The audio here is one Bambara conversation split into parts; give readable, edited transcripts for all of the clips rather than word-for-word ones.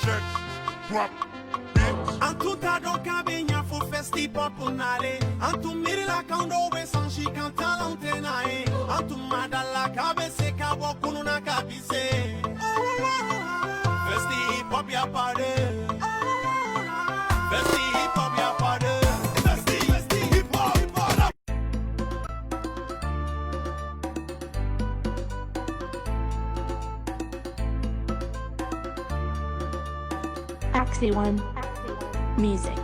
Check. Drop. Bitch. Antuta do cabinha fu festi popolare. Antu miri la kando be sanshi canta lantenae. Antu madalla cabese cabo con una cabise. Festi hip hop ya pare. Festi hip hop ya pare. Festi hip hop ya pare. Axie One Music.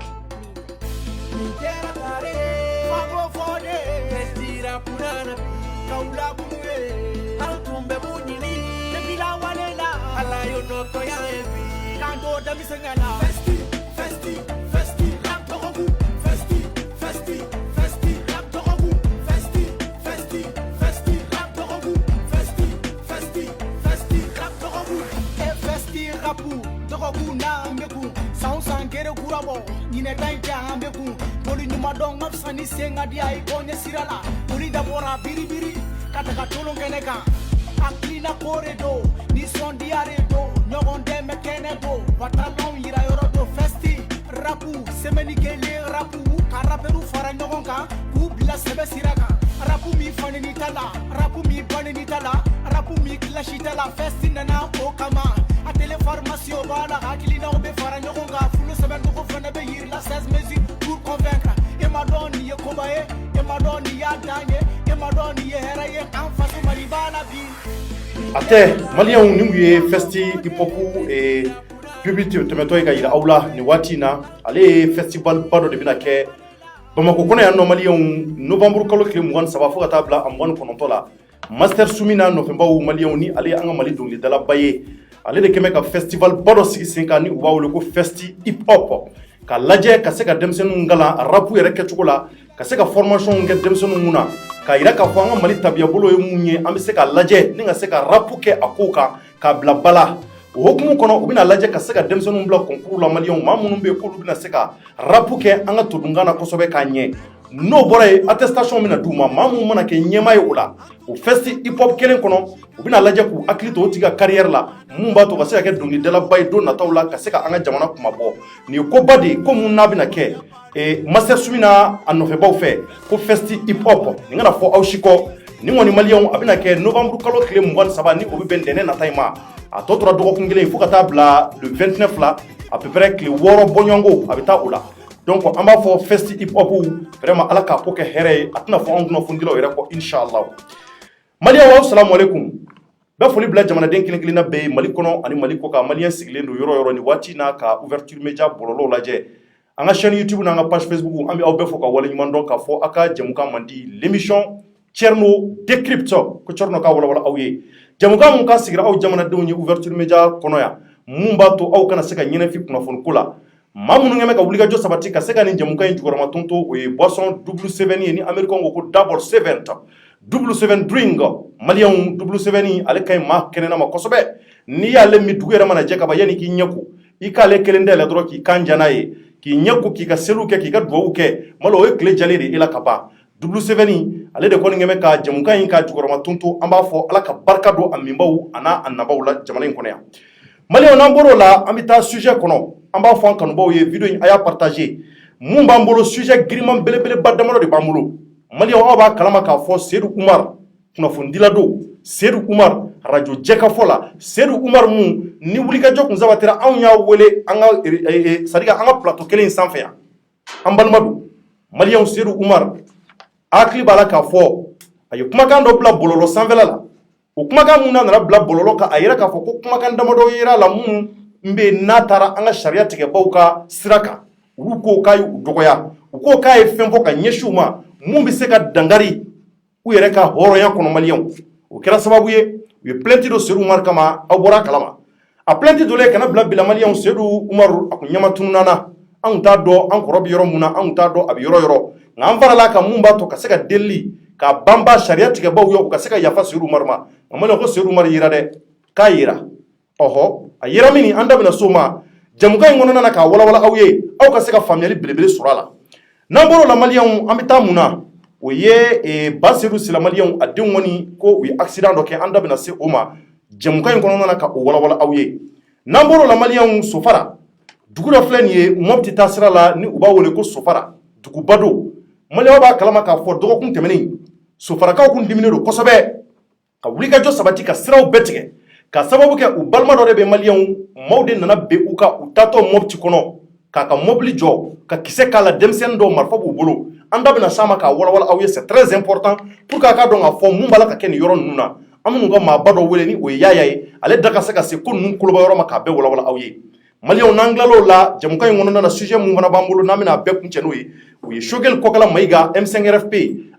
Kere kurabo nyine daija ambeku poli nyuma dong mapsani senga dia ikonye sirala poli da bora biri biri kata katulung keneka aklina koredo ni sondiare do nyogonde mekene do watalon yira yoro do festi rapu semeni gele rapu karaperu fara nyogonka ku bila sebe siraka rapu mi fani ni tala rapu mi bani ni tala rapu mi klashi tala festi nana o kama atele pharmacie bala aklina obe fara nyogonka la 16 mesures pour convaincre et madoni kobaye et madoni ya danye et madoni heraye en face malibana bi ate malian ninguye festi ipoku e publicité tometo ga ira aula ni watina ale festival bado de binake bamako kono ya no malian novembre kalo kile mugan saba fo tabla amwan konontola master sumina no femba u malian ni ale anga mali dongli dala baye ale de kemeka festival bado sigi sinkani uwawle ko festi hip hop ka lajɛ ka se ka denmisɛnninw ngala rapu yɛrɛ kɛcogo la ka se ka formation kɛ denmisɛnninw mun na ka yira ka fɔ an ka Mali tabiya bolo ye mun ye an bɛ se ka lajɛ ni ka se ka rapu kɛ a ko kan ka bila bala o hukumu kɔnɔ u bɛna lajɛ ka se ka denmisɛnninw bila concours la maliyɛnw maa minnu bɛ yen k'olu bɛna se ka rapu kɛ an ka todunkan na kosɛbɛ k'a ɲɛ n'o bɔra yen attestation bɛna d'u ma maa minnu mana kɛ ɲɛmaa ye o la o festi hip hop kelen kɔnɔ u bɛna lajɛ k'u hakili to o tigi ka carrière la mun b'a to ka se ka kɛ dɔnkilidalaba ye don nataw la ka se ka an ka jamana kuma bɔ nin ye koba de ye ko mun n'a bɛna kɛ master sumina a nɔfɛbaw fɛ ko festi hip hop nin kana fɔ aw si kɔ nin kɔni maliyɛnw a bɛna kɛ novembre kalo tile 23 ni o bɛ bɛn ntɛnɛn nata in ma a tɔ tora dɔgɔkun kelen fo ka taa bila le 29 la à peu près tile 6 bɔɲɔgɔnko a bɛ taa o la donc an b'a fɔ festi hip hop vraiment ala k'a ko kɛ hɛrɛ ye a tɛna fɔ anw kunnafonidilaw yɛrɛ kɔ inshallah maliyɛnw assalamu alaikum bɛɛ foli bila jamanaden kelen kelenna bɛɛ ye Mali kɔnɔ ani Mali kɔ kan maliyɛn sigilen don yɔrɔ yɔrɔ ni waati n'a ka ouverture media bɔlɔlɔw lajɛ an ka chaîne YouTube n'an ka page Facebook an bɛ aw bɛɛ fɔ ka wale ɲuman dɔn k'a fɔ aw ka jɛmukan man di l'émission Thierno Décrypte ko Thierno ka walawala aw ye jɛmukan mun ka sigira aw jamanadenw ye ouverture media kɔnɔ yan mun b'a to aw kana se ka ɲɛnɛfi kunnafoni ko la maa minnu kɛmɛ ka wulikajɔ sabati ka se ka nin jɛmukan in jukɔrɔma tonto o ye boisson double 7 ye ni américain ko double 7 double 7 drink maliyɛnw double 7 ale ka ɲi maa kɛnɛna ma kosɛbɛ n'i y'ale min dugu yɛrɛ mana jɛ ka ban yanni k'i ɲɛ ko i k'ale kelen da yɛlɛ dɔrɔn k'i kan diya n'a ye k'i ɲɛ ko k'i ka seliw kɛ k'i ka duwawu kɛ malo o ye tile jalen de i la ka ban double 7 ale de kɔni kɛmɛ ka jɛmukan in ka jukɔrɔma tonto an b'a fɔ ala ka barika don a minbaw a n'a a nabaw la jamana in kɔnɔ yan maliyɛnw n'an bɔr'o la an bɛ taa sujet kɔnɔ an b'a fɔ an kanubaw ye video in a y'a partager mun b'an bolo sujet giriman belebeleba damadɔ de b'an bolo maliyɛnw aw b'a kalama k'a fɔ Seydou Umar kunnafonidila don Seydou Umar radio jɛkafɔ la Seydou Umar mun ni wulikajɔ kun sabatira anw y'a wele an ka c'est-à-dire an ka plateau kelen in sanfɛ yan an balima don maliyɛnw Seydou Umar a hakili b'a la k'a fɔ a ye kumakan dɔ bila bɔlɔlɔ sanfɛla la o kumakan mun nana bila bɔlɔlɔ kan a yɛrɛ k'a fɔ ko kumakan damadɔ yera la mun bɛ n'a taara an ka sariya tigɛbaw ka sira kan olu ko k'a ye u dɔgɔya u ko k'a ye fɛn fɔ ka ɲɛsin u ma mun bɛ se ka dankari u yɛrɛ ka hɔrɔnya kɔnɔ maliyɛnw o kɛra sababu ye u ye plainte do Seydou Umar kama aw bɔra a kalama a plainte dolen kana bila bila maliyɛnw Seydou Umar a kun ɲama tununana an t'a dɔn an kɔrɔ bɛ yɔrɔ mun na an t'a dɔn a bɛ yɔrɔ yɔrɔ nka an farala kan mun b'a to ka se ka delili ka banba sariya tigɛbaw ye u ka se ka yafa Seydou Umar ma nka maliyɛnw ko Seydou Umar yira dɛ k'a yira ɔhɔ a yira min an da bɛna s'o ma jɛmukan in kɔnɔna na k'a walawala aw ye aw ka se ka faamuyali belebele sɔrɔ a la n'an bɔr'o la maliyɛnw an bɛ taa mun na o ye ba Seydou Sila maliyɛnw a denw kɔni ko u ye accident dɔ kɛ an da bɛna se o ma jɛmukan in kɔnɔna na ka o walawala aw ye n'an la maliyɛnw sofara dugu dɔ filɛ nin ye Mopti taa sira la ni u b'a wele ko sofara duguba don maliyɛnw b'a kalama k'a fɔ dɔgɔkun tɛmɛnen sofarakaw kun diminen don kosɛbɛ ka wulikajɔ sabati ka siraw bɛɛ tigɛ ka sababu kɛ u balima dɔ de bɛ maliyɛnw maaw de nana ben u ka u taatɔ Mopti kɔnɔ k'a ka mobili jɔ ka kisɛ k'a la denmisɛnnin dɔw marifa b'u bolo an da bɛna s'a ma k'a walawala aw ye c'est très important pour k'a ka dɔn k'a fɔ mun b'a la ka kɛ nin yɔrɔ ninnu na an minnu ka maaba dɔ wele ni o ye Yaya ye ale da ka se ka se ko ninnu koloba yɔrɔ ma k'a bɛɛ walawala aw ye maliyɛnw n'an tilal'o la jamukan in kɔnɔna na sujet mun fana b'an bolo n'an bɛna a bɛɛ kuncɛ n'o ye o ye Choguel Kokala Mayiga M5RFP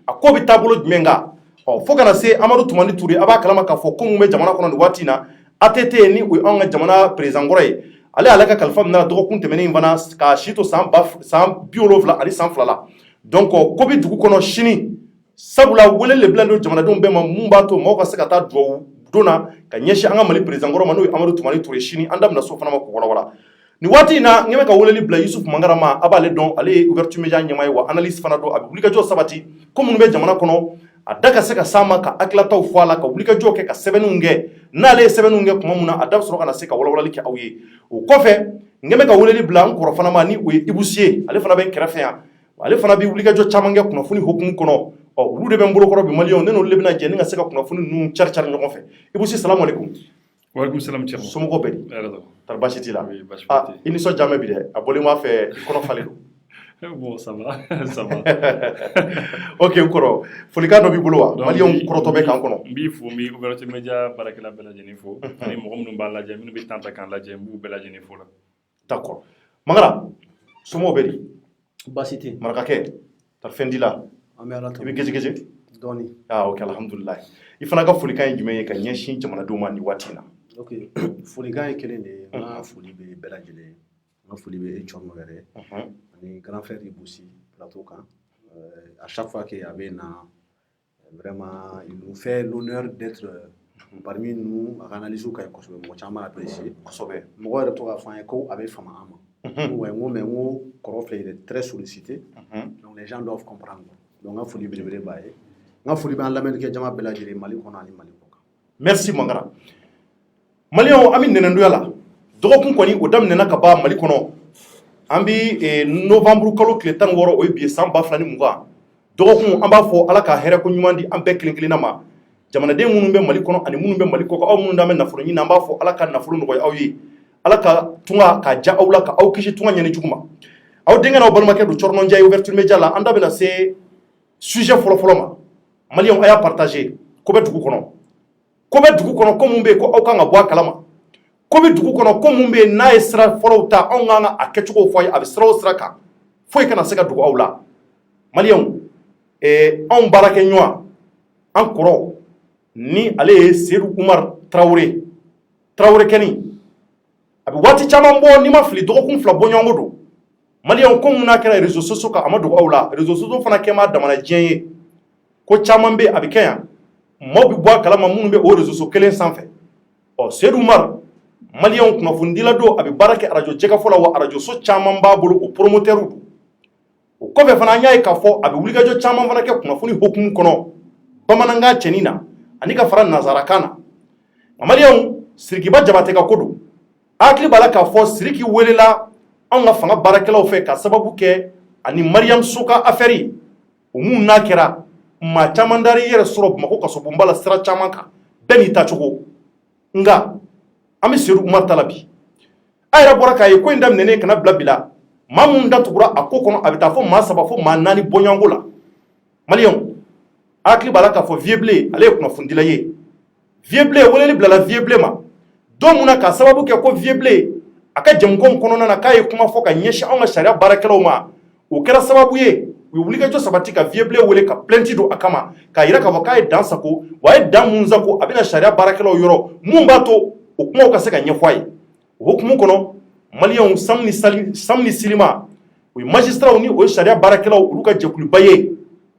a ko bɛ taabolo jumɛn kan fo kana se Amadu Tumani Ture a b'a kalama k'a fɔ ko mun bɛ jamana kɔnɔ nin waati in na ATT ni o ye anw ka jamana président kɔrɔ ye ale ka kalifa minɛ dɔgɔkun tɛmɛnen in fana k'a si to san 70 ani san 2 la donc ko bɛ dugu kɔnɔ sini sabula wele le bilalen don jamanadenw bɛɛ ma mun b'a to maaw ka se ka taa duwawu don na ka ɲɛsin an ka Mali président kɔrɔ ma n'o ye Amadu Tumani Ture sini an da bɛna so fana ma k'o walawala nin waati in na n bɛ ka weleli bila Yusuf Mangara ma a b'ale dɔn ale ye Ouverture Media ɲɛmaa ye wa analyse fana don a bɛ wulikajɔ sabati ko minnu bɛ jamana kɔnɔ a da ka se ka s'a ma ka hakilataw fɔ a la ka wulikajɔ kɛ ka sɛbɛnninw kɛ n'ale ye sɛbɛnninw kɛ tuma min na a da bɛ sɔrɔ ka na se ka walawalali kɛ aw ye o kɔfɛ n bɛ ka weleli bila n kɔrɔ fana ma ni o ye Ibou Siye ale fana bɛ n kɛrɛfɛ yan ale fana bɛ wulikajɔ caman kɛ kunnafoni hokumu kɔnɔ olu de bɛ n bolokɔrɔ bi maliyɛnw ne n'olu de bɛna jɛ ni ka se ka kunnafoni ninnu cari-cari ɲɔgɔn fɛ Ibou Siye salamu aleykum. Walaikum salam Thierno. Somɔgɔw bɛ di? Tari baasi t'i la? I nisɔndiya bi dɛ a bɔlen b'a fɛ i kɔnɔ falen don. Bon, ça va, ça va. Ok, n kɔrɔ folikan dɔ b'i bolo wa maliyɛnw kɔrɔtɔ bɛ k'an kɔnɔ. N b'i fo n bɛ Ouverture Media baarakɛla bɛɛ lajɛlen fo ani mɔgɔ minnu b'a lajɛ minnu bɛ temps ta k'an lajɛ n b'u bɛɛ lajɛlen fo la. D'accord Mangara somɔgɔw bɛ di? Baasi tɛ yen. Marakakɛ tari fɛn di la? An bɛ Ala I bɛ gɛjɛgɛjɛ? dɔɔni. Ok alhamdulilayi i fana ka folikan ye jumɛn ye ka ɲɛsin jamanadenw ma nin waati in na? Ok folikan ye kelen de ye n ka foli bɛ bɛɛ lajɛlen ye n ka foli bɛ Etienne yɛrɛ ani grand frère Ibou Siye plateau kan à chaque fois qu'il y avait vraiment il nous fait l'honneur d'être parmi nous a ka analyse ka ɲi kosɛbɛ mɔgɔ caman apprécié kosɛbɛ mɔgɔ yɛrɛ to k'a fɔ an ye ko a bɛ fama an ma ouais n ko mais n ko kɔrɔ filɛ il est très sollicité donc les gens doivent comprendre donc n ka foli belebele b'a ye n ka foli bɛ an lamɛnnikɛ jama bɛɛ lajɛlen Mali kɔnɔ ani Mali kɔ kan. Merci Mangara. Maliyɛnw an bɛ nɛnɛndoya la dɔgɔkun kɔni o daminɛna ka ban Mali kɔnɔ an bɛ novembre kalo tile 16 o ye bi ye san 2020 dɔgɔkun an b'a fɔ Ala ka hɛrɛ ko ɲuman di an bɛɛ kelen kelenna ma jamanaden minnu bɛ Mali kɔnɔ ani minnu bɛ Mali kɔkan aw minnu d'an bɛ nafolo ɲini an b'a fɔ Ala ka nafolo nɔgɔya aw ye Ala ka tunga ka diya aw la ka aw kisi tunga ɲani jugu ma aw denkɛ n'aw balimakɛ don Cɔrɔnɔ Njayi Ouverture Media la an da bɛna se sujet fɔlɔ ma maliyɛnw a y'a partager ko bɛ dugu kɔnɔ ko mun bɛ yen ko aw kan ka bɔ a kalama ko bɛ dugu kɔnɔ ko mun bɛ yen n'a ye sira fɔlɔw ta anw kan ka a kɛcogow fɔ a ye a bɛ sira o sira kan foyi kana se ka dogo aw la maliyɛnw anw baarakɛ ɲɔgɔn an kɔrɔ ni ale ye Seydou Umar Traoré kɛni a bɛ waati caman bɔ n'i ma fili dɔgɔkun 2 bɔɲɔgɔnko don maliyɛnw ko mun n'a kɛra réseaux sociaux kan a ma dogo aw la réseaux sociaux fana kɛ ma damana diɲɛ ye ko caman bɛ a bɛ kɛ yan maaw bɛ bɔ a kalama minnu bɛ o réseaux sociaux kelen sanfɛ Seydou Umar maliyɛnw kunnafonidila don a bɛ baara kɛ radio jɛgɛfɔ la wa radio so caman b'a bolo o promoteur don o kɔfɛ fana an y'a ye k'a fɔ a bɛ wulikajɔ caman fana kɛ kunnafoni hokumu kɔnɔ bamanankan cɛnin na ani ka fara nanzarakan na maliyɛnw Sirikiba Jabatɛ ka ko don hakili b'a la k'a fɔ Siriki welela anw ka fanga baarakɛlaw fɛ ka sababu kɛ ani Mariam So ka affaire o mun n'a kɛra maa caman dari yɛrɛ sɔrɔ Bamako kasobonba la sira caman kan bɛɛ n'i tacogo nka an bɛ Seydou Umar ta la bi a yɛrɛ bɔra k'a ye ko in daminɛnen kana bila bi la maa minnu datugura a ko kɔnɔ a bɛ taa fɔ maa 3 fɔ maa 4 bɔɲɔgɔnko la maliyɛnw hakili b'a la k'a fɔ Vieux Blé ale ye kunnafonidila ye Vieux Blé weleli bilala Vieux Blé ma don mun na k'a sababu kɛ ko Vieux Blé a ka jɛmukanw kɔnɔna na k'a ye kuma fɔ ka ɲɛsin anw ka sariya baarakɛlaw ma o kɛra sababu ye u ye wulikajɔ sabati ka Vieux Blé wele ka plainte don a kama k'a yira k'a fɔ k'a ye dan sago wa a ye dan mun sago a bɛna sariya baarakɛlaw yɔrɔ mun b'a to o kumaw ka se ka ɲɛfɔ a ye o hukumu kɔnɔ maliyɛnw Sam ni Silima o ye magistraw ni o ye sariya baarakɛlaw olu ka jɛkuluba ye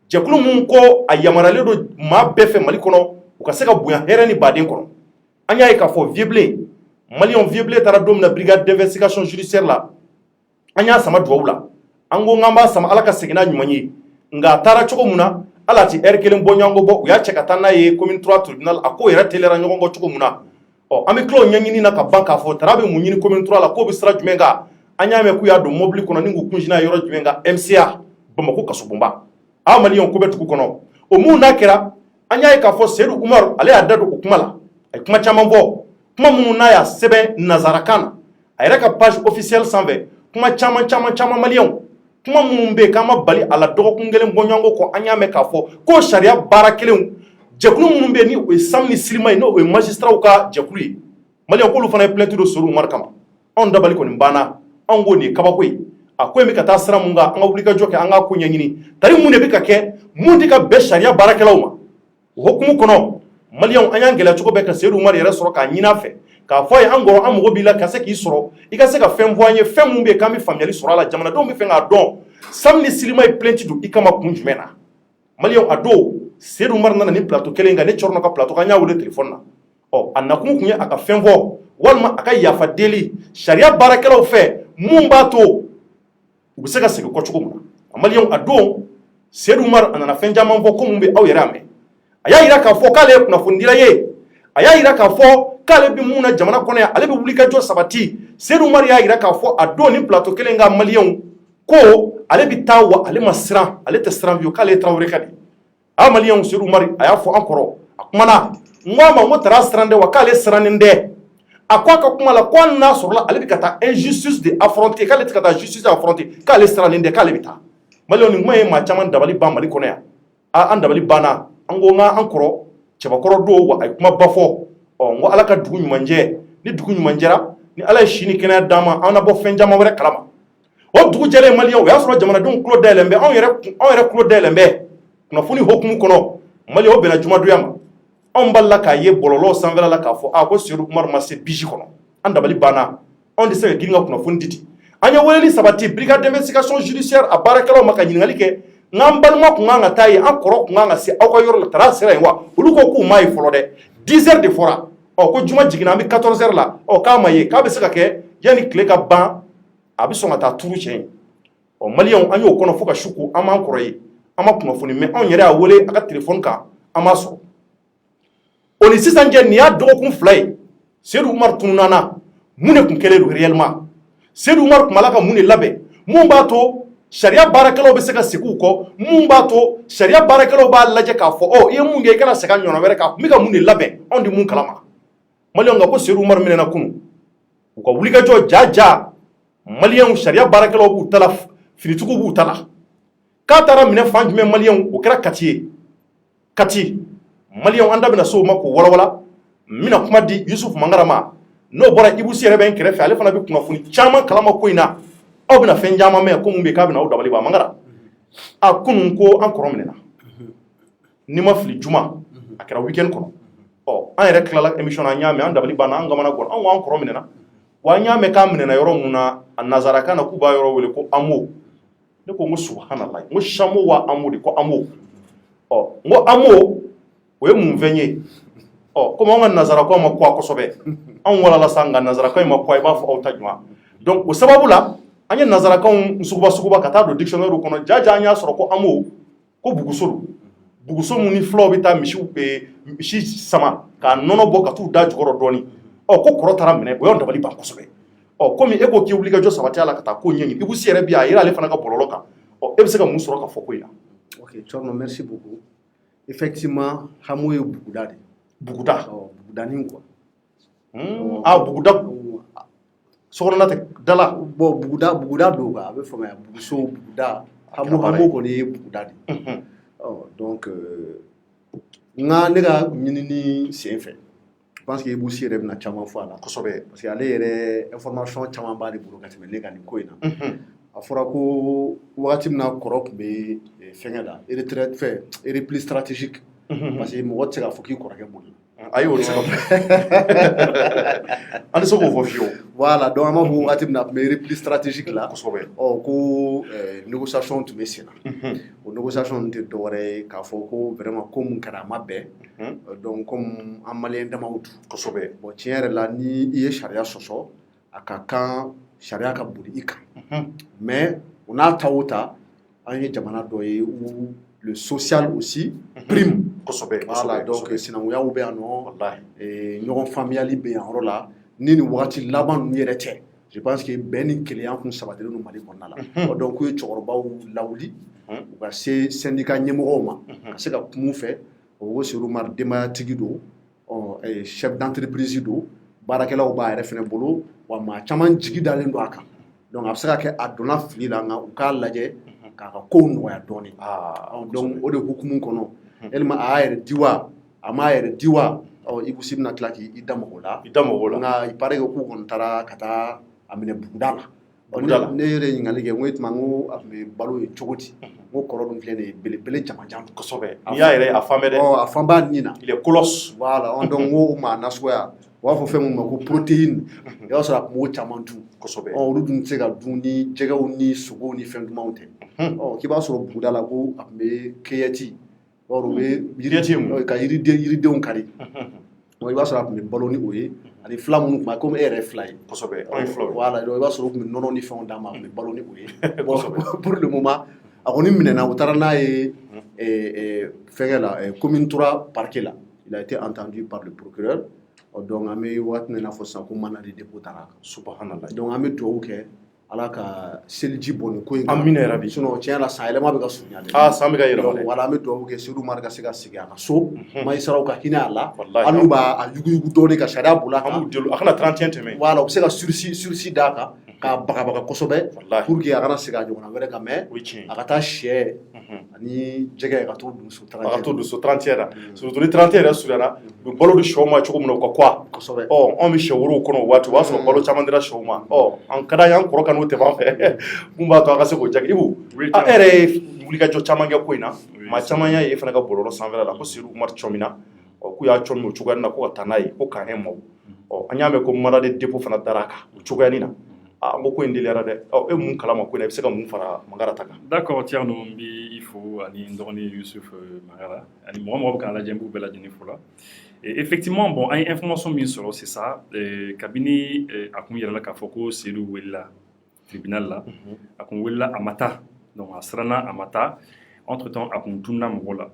jɛkulu mun ko a yamaruyalen don maa bɛɛ fɛ Mali kɔnɔ u ka se ka bonya hɛrɛ ni baden kɔnɔ an y'a ye k'a fɔ Vieux Blé maliyɛnw Vieux Blé taara don min na brigade d'investigation judiciaire la an y'a sama duwawu la an ko k'an b'a sama Ala ka segin n'a ɲuman ye nka a taara cogo min na ala ti heure 1 bɔ ɲɔgɔn bɔ u y'a cɛ ka taa n'a ye commune 3 tribunal a ko yɛrɛ telera ɲɔgɔn kɔ cogo min na an bɛ tila o ɲɛɲini na ka ban k'a fɔ Tara bɛ mun ɲini commune 3 la k'o bɛ sira jumɛn kan an y'a mɛn k'u y'a don mobili kɔnɔ ni k'u kun sinna yɔrɔ jumɛn kan MCA Bamako kasobonba a maliyɛnw ko bɛ dugu kɔnɔ o mun n'a kɛra an y'a ye k'a fɔ Seydou Umaru ale y'a da don o kuma la a ye kuma caman fɔ kuma minnu n'a y'a sɛbɛn nanzarakan na a yɛrɛ ka page officielle sanfɛ kuma caman maliyɛnw kuma minnu bɛ yen k'an ma bali a la dɔgɔkun kelen bɔɲɔgɔnko kɔ an y'a mɛn k'a fɔ ko sariya baara kelenw jɛkulu minnu bɛ yen ni o ye Sam ni Silima ye n'o ye magistraw ka jɛkulu ye maliyɛnw k'olu fana ye plainte don Seydou Umaru kama anw dabali kɔni banna anw ko nin ye kabako ye a ko in bɛ ka taa sira mun kan an ka wulikajɔ kɛ an ka ko ɲɛɲini tari mun de bɛ ka kɛ mun tɛ ka bɛn sariya baarakɛlaw ma o hukumu kɔnɔ maliyɛnw an y'an gɛlɛya cogo bɛɛ ka Seydou Umaru yɛrɛ sɔrɔ k'a ɲini a fɛ k'a fɔ a ye an kɔrɔ an mago b'i la ka se k'i sɔrɔ i ka se ka fɛn fɔ an ye fɛn mun bɛ yen k'an bɛ faamuyali sɔrɔ a la jamanadenw bɛ fɛ k'a dɔn Sam ni Silima ye plainte don i kama kun jumɛn na maliyɛnw a don Seydou Umaru nana ni plateau kelen kan ne cɔrɔna ka plateau kan n y'a wele téléphone na a nakun kun ye a ka fɛn fɔ walima a ka yafa deli sariya baarakɛlaw fɛ mun b'a to u bɛ se ka segin kɔ cogo min na maliyɛnw a don Seydou Umaru a nana fɛn caman fɔ ko mun bɛ aw yɛrɛ y'a mɛn a y'a yira k'a fɔ k'ale ye kunnafonidila ye a y'a yira k'a fɔ k'ale bɛ mun na jamana kɔnɔ yan ale bɛ wulikajɔ sabati Seydou Umaru y'a yira k'a fɔ a don ni plateau kelen ka maliyɛnw ko ale bɛ taa wa ale ma siran ale tɛ siran bilen k'ale ye Traoré ka di a maliyɛnw Seydou Umaru a y'a fɔ an kɔrɔ a kumana n ko a ma n ko Tara siran dɛ wa k'ale sirannen dɛ a ko a ka kuma la ko hali n'a sɔrɔla ale bɛ ka taa injustice de affronter k'ale tɛ ka taa justice affronter k'ale sirannen dɛ k'ale bɛ taa maliyɛnw nin kuma ye maa caman dabali ban Mali kɔnɔ yan an dabali banna an ko n k'an kɔrɔ cɛbakɔrɔ don wa a ye kuma ba fɔ n ko Ala ka dugu ɲuman jɛ ni dugu ɲuman jɛra ni Ala ye si ni kɛnɛya d'an ma an na bɔ fɛn caman wɛrɛ kalama o dugu jɛlen maliyɛnw o y'a sɔrɔ jamanadenw tulo dayɛlɛn bɛ anw yɛrɛ tulo dayɛlɛn bɛ kunnafoni hukumu kɔnɔ maliyɛnw o bɛnna jumadonya ma anw b'a la k'a ye bɔlɔlɔw sanfɛla la k'a fɔ ko Seydou Umaru ma se bisi kɔnɔ an dabali banna anw tɛ se ka girin ka kunnafoni di an ye weleli sabati brigade d'investigation judiciaire a baarakɛlaw ma ka ɲininkali kɛ n'an balima kun kan ka taa yen an kɔrɔ kun kan ka se aw ka yɔrɔ la Tara sera yen wa olu ko k'u m'a ye fɔlɔ dɛ 10 heures de fɔra ko juma jiginna an bɛ 14 heures la k'a ma ye k'a bɛ se ka kɛ yanni tile ka ban a bɛ sɔn ka taa turu cɛn maliyɛnw an y'o kɔnɔ fo ka su ko an m'an kɔrɔ ye an ma kunnafoni mɛ anw yɛrɛ y'a wele a ka téléphone kan an m'a sɔrɔ o ni sisan cɛ nin y'a dɔgɔkun 2 ye Seydou Umaru tununana mun de tun kɛlen don réellement Seydou Umaru tun b'a ka mun de labɛn mun b'a to sariya baarakɛlaw bɛ se ka segin u kɔ mun b'a to sariya baarakɛlaw b'a lajɛ k'a fɔ i ye mun kɛ i kana segin ɲɔgɔn wɛrɛ kan a tun bɛ ka mun de labɛn anw de mun kalama maliyɛnw ka ko Seydou Umaru minɛna kunun u ka wulikajɔ ja maliyɛnw sariya baarakɛlaw b'u ta la finitigiw b'u ta la k'a taara minɛ fan jumɛn maliyɛnw o kɛra Kati ye Kati maliyɛnw an da bɛna se o ma k'o walawala n bɛna kuma di Yusufu Mangara ma n'o bɔra Ibusi yɛrɛ bɛ n kɛrɛfɛ ale fana bɛ kunnafoni caman kalama ko in na aw bɛna fɛn caman mɛn ko mun bɛ k'a bɛna aw dabali ban Mangara a kunun ko an kɔrɔ minɛna ni ma fili juma a kɛra weekend kɔnɔ an yɛrɛ tilala émission na an y'a mɛn an dabali banna an gamana gɔnna an ko an kɔrɔ minɛna wa an y'a mɛn k'a minɛna yɔrɔ mun na a nanzarakan na k'u b'a yɔrɔ wele ko amo ne ko n ko subhanallah n ko chamo wa amo de ko amo n ko amo o ye mun fɛn ye komi anw ka nanzarakanw ma kɔ kosɛbɛ anw walala sa nka nanzarakan in ma kɔ i b'a fɔ aw ta ɲuman donc o sababu la an ye nanzarakanw suguba ka taa don dictionnaire kɔnɔ jaja an y'a sɔrɔ ko amo ko buguso don buguso mun ni fulaw bɛ taa misi sama k'a nɔnɔ bɔ ka t'u da jukɔrɔ dɔɔni ko kɔrɔ taara minɛ o y'anw dabali ban kosɛbɛ komi e ko k'i wulikajɔ sabati a la ka taa ko ɲɛɲini Ibusi yɛrɛ bi a yira ale fana ka bɔlɔlɔ kan e bɛ se ka mun sɔrɔ ka fɔ ko in na. Ok, Thierno, merci beaucoup. Effectivement, Hamo est Buguda. Bugudanin quoi. Buguda. Sokɔnɔna tɛ dala. Bon, Buguda do quoi. A bɛ faamuya Buguso Buguda. Hamo kɔni ye Buguda de. Donc, nka ne ka ɲinini sen fɛ. Je pense que Ibusi yɛrɛ bɛna caman fɔ a la. Kosɛbɛ. Parce que ale yɛrɛ information caman b'a de bolo ka tɛmɛ ne ka nin ko in na. A fɔra ko wagati min na kɔrɔ tun bɛ fɛngɛ la retraite fɛ repli stratégique parce que mɔgɔ tɛ se k'a fɔ k'i kɔrɔkɛ boli ayi o tɛ se ka fɔ an tɛ se k'o fɔ fiyewu voilà donc an b'a fɔ wagati min na a tun bɛ repli stratégique la kosɛbɛ ko négociation tun bɛ sen na o négociation tɛ dɔwɛrɛ ye k'a fɔ ko vraiment ko mun kɛra a ma bɛn donc comme an maliyɛn damaw dun kosɛbɛ bon tiɲɛ yɛrɛ la ni i ye sariya sɔsɔ a ka kan sariya ka boli i kan mais on a ta o ta an ye jamana dɔ ye où le social aussi prime Voilà, donc sinankuya bɛ yan nɔ wallahi ɲɔgɔn faamuyali bɛ yan yɔrɔ la ni nin wagati laban ninnu yɛrɛ tɛ je pense que bɛn ni kelenya kun sabatilen don Mali kɔnɔna la donc k'u ye cɛkɔrɔbaw lawuli u ka se syndicat ɲɛmɔgɔw ma ka se ka kuma u fɛ o ko Seydou Umar denbayatigi don chef d'entreprise don baarakɛlaw b'a yɛrɛ fɛnɛ bolo wa maa caman jigi dalen don a kan donc a bɛ se ka kɛ a donna fili la nka u k'a lajɛ k'a ka kow nɔgɔya dɔɔni donc o de hukumu kɔnɔ yalima a y'a yɛrɛ di wa a m'a yɛrɛ di wa Ibou Sy bɛna tila k'i da mago la nka il paraît que k'u kɔni taara ka taa a minɛ buguda la ne yɛrɛ ɲininkali kɛ n ko e tuma n ko a tun bɛ balo ye cogo di n ko kɔrɔ dun filɛ nin ye belebele jamajan kosɛbɛ n'i y'a yɛrɛ a fan bɛ dɛ a fan b'a nin na il est colosse voilà donc n ko o maa nasuguya u b'a fɔ fɛn min ma ko protéine i b'a sɔrɔ a tun b'o caman dun kosɛbɛ olu dun tɛ se ka dun ni jɛgɛw ni sogow ni fɛn dumanw tɛ k'i b'a sɔrɔ buguda la ko a tun bɛ keyɛti u bɛ ka yiridenw kari i b'a sɔrɔ a tun bɛ balo ni o ye ani fila minnu tun b'a komi e yɛrɛ ye fila ye kosɛbɛ anw ye filaw voilà donc i b'a sɔrɔ u tun bɛ nɔnɔ ni fɛnw d'a ma a tun bɛ balo ni o ye pour le moment a kɔni minɛna u taara n'a ye fɛnkɛ la commune 3 parquet la il a été entendu par le procureur donc an bɛ waati min na fɔ sisan ko mandat de dépôt taara subhanallah donc an bɛ dugawu kɛ ala ka seliji bɔ nin ko in amina yarabi sinon tiɲɛ la san yɛlɛma bɛ ka surunya dɛ san bɛ ka yɛlɛma dɛ voilà an bɛ dugawu kɛ Seydou Umar ka se ka segin a ka so magistrat ka hinɛ a la hali n'u b'a yuguyugu dɔɔnin ka sariya bolo a kan a kana 31 tɛmɛ voilà u bɛ se ka sursis d'a kan k'a bagabaga kosɛbɛ pour que a kana segin a ɲɔgɔnna wɛrɛ kan mais a ka taa sɛ ani jɛgɛ ka t'o dun so 30 a ka t'o dun so 30 la surtout ni 30 yɛrɛ surunyana u bɛ balo di sɛw ma cogo min na u ka kuwa kosɛbɛ anw bɛ sɛ worow kɔnɔ o waati o b'a sɔrɔ balo caman dira sɛw ma an ka d'an ye an kɔrɔ ka n'o tɛmɛ an fɛ mun b'a to a ka se k'o jaabi Ibou e yɛrɛ ye wulikajɔ caman kɛ ko in na maa caman y'a ye e fana ka bɔlɔlɔ sanfɛla la ko Seydou Umar cɔmina k'u y'a cɔmi o cogoya na ko ka taa n'a ye ko k'an ye maaw an y'a mɛn ko mandat de dépôt fana dar'a kan o cogoyanin na an ko in deliyara dɛ e mun kalama ko in na i bɛ se ka mun fara Mangara ta kan d'accord Thierno n b'i fo ani n dɔgɔnin Youssouf Mangara ani mɔgɔ mɔgɔ bɛ k'an lajɛ n b'u bɛɛ lajɛlen fo la effectivement bon an ye information min sɔrɔ c'est ça kabini a kun yɛlɛla k'a fɔ ko Seydou welila tribunal la a kun welila a ma taa donc a siranna a ma taa entre temps a kun tununa mɔgɔ la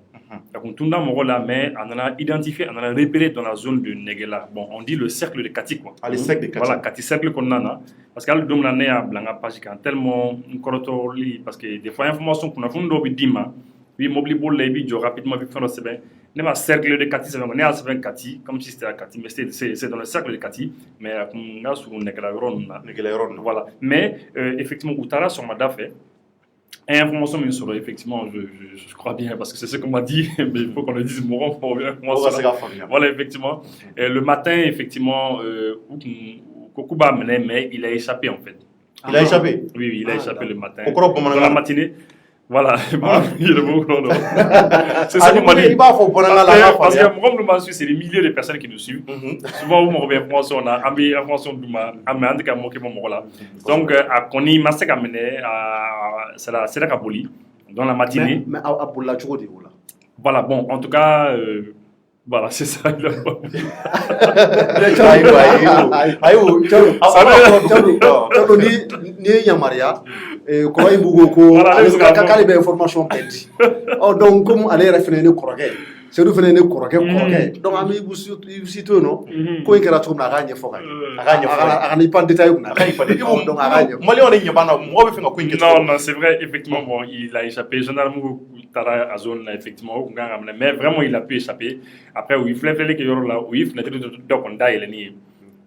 a kun tununa mɔgɔ la mais a nana identifier a nana repérer dans la zone de Nɛgɛla bon on dit le cercle de Kati quoi le cercle de Kati voilà Kati cercle kɔnɔna na parce que hali don min na ne y'a bila n ka page kan tellement n kɔrɔtɔli parce que des fois information kunnafoni dɔw bɛ d'i ma i bɛ mobili boli la i bɛ jɔ rapidement i bɛ fɛn dɔ sɛbɛn ne ma cercle de Kati sɛbɛn ne y'a sɛbɛn Kati comme si c'était à Kati mais c'est dans le cercle de Kati mais a kun ka surun Nɛgɛla yɔrɔ ninnu na Nɛgɛla yɔrɔ ninnu voilà mais effectivement u taara sɔgɔmada fɛ information min sɔrɔ effectivement je crois bien parce que c'est ce qu'on m'a dit mais il faut qu'on le dise mɔgɔ pour bien voilà effectivement le matin effectivement k'u b'a minɛ mais il a échappé en fait il a échappé oui il a échappé le matin o kɔrɔ bamanankan dans la matinée voilà c'est ça qu'on m'a dit parce que mɔgɔ minnu b'an suivre c'est des milliers de personnes qui nous suivent souvent u mago bɛ information na an bɛ information d'u ma mais an tɛ ka moquer bɔ mɔgɔ la donc a kɔni ma se ka minɛ a sera ka boli dans la matinée mais a bolila cogo di o la voilà bon en tout cas voilà c'est ça ni ye yamaruya kɔrɔ in b'u ko k'ale bɛ information bɛɛ di donc comme ale yɛrɛ fana ye ne kɔrɔkɛ Seydou fana ye ne kɔrɔkɛ donc an bɛ Ibou Sy to yen nɔ ko in kɛra cogo min na a k'a ɲɛfɔ ka ɲɛ a kana i pan détail kunna donc a k'a ɲɛfɔ Maliyɛnw de ɲɛ b'an na mɔgɔ bɛ fɛ ka ko in kɛ non c'est vrai effectivement bon il a échappé gendarme taara a zone là effectivement o kun kan ka minɛ mais vraiment il a pu échapper après u ye filɛfilɛli kɛ yɔrɔ la u ye fenêtre dɔ kɔni dayɛlɛnni ye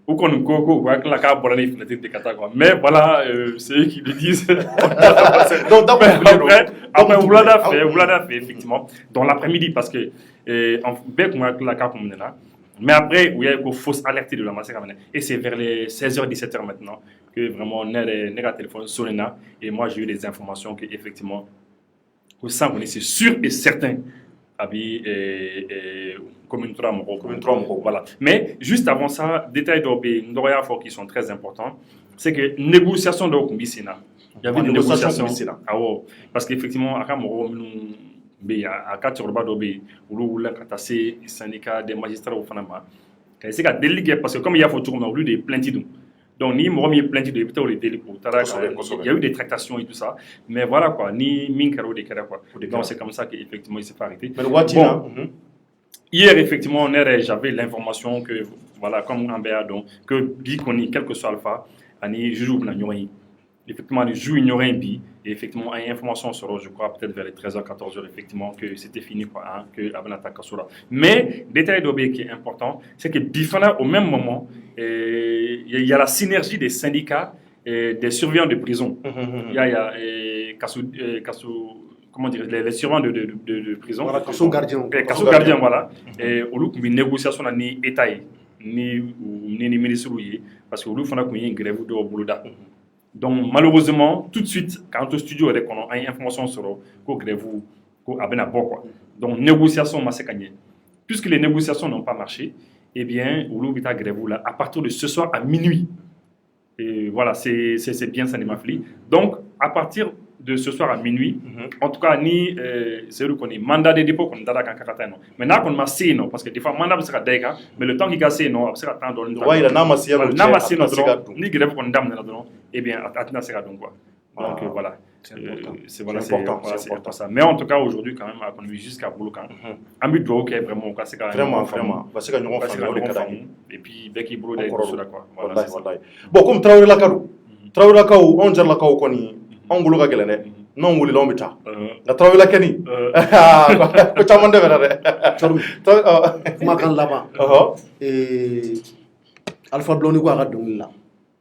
u kɔni ko u hakili la k'a bɔra ni fenêtre de ka taa quoi mais voilà c'est eux qui le disent donc après wulada fɛ effectivement dans l'après-midi parce que bɛɛ kun hakili la k'a kun minɛna mais après il y a eu fausse alerte de la masse et c'est vers les 16h 17h maintenant que vraiment ne ka téléphone sonnena et moi j'ai eu des informations que effectivement que ça c'est sûr et certain abi commune 3 mɔgɔw voilà mais juste avant ça détail dɔw bɛ yen n dɔgɔya fɔ qui sont très importants c'est que négociation dɔw kun bɛ sen na il y avait des négociations awɔ parce que effectivement a ka mɔgɔw minnu bɛ yen a ka cɛkɔrɔba dɔ bɛ yen olu wulila ka taa se syndicat des magistrats fana ma ka se ka delili kɛ parce que comme i y'a fɔ cogo min na olu de ye plainte dun donc ni mɔgɔ min ye plainte dun i bɛ taa o de deli k'o taara il y a eu des tractations et tout ça mais voilà quoi ni min kɛra o de kɛra quoi donc c'est comme ça que effectivement il s'est fait arrêter mais waati na Hier, effectivement, j'avais l'information que, voilà, comme Ambea, donc, que Bikoni, quel que soit Alpha, Ani joue na Nyoyi. Effectivement, il joue ignoré Bi, et effectivement, il y a une information sur, je crois, peut-être vers les 13h, 14h, effectivement, que c'était fini, quoi, hein, que Abenata Kassoura. Mais, détail d'Obé qui est important, c'est que Bifana, au même moment, il y a la synergie des syndicats et des surveillants de prison. Il y a comment dire, les surveillants de prison. Voilà, Kassou gardien. Kassou gardien, voilà. Et au lieu d'une négociation, ni État, ni ministre, parce que au lieu de une grève de Boulouda. Donc, malheureusement, tout de suite, quand au studio, on a une information sur le grève ou Abena Boko. Donc, négociation, c'est gagné. Puisque les négociations n'ont pas marché, eh bien, au lieu de la grève, là, à partir de ce soir à minuit, et voilà, c'est bien ça, Mafli. Donc, à partir de ce soir à minuit, en tout cas, c'est le qu'on est mandat de dépôt qu'on a dans le mais là, on m'a dit non, parce que des fois, mandat sera d'accord, mais le temps qu'il a non, c'est attendre dans le temps. Ouais, il a namassé ni grève qu'on dame là-dedans, eh bien, attendre sera donc quoi. Donc voilà. C'est important ça. Mais en tout cas, aujourd'hui, quand même, on est jusqu'à Bouloukan. Ami Dwo, qui est vraiment, c'est quand même. Vraiment. Parce que nous avons fait et puis, dès qu'il brûle, il y a quoi. Bon, comme Traoré Lakaru, on gère la Kao Koni, on goulou Galene, non, vous l'avez mis. La Traoré Lakani. Que tu as demandé, Makan là-bas. Alpha Blondy ko aga dongila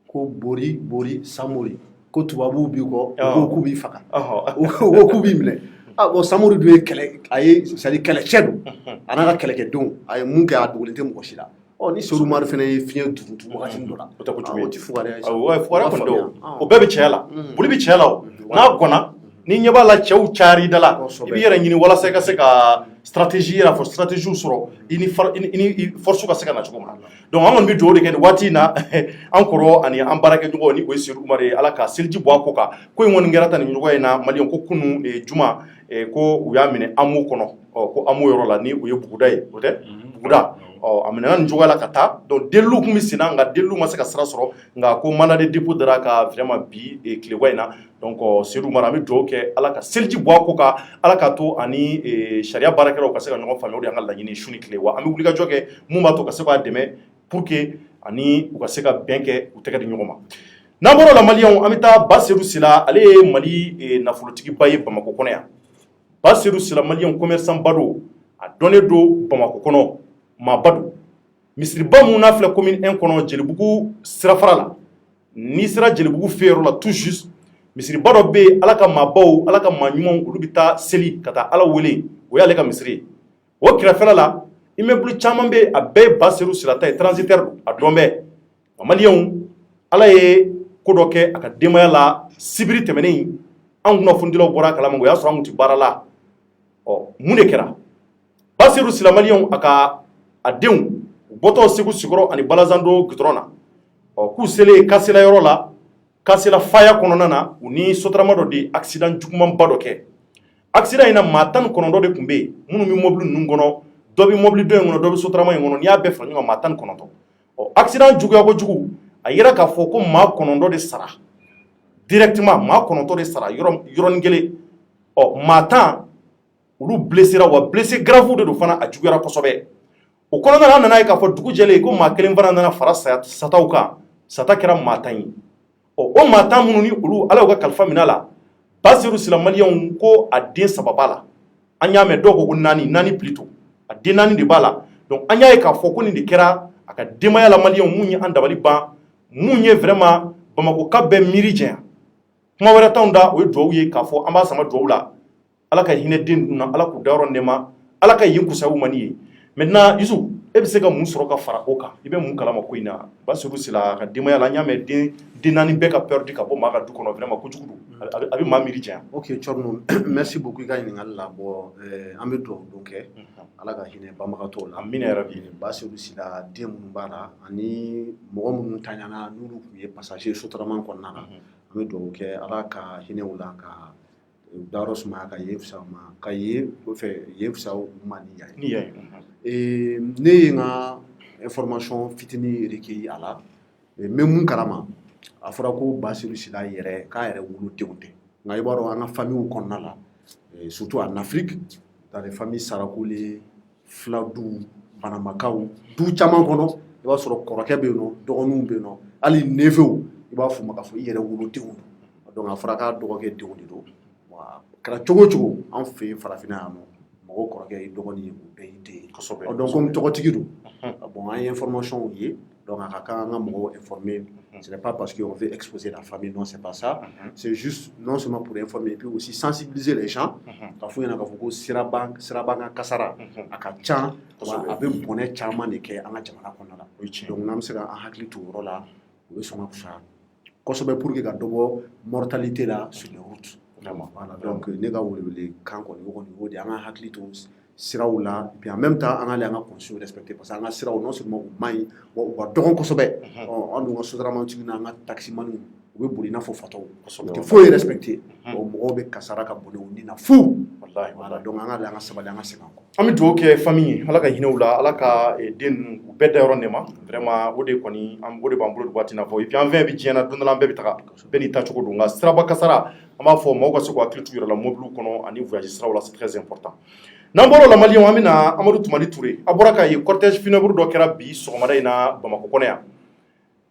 ko bori samori ko tubabu bi ko ko bi faka o ko bi mine bon samori do kele ay sali kele chedu anaka kele ke don ay mun ke adugulite mo shila ni soru mar fene fiye tutu wakati ndola o ti fugare ay fugare ko do o bebe chela buli bi chela na gona ni nyaba la chew chari dala ibi yera nyini wala seka stratégie la stratégie soro ini force ka seka na chukuma donc amon bi jodi ke wati na encore ani ambarake jugo ni o siru mare ala ka selji bo akoka ko ngon ngerata ni jugo na malion ko kunu juma ko uyamine amu kono ko amu yoro la ni o yebugudai ote buguda amina nan jugo la kata donc delu kumi sinanga delu masaka sara soro nga ko manade dépôt dara ka vraiment bi e clé donc siru mara mi do ke ala ka selji bo akoka ala ka to ani sharia barakero ka se ka ɲɔgɔn faamuya o de y'an ka laɲini su ni tile wa an bɛ wuli ka jɔ kɛ mun b'a to ka se k'a dɛmɛ pour que ani u ka se ka bɛn kɛ u tɛgɛ di ɲɔgɔn ma n'an bɔra o la maliyɛnw an bɛ taa ba seydou sila ale ye mali nafolotigiba ye bamakɔ kɔnɔ yan ba seydou sila maliyɛn commerçant ba don a dɔnnen don bamakɔ kɔnɔ maaba don misiriba mun n'a filɛ commune 1 kɔnɔ jelibugu sirafara la n'i sera jelibugu feyɔrɔ la tout juste misiriba dɔ bɛ yen ala ka maabaw ala ka maa ɲumanw olu bɛ taa seli ka taa ala wele o y'ale ka misiri ye o kɛrɛfɛla la immeuble caman bɛ a bɛɛ ye ba seydou sila ta ye transitaire don a dɔn bɛɛ maliyɛnw ala ye ko dɔ kɛ a ka denbaya la sibiri tɛmɛnen an kunnafonidilaw bɔra a kalama o y'a sɔrɔ an tun tɛ baara la mun de kɛra ba seydou sila maliyɛnw a denw u bɔtɔ segu sikɔrɔ ani balazando gudɔrɔn na k'u selen kasela yɔrɔ la kasela faya kɔnɔna na u ni sotarama dɔ de accident jugumanba dɔ kɛ accident in na maa 19 de tun bɛ yen minnu bɛ mobili ninnu kɔnɔ dɔ bɛ mobili dɔ in kɔnɔ dɔ bɛ sotarama in kɔnɔ n'i y'a bɛɛ fara ɲɔgɔn kan maa 19 accident juguya kojugu a yera k'a fɔ ko maa 9 de sara directement maa 9 de sara yɔrɔnin kelen maa 10 olu blessera wa blessé grave de don fana a juguyara kosɛbɛ o kɔnɔna na an nana ye k'a fɔ dugu jɛlen ko maa 1 fana nana fara sataw kan sata kɛra maa 10 ye o maa 10 minnu ni olu ala y'u ka kalifa minɛ a la ba seydou sila maliyɛnw ko a den 3 b'a la an y'a mɛn dɔw ko 4 plutôt a den 4 de b'a la donc an y'a ye k'a fɔ ko nin de kɛra a ka denbaya la maliyɛnw mun ye an dabali ban mun ye vraiment bamakɔ ka bɛɛ miiri jɛnya kuma wɛrɛ t'anw da o ye duwawu ye k'a fɔ an b'a sama duwawu la ala ka hinɛ den ninnu na ala k'u dayɔrɔ nɛɛma ala ka yen kusaya u ma ni ye maintenant Yusu e bɛ se ka mun sɔrɔ ka fara o kan i bɛ mun kalama ko in na ba seydou sila ka denbaya la an y'a mɛn den 4 bɛɛ ka perdu ka bɔ maa ka du kɔnɔ vraiment kojugu don a bɛ maa miiri jɛnya. Ok Thierno merci beaucoup i ka ɲininkali la bon an bɛ duwawu don kɛ ala ka hinɛ banbagatɔw la amina yarabi ba seydou sila den minnu b'a la ani mɔgɔ minnu taɲana n'olu tun ye passager sotarama kɔnɔna na an bɛ duwawu kɛ ala ka hinɛ u la ka dayɔrɔ sumaya ka yen fisaya u ma ka yen fisaya u ma ni yan ye ne ye n ka information fitinin recueilli a la n bɛ mun kalama a fɔra ko ba seydou sila yɛrɛ k'a yɛrɛ wolodenw tɛ nka i b'a dɔn an ka famille kɔnɔna la surtout en Afrique dans les familles Sarakuli fila du banamakaw du caman kɔnɔ i b'a sɔrɔ kɔrɔkɛ bɛ yen nɔ dɔgɔninw bɛ yen nɔ hali neveux i b'a fɔ ma k'a fɔ i yɛrɛ wolodenw don donc a fɔra k'a dɔgɔkɛ denw de don kɛra cogo o cogo an fɛ yen farafinna yan nɔ mɔgɔ kɔrɔkɛ ye dɔgɔnin ye o bɛɛ y'i den ye kosɛbɛ donc comme tɔgɔtigi don bon an ye information ye donc a ka kan an ka mɔgɔw informer ce n'est pas parce qu'on veut exposer la famille non c'est pas ça c'est juste non seulement pour informer et puis aussi sensibiliser les gens k'a fɔ ɲɛna k'a fɔ ko siraban ka kasara a ka ca wa a bɛ bɔnɛ caman de kɛ an ka jamana kɔnɔna la donc n'an bɛ se ka an hakili to o yɔrɔ la o bɛ sɔn ka fisa kosɛbɛ pour que ka dɔ bɔ mortalité la sur les routes voilà donc ne ka welewele kan kɔni o kɔni o de an ka hakili to siraw la et puis en même temps an k'ale an ka consignes respecter parce que an ka siraw non seulement u man ɲi wa u ka dɔgɔn kosɛbɛ an dun ka sotaramantigi n'an ka taximaniw u bɛ boli i n'a fɔ fatɔw u tɛ foyi respecter mɔgɔw bɛ kasara ka boli u ni na fu voilà donc an k'ale an ka sabali an ka segin an kɔ an bɛ dugawu kɛ famille ye ala ka hinɛ u la ala ka den ninnu u bɛɛ da yɔrɔ nɛma vraiment o de kɔni o de b'an bolo waati na fɔ et puis an fɛn bɛ diɲɛ na don dɔ la an bɛɛ bɛ taga bɛɛ n'i tacogo don nka siraba kasara an b'a fɔ maaw ka se k'u hakili t'u yɛrɛ la mobiliw kɔnɔ ani voyage siraw la c'est très important n'an bɔra o la maliyɛnw an bɛna amadu tumani ture a bɔra k'a ye cortège funèbre dɔ kɛra bi sɔgɔmada in na bamakɔ kɔnɔ yan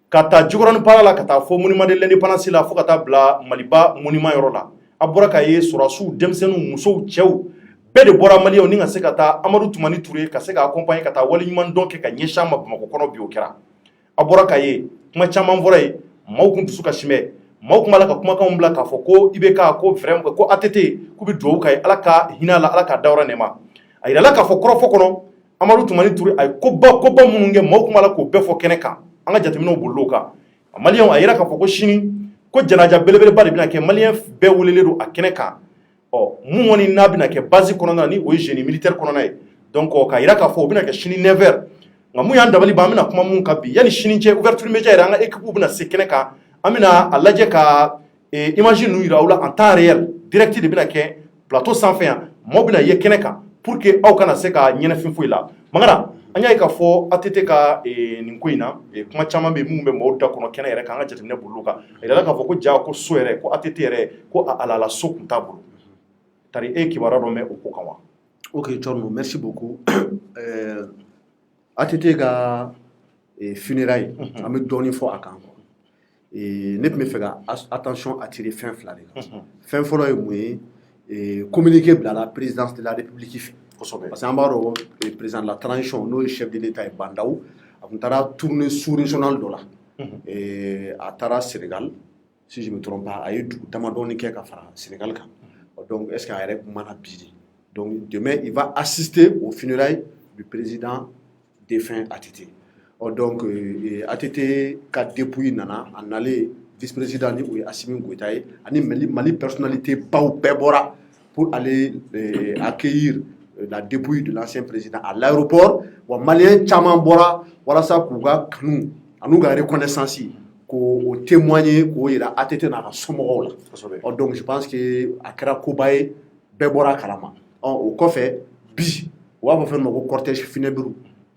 ka taa jikɔrɔni para la ka taa fɔ monument de l'indépendance la fo ka taa bila maliba monument yɔrɔ la a bɔra k'a ye sɔrɔdasiw denmisɛnninw musow cɛw bɛɛ de bɔra maliyɛnw ni ka se ka taa amadu tumani ture ka se ka accompagner ka taa waleɲuman dɔn kɛ ka ɲɛsin an ma bamakɔ kɔnɔ bi o kɛra a bɔra k'a ye kuma caman fɔra ye maaw kun dusu ka simɛ maaw kun b'a la ka kumakanw bila k'a fɔ ko IBK ko vraiment ko ATT k'u bɛ dugawu k'a ye ala ka hinɛ la ala k'a dayɔrɔ nɛma a yirala k'a fɔ kɔrɔfɔ kɔnɔ amadu tumani ture a ye koba minnu kɛ maaw kun b'a la k'o bɛɛ fɔ kɛnɛ kan an ka jateminɛw bolila o kan a maliyɛnw a yira k'a fɔ ko sini ko janaja belebeleba de bɛna kɛ maliyɛn bɛɛ welelen don a kɛnɛ kan mun kɔni n'a bɛna kɛ base kɔnɔna na ni o ye génie militaire kɔnɔna ye donc k'a yira k'a fɔ o bɛna kɛ sini 9h nka mun y'an dabali ban an bɛna kuma mun kan bi yanni sini cɛ ouverture média yɛrɛ an ka équipe bɛna se kɛnɛ kan an bɛna a lajɛ ka image ninnu yira aw la en temps réel direct de bɛna kɛ plateau sanfɛ yan maaw bɛna ye kɛnɛ kan pour que aw kana se ka ɲɛnafin foyi la Mangara an y'a ye k'a fɔ ATT ka nin ko in na kuma caman bɛ mun bɛ maaw da kɔnɔ kɛnɛ yɛrɛ kan an ka jateminɛ bolo kan a yirala k'a fɔ ko ja ko so yɛrɛ ko ATT yɛrɛ ko a alala so kun t'a bolo tari e kibaruya dɔ mɛn o ko kan wa ok Thierno merci beaucoup ATT ka funérailles an bɛ dɔɔnin fɔ a kan ne tun bɛ fɛ ka attention attirer fɛn fila de kan fɛn fɔlɔ ye mun ye communiqué bila la présidence de la république fɛ parce que an b'a dɔn président de la transition n'o ye chef de l'état ye Bandaw a tun taara tournée sous-régionale dɔ la a taara Sénégal si je me trompe pas a ye dugu damadɔni kɛ ka fara Sénégal kan donc est-ce que a yɛrɛ kumana bi de donc demain il va assister aux funérailles du président défunt ATT donc ATT ka dépouille nana a nalen vice-président ni o ye Assimi Goïta ye ani Mali personnalité baw bɛɛ bɔra pour aller accueillir la dépouille de l'ancien président à l'aéroport wa malien caman bɔra walasa k'u ka kanu an'u ka reconnaissance k'o témoigner k'o yira ATT n'a ka somɔgɔw la donc je pense que a kɛra koba ye bɛɛ bɔra a kalama o kɔfɛ bi u b'a fɔ fɛn ma ko cortège funèbre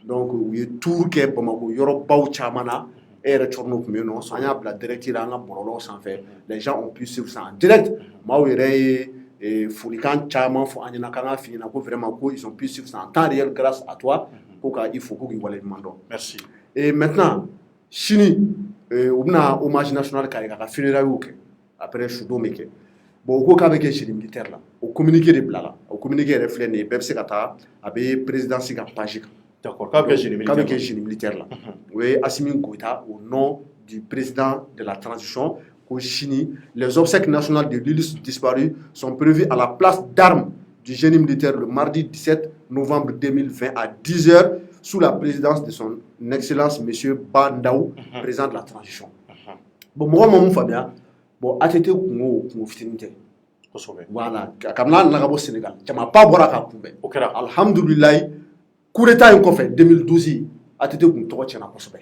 donc u ye tour kɛ Bamako yɔrɔbaw caman na e yɛrɛ Thierno tun bɛ yen nɔ an y'a bila direct la an ka bɔlɔlɔw sanfɛ les gens ont pu suivre ça en direct maaw yɛrɛ ye folikan caman fɔ an ɲɛna k'an ka f'i ɲɛna ko vraiment ko ils ont pu suivre ça en temps réel grâce à toi ko ka i fo ko k'i waleɲuman dɔn merci et maintenant sini u bɛna hommage national k'a ye k'a ka funérailles kɛ après sudo bɛ kɛ bon u ko k'a bɛ kɛ génie militaire la o communiqué de bilala o communiqué yɛrɛ filɛ nin ye bɛɛ bɛ se ka taa a bɛ présidence ka page kan d'accord k'a bɛ kɛ génie militaire la o ye Assimi Goïta au nom du président de la transition au Chini. Les obsèques nationales de l'illustre disparu sont prévues à la place d'armes du génie militaire le mardi 17 novembre 2020 à 10h sous la présidence de son excellence monsieur Bandaw, président de la transition. Bon, moi, mon Fabien, bon, ATT kungo fitinin tɛ. Voilà, kamna na ka bɔ Sénégal. Jama pas bɔra ka kunbɛn. O kɛra alhamdulillah coup d'état in kɔfɛ 2012 ATT kun tɔgɔ tiɲɛna kosɛbɛ.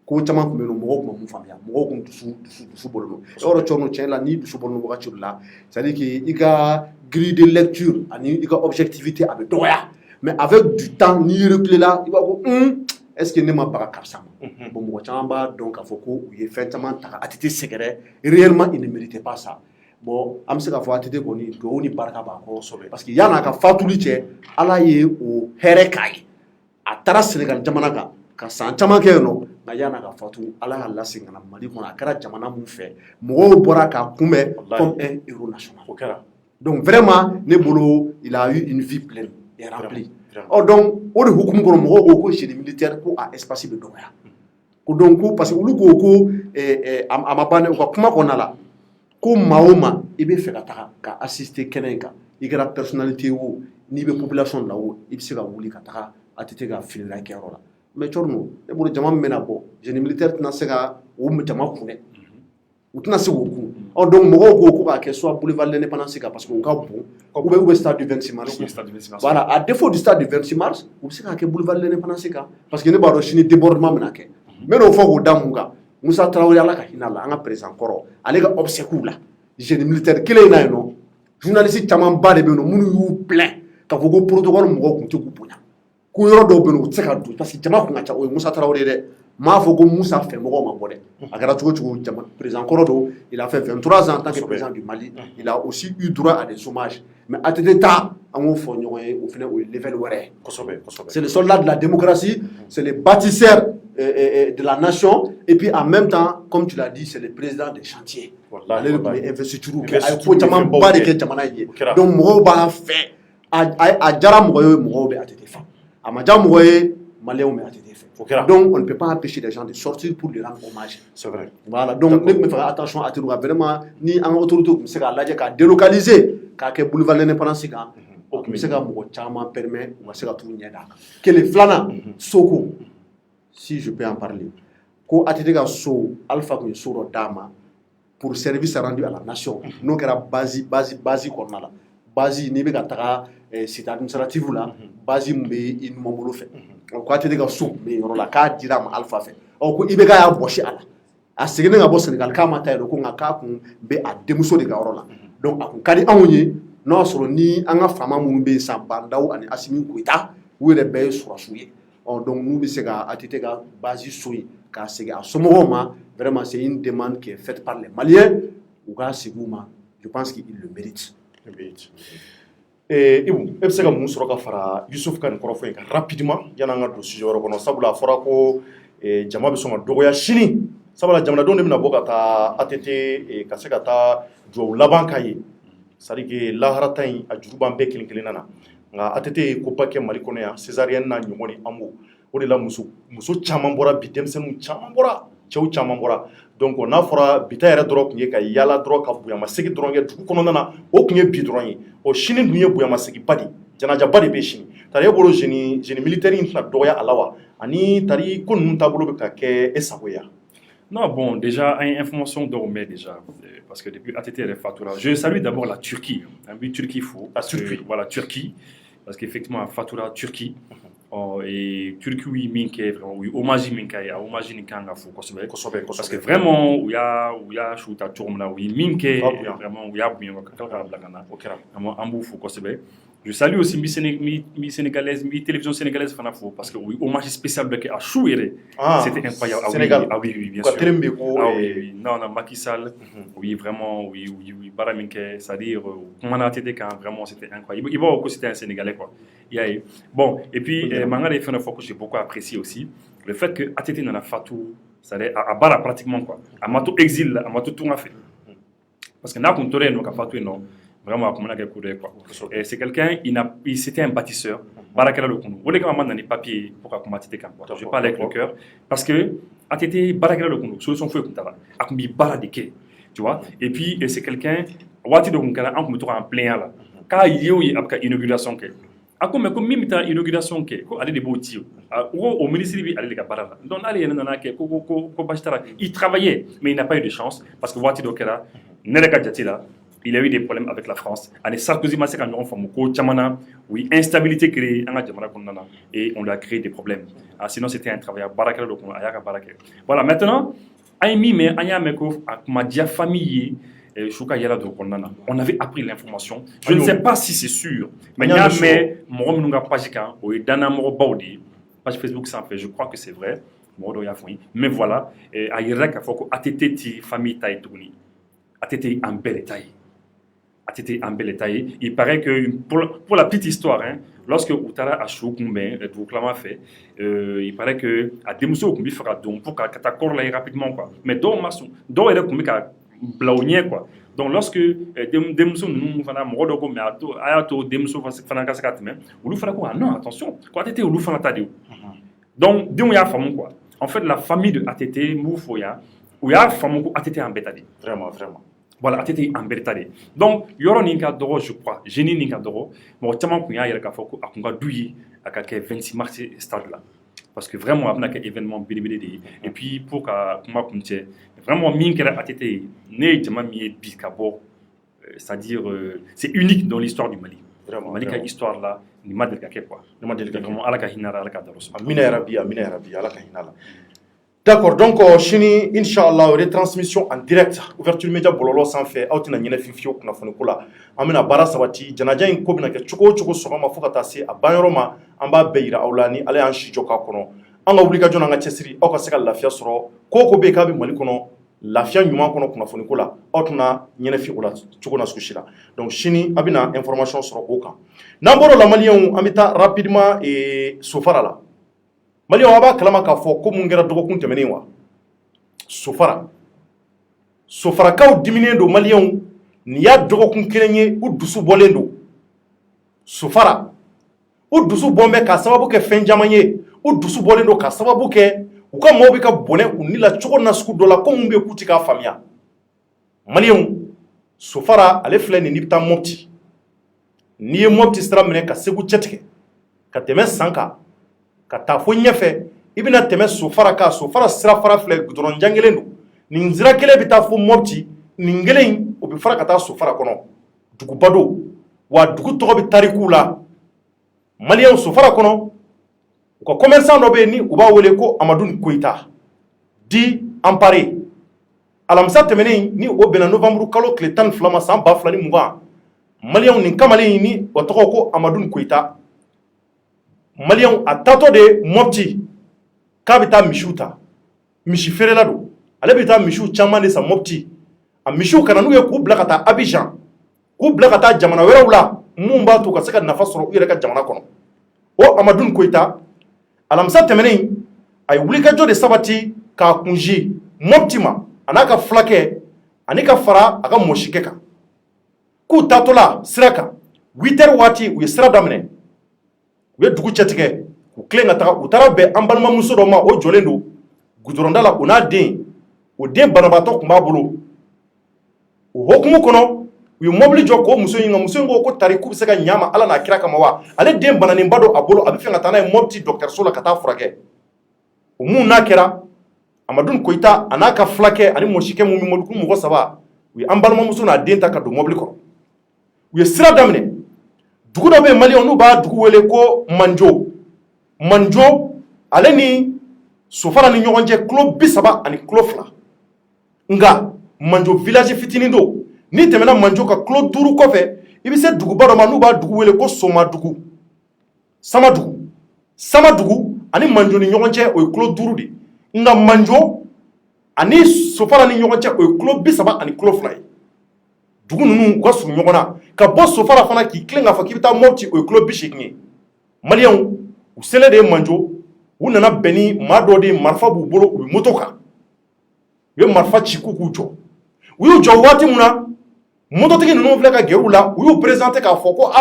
Ko caman kun bɛ yen nɔ mɔgɔw kun ma mun faamuya mɔgɔw kun dusu bɔlen don yɔrɔ Thierno tiɲɛ la ni dusu bɔlen don wagati dɔ la c'est à dire que i ka grille de lecture ani i ka objectivité a bɛ dɔgɔya mais avec du temps n'i reculé la i b'a fɔ ko est-ce que ne ma baga karisa ma bon mɔgɔ caman b'a dɔn k'a fɔ ko u ye fɛn caman ta ka ATT sɛgɛrɛ réellement il ne méritait pas ça bon an bɛ se k'a fɔ ATT kɔni duwawu ni barika b'a kɔrɔ parce que yan'a ka fatuli cɛ Ala ye o hɛrɛ k'a ye a taara Senegal jamana kan ka san caman kɛ yen nɔ nka yan'a ka fatu Ala y'a lasegin ka na Mali kɔnɔ a kɛra jamana mun fɛ mɔgɔw bɔra k'a kunbɛn comme un héros national o kɛra donc vraiment ne bolo il a eu une vie pleine et remplie donc o de hukumu kɔnɔ mɔgɔw ko génie militaire ko a espace bɛ dɔgɔya ko donc ko parce que olu ko a ma ban u ka kuma kɔnɔna la ko maa o maa i bɛ fɛ ka taga ka assister kɛnɛ in kan i kɛra personnalité o n'i bɛ population la o i bɛ se ka wuli ka taga ATT ka finira kɛyɔrɔ la mais Thierno ne bolo jama min bɛna bɔ génie militaire tɛna se ka o jama kunɛ u tɛna se k'o kun donc mɔgɔw ko k'a kɛ soit boulevard de l'indépendance kan parce que u ka bon ou bien stade du 26 mars voilà à défaut du stade du 26 mars u bɛ se k'a kɛ boulevard de l'indépendance kan parce que ne b'a dɔn sini débordement bɛna kɛ n bɛ n'o fɔ k'o da mun kan Musa Traoré Ala ka hinɛ la an ka président kɔrɔ ale ka obsèque la génie militaire kelen in na yen nɔ journaliste camanba de bɛ yen nɔ minnu y'u plaint k'a fɔ ko protocole mɔgɔw tun tɛ k'u bonya ko yɔrɔ dɔw bɛ yen nɔ u tɛ se ka don parce que jama kun ka ca o ye Musa Traoré ye dɛ m'a fɔ ko Musa fɛ mɔgɔw ma bɔ dɛ a kɛra cogo cogo président kɔrɔ don il a fait 23 ans en tant que président du Mali il a aussi eu droit à des hommages mais ATT ta an k'o fɔ ɲɔgɔn ye o fana o ye level wɛrɛ ye c'est le soldat de la démocratie c'est le bâtisseur de la nation et puis en même temps comme tu l'as dit c'est le président des chantiers ale de tun bɛ investiture kɛ a ye ko camanba de kɛ jamana in ye donc mɔgɔw b'a fɛ a jara mɔgɔ ye mɔgɔw bɛ ATT fɛ a ma diya mɔgɔ ye maliyɛnw bɛ ATT fɛ donc on ne peut pas empêcher les gens de sortir pour lui rendre hommage c'est vrai voilà donc ne tun bɛ fɛ ka attention ATT kan vraiment ni an ka autorité tun bɛ se k'a lajɛ k'a délocaliser k'a kɛ boulevard de l'indépendance kan o tun bɛ se ka mɔgɔ caman permettre u ka se ka t'u ɲɛ d'a kan kelen filanan Soko si je peux en parler ko ATT ka so Alpha tun ye so dɔ d'a ma pour service rendu à la nation n'o kɛra base kɔnɔna la base n'i bɛ ka taga site administrative la base min bɛ i numan bolo fɛ ko ATT ka so tun bɛ yen yɔrɔ la k'a dira a ma Alpha fɛ ko IBK y'a bɔsi a la a seginnen ka bɔ Senegal k'a ma taa yen ko nka k'a kun bɛ a denmuso de ka yɔrɔ la donc a kun ka di anw ye n'o y'a sɔrɔ ni an ka faama minnu bɛ yen sisan Bandaw ani Asimi Goyita u yɛrɛ bɛɛ ye surasiw ye donc n'u bɛ se ka ATT ka base so in k'a segin a somɔgɔw ma vraiment c'est une demande qui est faite par les Maliens u k'a segin u ma je pense qu'il le mérite. Ibu e bɛ se ka mun sɔrɔ ka fara Yusuf ka nin kɔrɔfɔ in kan rapidement yan'an ka don sujet wɛrɛ kɔnɔ sabula a fɔra ko jama bɛ sɔn ka dɔgɔya sini sabula jamanadenw de bɛna bɔ ka taa ATT ka se ka taa duwawu laban k'a ye c'est à dire que laharata in a juru b'an bɛɛ kelen kelenna na nka ATT ye koba kɛ Mali kɔnɔ yan césarienne n'a ɲɔgɔn ni AMO o de la muso caman bɔra bi denmisɛnninw caman bɔra cɛw caman bɔra donc n'a fɔra bita yɛrɛ dɔrɔn tun ye ka yaala dɔrɔn ka bonyamasegin dɔrɔn kɛ dugu kɔnɔna na o tun ye bi dɔrɔn ye o sini dun ye bonyamaseginba de janajaba de bɛ sini tari e bolo génie militaire in tɛna dɔgɔya a la wa ani tari ko ninnu taabolo bɛ ka kɛ e sago ya. Non, bon, déjà, une information dormait déjà, parce que depuis ATT et Fatura, je salue d'abord la Turquie. Un but Turquie, il faut. La Turquie. Voilà, Turquie, parce qu'effectivement, Fatura, Turquie. Et Turquie, oui, minke, vraiment, oui, hommage minka, hommage ninkanga, faut parce que vraiment, il y a chouta tourna, oui, minke, vraiment, il y a bien, vraiment, en faut je salue aussi mi sénégalaise, mi télévision sénégalaise, parce que oui, hommage spécial à Chouéré, c'était incroyable. Sénégal. Ah oui, bien sûr. Ah oui, non, Macky Sall, oui, vraiment, oui, Baraminke, c'est-à-dire, comment on a été quand vraiment, c'était incroyable. Il va aussi, c'était un Sénégalais, quoi. Bon, et puis, Mangale fait une fois que j'ai beaucoup apprécié aussi, le fait que ATT n'en a pas tout, c'est-à-dire à Bara pratiquement, quoi. À Matou exil, à Matou tout a fait. Parce que n'a qu'on tourne, nous, pas tout, non. Vraiment, comme on a quoi. C'est quelqu'un, c'était un bâtisseur. Barakala le Koundou. Vous voulez quand même dans les papiers pour qu'on ATT quand je parle avec le cœur. Parce que ATT, Barakala le Koundou, solution fouille comme ça. A combi Baradeke, tu vois. Et puis, c'est quelqu'un, Wati de Konkala, en comme en plein là. Quand il y a eu une inauguration, comme même inauguration, allez des beaux tirs. Au ministère, allez les gars, donc allez, il travaillait, mais il n'a pas eu de chance parce que Wati de Okera, il a eu des problèmes avec la France. Allez, Sarkozy m'a dit qu'on oui, instabilité créée et on lui a créé des problèmes. Sinon, c'était un travail à Barakel. Voilà, maintenant, famille. On avait appris l'information. Je ne sais pas si c'est sûr, mais il y a page Facebook sans fait, je crois que c'est vrai. Mais voilà, ATT famille taille ATT en bel état. ATT en bel état. Il paraît que, pour la petite histoire, hein, lorsque Outara a choukoumé, le fait, il paraît que à Demuso Kumbi fera donc pour qu'à Katakor là rapidement quoi. Mais dans Massou, dans il a Kumbi qu'à Blaounier quoi. Donc lorsque Demuso nous fana Morodoko mais Ayato Demuso fana Kaskatme, ou lui fera quoi? Non, attention, quoi ATT ou lui fana Tadeu. Donc, d'où il y a famille quoi. En fait, la famille de ATT, Moufoya, où il y a famille ATT en bétadé. Vraiment, vraiment. Voilà, ATT en bétadé. Donc, il y aura un cadre, je crois, génie n'inka d'oro, mais autrement qu'il y a un foko à Kunga Douyi, à 26 mars stade là. Parce que vraiment, il y a un événement bilibili. Et puis, pour que Kunga Kunche, vraiment, Minkera ATT, né, Bikabo, c'est-à-dire, c'est unique dans l'histoire du Mali. Vraiment. Malika histoire là, ni madelka quoi. Ni madelka vraiment alaka hinara alaka daros. Amina rabbi alaka hinala. D'accord, donc chini inshallah retransmission en direct ouverture média bololo sans fait autina nyene fifio kuna fone kula amina bara sabati janaja in ko bina ke chuko sogama fukata se abanyoroma amba beira aulani ale an shi joka kono anga wulika jona nga chesiri o ka seka lafiya soro koko be ka be mali kono lafiya nyuma kono kuna fone kula autina nyene fi ula chuko na skushira donc chini abina information soro oka namboro la malien amita rapidement et sofara la malien aba kalama ka fo ko mun gera dogo kun temeni wa sofara kaw dimine do malien ni ya dogo kun kelenye u dusu bolendo sofara u dusu bombe ka sababu ke fenjamanye u dusu bolendo ka sababu ke u ka mobi ka bone unila choko na sku dola ko mun be kuti ka famia malien sofara ale fle ni nipta mopti ni mopti stra mene ka segu chetike ka teme sanka ka taa fo ɲɛfɛ i bɛna tɛmɛ sofara ka sofara sira fara filɛ gudɔrɔn jan kelen don nin sira kelen bɛ taa fo mɔpti nin kelen o bɛ fara ka taa sofara kɔnɔ duguba don wa dugu tɔgɔ bɛ tarikuw la maliyɛnw sofara kɔnɔ u ka commerçant dɔ bɛ yen ni u b'a wele ko amadu koyita di ampare alamisa tɛmɛnen ni o bɛnna novembre kalo tile 12 ma san 2020 maliyɛnw nin kamalen ni o tɔgɔ ko amadu koyita malien a tato de mopti k'a bɛ taa misiw ta misi feerela don ale bɛ taa misiw caman de san mopti a misiw kana n'u ye k'u bila ka taa Abidjan k'u bila ka taa jamana wɛrɛw la mun b'a to ka se ka nafa sɔrɔ u yɛrɛ ka jamana kɔnɔ o Amadu Koyita alamisa tɛmɛnen a ye wulikajɔ de sabati k'a kunji mopti ma a n'a ka fulakɛ ani ka fara a ka mɔsikɛ kan k'u taatɔla sira kan 8 heures waati u ye sira daminɛ u ye dugu cɛtigɛ u tilen ka taga u taara bɛn an balimamuso dɔ ma o jɔlen don gudɔrɔnda la o n'a den o den banabaatɔ tun b'a bolo o hokumu kɔnɔ u ye mɔbili jɔ k'o muso in ka muso in ko tariku bɛ se ka ɲa ma ala n'a kira kama wa ale den bananenba dɔ a bolo a bɛ fɛ ka taa n'a ye mɔbiti dɔgɔtɔrɔso la ka taa furakɛ o mun n'a kɛra Amadu Koyita a n'a ka fulakɛ ani mɔsikɛ mun bɛ mɔbili mɔgɔ 3 u ye an balimamuso n'a den ta ka don mɔbili kɔnɔ u ye sira daminɛ dugu dɔ bɛ yen maliyɛnw n'u b'a dugu wele ko manjo ale ni sofara ni ɲɔgɔn cɛ kilo 30 ani kilo 2 nka manjo village fitinin don ni tɛmɛna manjo ka kilo 5 kɔfɛ i bɛ se duguba dɔ ma n'u b'a dugu wele ko Somadugu Samadugu ani manjo ni ɲɔgɔn cɛ o ye kilo 5 de nka manjo ani sofara ni ɲɔgɔn cɛ o ye kilo 30 ani kilo 2 ye dugu ninnu u ka surun ɲɔgɔn na ka bɔ sofara fana k'i tilen k'a fɔ k'i bɛ taa mɔpti o ye kilo 80 ye maliyɛnw u selen de ye manjo u nana bɛn ni maa dɔ de marifa b'u bolo u bɛ moto kan u ye marifa ci k'u jɔ u y'u jɔ waati min na mototigi ninnu filɛ ka gɛrɛ u la u y'u présenté k'a fɔ ko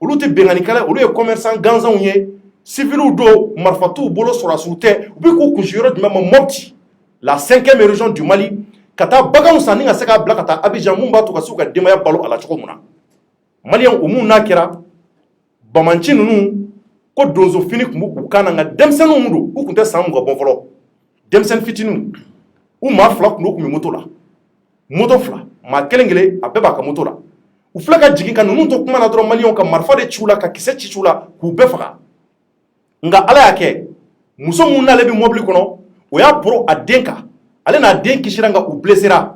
olu tɛ benkannikɛla olu ye commerçant gansanw ye civiliw don marifa t'u bolo sɔrɔdasiw tɛ u bɛ k'u kunsi yɔrɔ jumɛn ma mɔpti la 5e région du Mali ka taa baganw san ni ka se k'a bila ka taa Abidjan mun b'a to ka se u ka denbaya balo a la cogo min na maliyɛnw o mun n'a kɛra bamanci ninnu ko donso fini tun b'u kan na nka denmisɛnninw mun don u tun tɛ san mugan bɔ fɔlɔ denmisɛnnin fitininw u maa 2 tun bɛ moto la moto 2 maa kelen kelen a bɛɛ b'a ka moto la u filɛ ka jigin ka ninnu to kuma na dɔrɔn maliyɛnw ka marifa de ci u la ka kisɛ ci u la k'u bɛɛ faga nka ala y'a kɛ muso mun n'ale bɛ mɔbili kɔnɔ o y'a poro a den kan ale n'a den kisira nka u blessera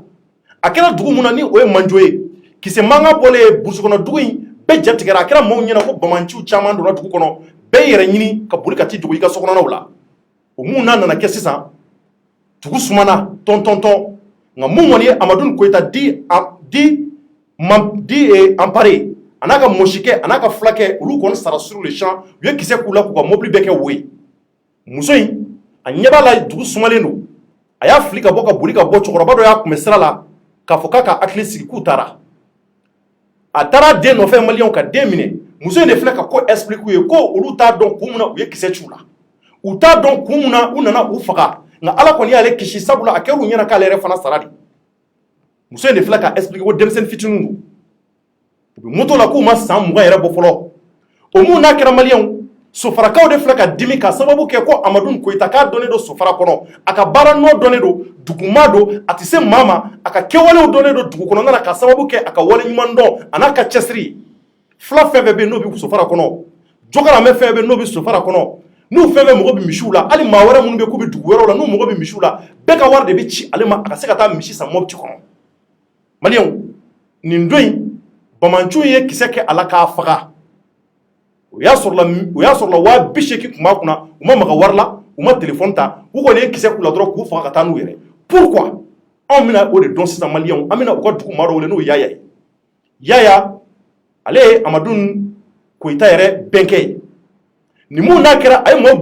a kɛra dugu mun na ni o ye manjo ye kisɛ mankan bɔlen burusi kɔnɔ dugu in bɛɛ jatigɛra a kɛra maaw ɲɛna ko bamanciw caman donna dugu kɔnɔ bɛɛ yɛrɛ ɲini ka boli ka ti dogo i ka sokɔnɔnaw la o mun n'a nana kɛ sisan dugu sumana tɔntɔntɔn nka mun kɔni ye Amadu Koyita di Mamdi emparé anaka moshike anaka flake olu kon sara sur le champ ye kise kula ku ka mobile beke we muso in a ɲɛb'a la dugu sumalen don a y'a fili ka bɔ ka boli ka bɔ cɛkɔrɔba dɔ y'a kunbɛ sira la k'a fɔ k'a ka hakili sigi k'u taara a taara den nɔfɛ maliyɛnw ka den minɛ muso in de filɛ ka ko explique u ye ko olu t'a dɔn kun min na u ye kisɛ ci u la u t'a dɔn kun min na u nana u faga nka ala kɔni y'ale kisi sabula a kɛr'u ɲɛna k'ale yɛrɛ fana sara de muso in de filɛ ka explique ko denmisɛnnin fitininw don u bɛ moto la k'u ma san 20 yɛrɛ bɔ fɔlɔ o mun n'a kɛra maliyɛnw sofarakaw de filɛ ka dimi ka sababu kɛ ko Amadu Koyita k'a dɔnnen don sofara kɔnɔ a ka baara nɔ dɔnnen don duguma don a tɛ se maa ma a ka kɛwalew dɔnnen don dugu kɔnɔna na ka sababu kɛ a ka wale ɲuman dɔn a n'a ka cɛsiri fila fɛn fɛn bɛ yen n'o bɛ sofara kɔnɔ jokaramɛ fɛn bɛ yen n'o bɛ sofara kɔnɔ n'u fɛn fɛn mago bɛ misiw la hali maa wɛrɛ minnu bɛ k'u bɛ dugu wɛrɛw la n'u mago bɛ misiw la bɛɛ ka wari de bɛ ci ale ma a ka se ka taa misi san Mɔpti kɔnɔ maliyɛnw nin don in Bamancu ye kisɛ kɛ a la k'a faga o y'a sɔrɔla 80,000 tun b'a kunna u ma maga wari la u ma téléphone ta u kɔni ye kisɛ k'u la dɔrɔn k'u faga ka taa n'u yɛrɛ pourquoi anw bɛna o de dɔn sisan maliyɛnw an bɛna u ka dugu maa dɔ wele n'o ye Yaya ye Yaya ale ye Amadu Koyita yɛrɛ bɛnkɛ ye nin mun n'a kɛra a ye mɔgɔw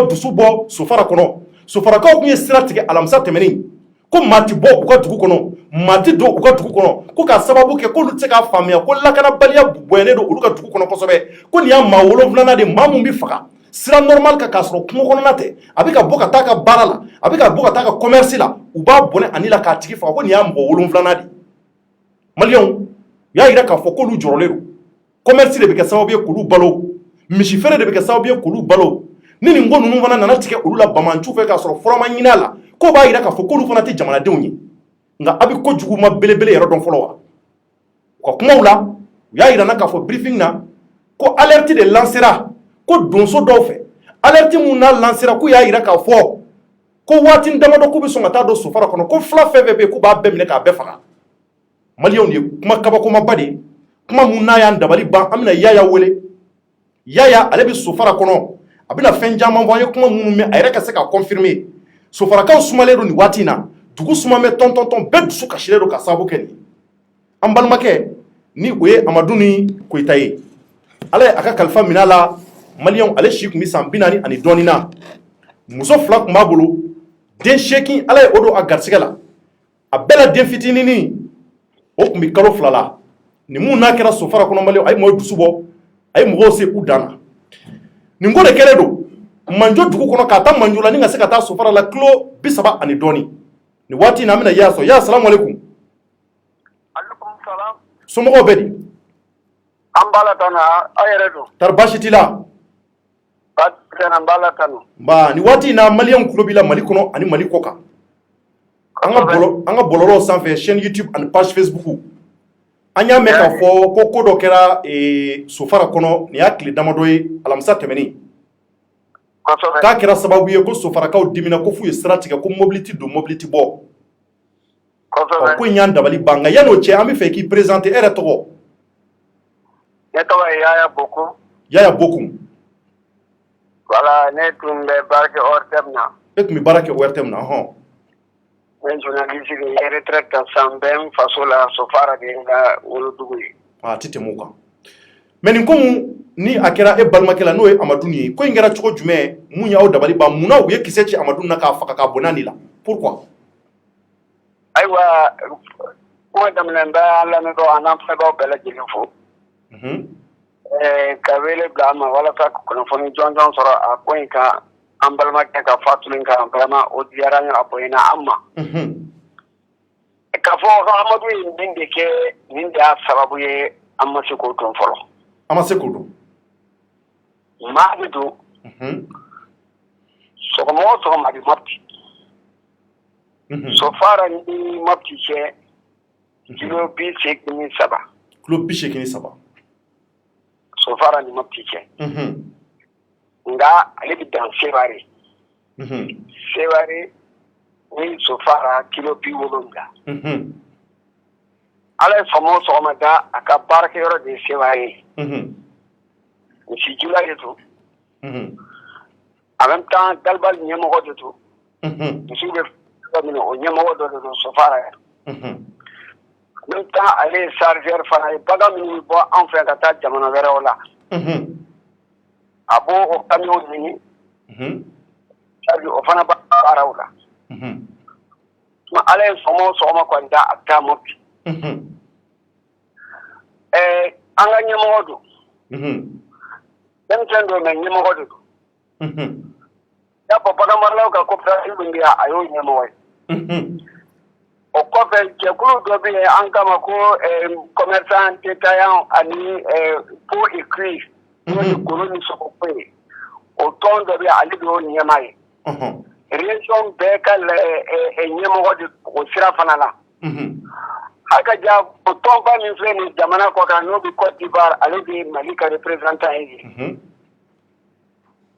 dusu bɔ sofara kɔnɔ sofarakaw tun ye sira tigɛ alamisa tɛmɛnen ko maa tɛ bɔ u ka dugu kɔnɔ maa tɛ don u ka dugu kɔnɔ ko k'a sababu kɛ k'olu tɛ se k'a faamuya ko lakanabaliya bonyalen don olu ka dugu kɔnɔ kosɛbɛ ko nin y'a maa 7nan de maa mun bɛ faga sira normal kan k'a sɔrɔ kungo kɔnɔna tɛ a bɛ ka bɔ ka taa a ka baara la a bɛ ka bɔ ka taa a ka commerce la u b'a bɔnɛ ani la k'a tigi faga ko nin y'a mɔgɔ 7nan de maliyɛnw u y'a jira k'a fɔ k'olu jɔrɔlen don commerce de bɛ kɛ sababu ye k'olu balo misi feere de bɛ kɛ sababu ye k'olu balo ni nin ko ninnu fana nana tigɛ olu la Bamancu fɛ k'a sɔrɔ fura ma ɲini a la ko b'a jira k'a fɔ k'olu fana tɛ jamanadenw ye nka a bɛ kojugu ma belebele yɛrɛ dɔn fɔlɔ wa u ka kumaw la u y'a jira na k'a fɔ briefing na ko alerte de lancera ko donso dɔw fɛ alerte mun n'a lancera k'u y'a jira k'a fɔ ko waati damadɔ k'u bɛ sɔn ka taa don sofara kɔnɔ ko fila fɛn fɛn bɛ yen k'u b'a bɛɛ minɛ k'a bɛɛ faga maliyɛnw de ye kuma kabakomaba de ye kuma mun n'a y'an dabali ban an bɛna Yaya wele Yaya ale bɛ sofara kɔnɔ a bɛna fɛn caman fɔ an ye kuma minnu mɛn a yɛrɛ ka se ka confirmer sofarakaw sumalen don nin waati in na dugu suma bɛ tɔn bɛɛ dusu kasilen don ka sababu kɛ nin an balimakɛ ni o ye Amadu Koyita ye ala ye a ka kalifa minɛ a la maliyɛnw ale si tun bɛ san 40 ani dɔɔnin na muso 2 tun b'a bolo den 8 ala ye o don a garisɛgɛ la a bɛɛ la den fitinin o tun bɛ kalo 2 la nin mun n'a kɛra sofara kɔnɔ maliyɛnw a ye mɔgɔw dusu bɔ a ye mɔgɔw se u dan na nin ko de kɛlen don Manjo dugu kɔnɔ k'a taa Manjo la ni ka se ka taa sofara la kilo 30 ani dɔɔnin ni waati in na an bɛna Yaya sɔrɔ Yaya salamu alaikum alaikum salam somɔgɔw bɛ di an b'a la tan a yɛrɛ don tari baasi t'i la an b'a la tan nba ni waati in na maliyɛnw tulo b'i la Mali kɔnɔ ani Mali kɔ kan an ka bɔlɔlɔw sanfɛ chaîne YouTube ani page Facebook an y'a mɛn k'a fɔ ko dɔ kɛra sofara kɔnɔ nin y'a tile damadɔ ye alamisa tɛmɛnen k'a kɛra sababu ye ko sofarakaw dimina ko f'u ye sira tigɛ ko mobili tɛ don mobili tɛ bɔ ko in y'an dabali ban nka yan'o cɛ an bɛ fɛ k'i présenter e yɛrɛ tɔgɔ ne tɔgɔ ye Yaya Bokum Yaya Bokum voilà ne tun bɛ baara kɛ ORTM na e tun bɛ baara kɛ ORTM na hɔn ne ye journaliste de ye retraite ta san bɛ n faso la sofara de ye n ka wolodugu ye a tɛ tɛmɛ o kan mais nin ko mun ni a kɛra e balimakɛ la n'o ye Amadu ye ko in kɛra cogo jumɛn mun y'aw dabali ban munna u ye kisɛ ci Amadu na k'a faga k'a bɔnna nin la pourquoi ayiwa kuma daminɛ n bɛ an lamɛnbagaw an n'an filɛbagaw bɛɛ lajɛlen fo ka wele bila an ma walasa ka kunnafoni jɔnjɔn sɔrɔ a ko in kan an balimakɛ ka fatuli kan vraiment o diyara n ye a bonyana an ma k'a fɔ Amadu ye nin de kɛ nin de y'a sababu ye an ma se k'o dɔn fɔlɔ an ma se k'o dɔn maa bɛ don sɔgɔma o sɔgɔma a bɛ Mɔpti sofara ni Mɔpti cɛ kilo 87 kilo 87 sofara ni Mɔpti cɛ nga ale bɛ dan Seware Seware ni sofara kilo 70 ala ye faama o sɔgɔma da a ka baarakɛyɔrɔ de ye Seware misi jula de to en même temps Dalbal ɲɛmɔgɔ de to misiw bɛ minɛ o ɲɛmɔgɔ dɔ de don sofara même temps ale ye chargeur fana ye bagan minnu bɛ bɔ an fɛ ka taa jamana wɛrɛw la a b'o o camion ɲini o fana b'a baaraw la ala ye sɔgɔma o sɔgɔma kɔni da a bɛ taa Mopti an ka ɲɛmɔgɔ don denmisɛn don mais ɲɛmɔgɔ de don y'a fɔ bagan maralaw ka coopérative min bɛ yan a y'o ɲɛmɔgɔ ye o kɔfɛ jɛkulu dɔ bɛ yen an kama ko commerçant détaillant ani pot et cuivre n'o ye golo ni sɔgɔko ye o tɔn dɔ bɛ yen ale de y'o ɲɛmaa ye région bɛɛ ka ɲɛmɔgɔ de o sira fana la haka ja o tɔnba min filɛ nin jamana kɔ kan n'o bɛ Côte d'Ivoire ale de ye Mali ka représentant ye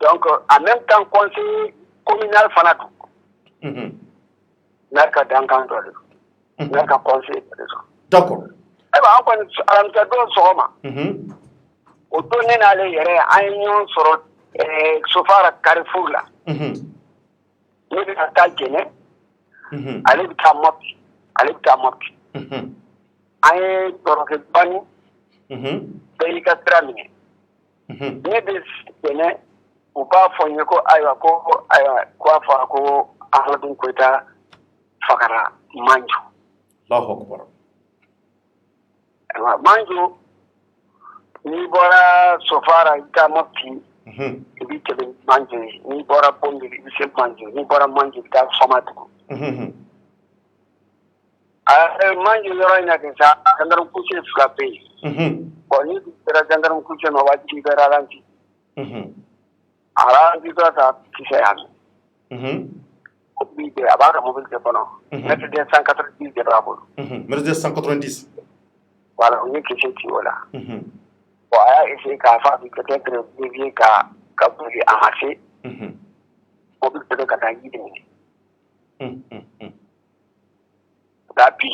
donc en même temps conseiller communal fana don n'a ka dankan dɔ de don n'a ka conseiller dɔ de don d'accord ayiwa an kɔni alamisa don sɔgɔma o don ne n'ale yɛrɛ an ye ɲɔgɔn sɔrɔ Sofara Carrefour la ne bɛ ka taa Jɛnɛ ale bɛ taa Mopti an ye baro bani bɛɛ y'i ka sira minɛ ne bɛ Jɛnɛ u b'a fɔ n ye ko ayiwa ko a fɔra ko Amadu Koyita fagara Manjo. Allahu akbar. Ayiwa Manjo n'i bɔra Sofara i bɛ taa Mopti i bɛ tɛmɛ Manjo ye n'i bɔra Bondeli i bɛ se Manjo n'i bɔra Manjo i bɛ taa Famadugu. Manjo yɔrɔ in na kɛ sa gendarme kucɛ 2 bɛ yen bon n'i sera gendarme kucɛ ma waati i bɛ ralentir ralentir dɔ ta kisɛ y'a min o b'i bɛɛ a b'a ka mobile de kɔnɔ Mercedes 190 de b'a bolo Mercedes 190 voilà o ye kisɛ ci o la bon a y'a essayer k'a fɔ a bɛ peut-être dévier ka boli a ma se mobile bɛ ka taa yiri minɛ da bi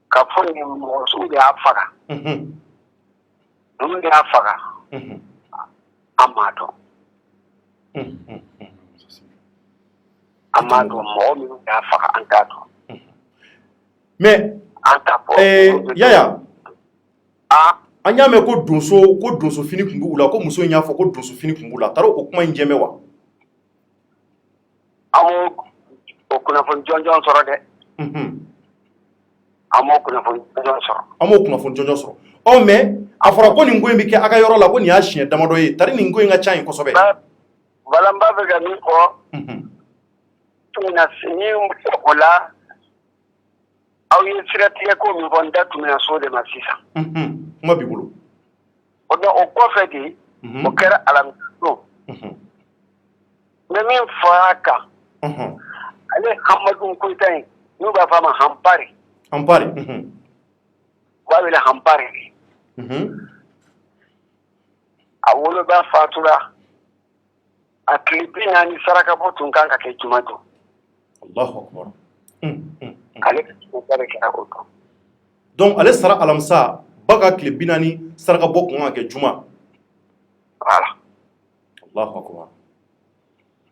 ka fɔ nin mɔgɔ sugu de y'a faga ninnu de y'a faga an m'a dɔn an m'a dɔn mɔgɔ minnu de y'a faga an t'a dɔn mais an t'a fɔ Yaya an y'a mɛn ko donso fini tun b'u la ko muso in y'a fɔ ko donso fini tun b'u la a taara o kuma in jɛmɛ wa an m'o o kunnafoni jɔnjɔn sɔrɔ dɛ an m'o kunnafoni jɔnjɔn sɔrɔ mais a fɔra ko nin ko in bɛ kɛ a ka yɔrɔ la ko nin y'a siɲɛ damadɔ ye tari nin ko in ka ca yen kosɛbɛ voilà n b'a fɛ ka min fɔ ni o la aw ye siratigɛ ko min fɔ n da tun bɛna so de ma sisan kuma b'i bolo o kɔfɛ de o kɛra alamisa don mais min fɔra a kan ale Hamadu Koyita in n'u b'a fɔ a ma Hanpari k'a wele Hanpari a woloba fatura a tile 40 sarakabɔ tun kan ka kɛ juma don Allahu akbar ale ka juma de kɛra o don donc ale sara alamisa ba ka tile 40 sarakabɔ kun kan ka kɛ juma voilà Allahu akbar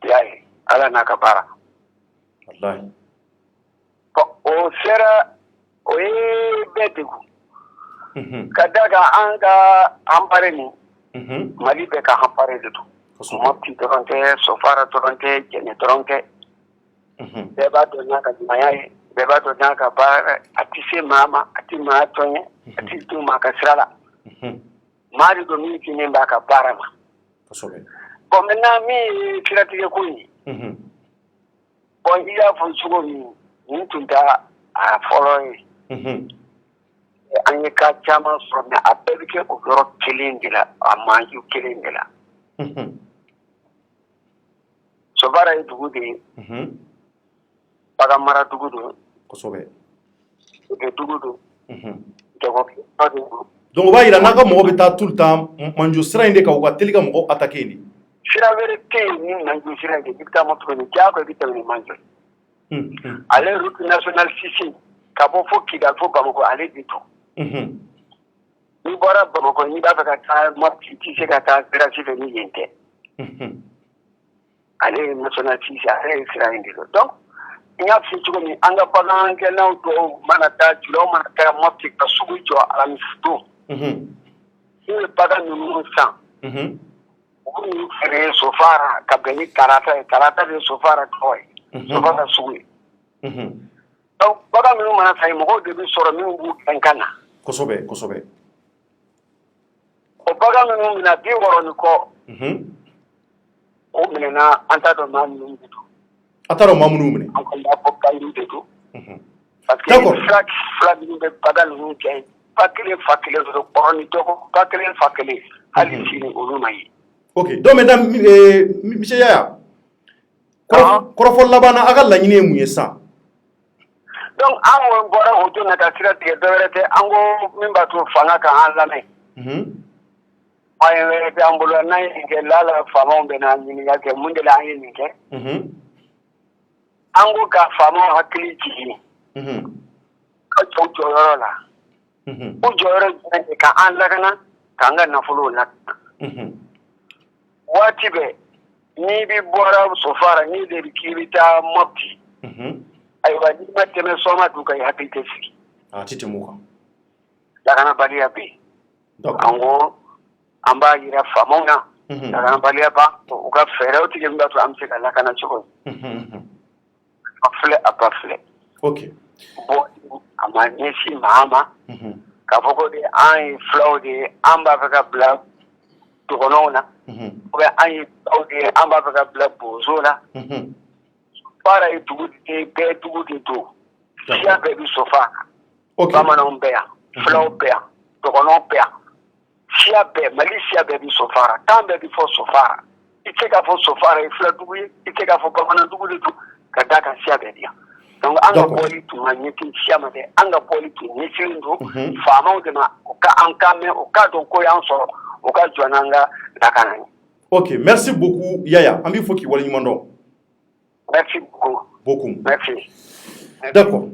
y'a ye ala n'a ka baara wallahi o sera o ye bɛɛ degun ka da kan an ka Hanpari nin Mali bɛɛ ka Hanpari de don Mopti dɔrɔn tɛ Sofara dɔrɔn tɛ Jɛnɛ dɔrɔn tɛ bɛɛ b'a dɔn n'a ka ɲumanya ye bɛɛ b'a dɔn n'a ka baara a tɛ se maa ma a tɛ maa tɔɲɛ a tɛ to maa ka sira la maa de don min tinnen b'a ka baara ma bon maintenant min ye siratigɛ ko in ye bon i y'a fɔ cogo min nin tun tɛ a fɔlɔ ye an ye ka caman sɔrɔ mais a bɛɛ bɛ kɛ o yɔrɔ kelen de la a manju kelen de la Sofara ye dugu de ye bagan mara dugu don kosɛbɛ o tɛ dugu don jagokɛba de don donc o b'a yira n'a ka mɔgɔ bɛ taa tout le temps manjo sira in de kan u ka teli ka mɔgɔ attaquer nin sira wɛrɛ tɛ yen ni manjo sira in de i bɛ taa moto ni diyagoya i bɛ tɛmɛ ni manjo ale route nationale 6 ka bɔ fo Kidal fo Bamako ale de don n'i bɔra Bamako n'i b'a fɛ ka taa Mopti i tɛ se ka taa sira fɛ ni yen tɛ ale ye nationale 6 ale ye sira in de don donc y'a fi cogo min an ka bagankɛlaw dɔw mana taa julaw mana taa Mopti ka sugu jɔ alamisi don n'u ye bagan ninnu san u b'u feere Sofara ka bɛn ni karata ye karata de ye Sofara tɔgɔ ye Sofara sugu ye donc bagan minnu mana san mɔgɔw de bɛ sɔrɔ minnu b'u gɛn ka na kosɛbɛ kosɛbɛ o bagan minnu mina 60 ni kɔ o minɛna an t'a dɔn maa minnu de don a t'a dɔn maa minnu minɛ an kɔni b'a fɔ Kayuru de don parce que fila minnu bɛ bagan ninnu gɛn ba kelen fa kelen sɔrɔ kɔrɔ ni dɔgɔ ba kelen fa kelen hali sini olu ma ye ok donc maintenant monsieur Yaya kɔrɔfɔ laban na a ka laɲini ye mun ye sisan donc an bɔra o don na ka sira tigɛ dɔwɛrɛ tɛ an ko min b'a to fanga kan an lamɛn an ye wɛrɛ tɛ an bolo n'an ye nin kɛ lala faamaw bɛ na ɲininka kɛ mun de la an ye nin kɛ an ko ka faamaw hakili jigin ka jɔ jɔyɔrɔ la o jɔyɔrɔ jumɛn de ka an lakana k'an ka nafolow lakana waati bɛɛ n'i bi bɔra Sofara n'i de bi k'i bɛ taa Mopti ayiwa n'i ma tɛmɛ Soma du kan i hakili tɛ sigi a ti tɛmɛ o kan lakanabaliya bɛ yen an ko an b'a yira faamaw na lakanabaliya b'an u ka fɛɛrɛw tigɛ min b'a to an bɛ se ka lakana cogo min a filɛ a ba filɛ ok bon a ma ɲɛsin maa ma k'a fɔ ko de an ye filaw de ye an b'a fɛ ka bila dɔgɔnɔw na ubiyɛn an ye filaw de ye an b'a fɛ ka bila bozow la Sofara ye dugu de bɛɛ dugu de don siya bɛɛ bɛ Sofara bamananw bɛ yan filaw bɛ yan dɔgɔnɔw bɛ yan siya bɛɛ Mali siya bɛɛ bɛ Sofara kan bɛɛ bɛ fɔ Sofara i tɛ k'a fɔ Sofara ye fila dugu ye i tɛ k'a fɔ bamanan dugu de don ka d'a kan siya bɛɛ bɛ yan donc an ka bɔli tun ma ɲɛsin siya ma dɛ an ka bɔli tun ɲɛsinnen don faamaw de ma o ka an ka mɛn o k'a dɔn ko y'an sɔrɔ o ka jɔ n'an ka lakana ye. ok merci beaucoup Yaya an b'i fɔ k'i waleɲuman dɔn. merci beaucoup. merci. d'accord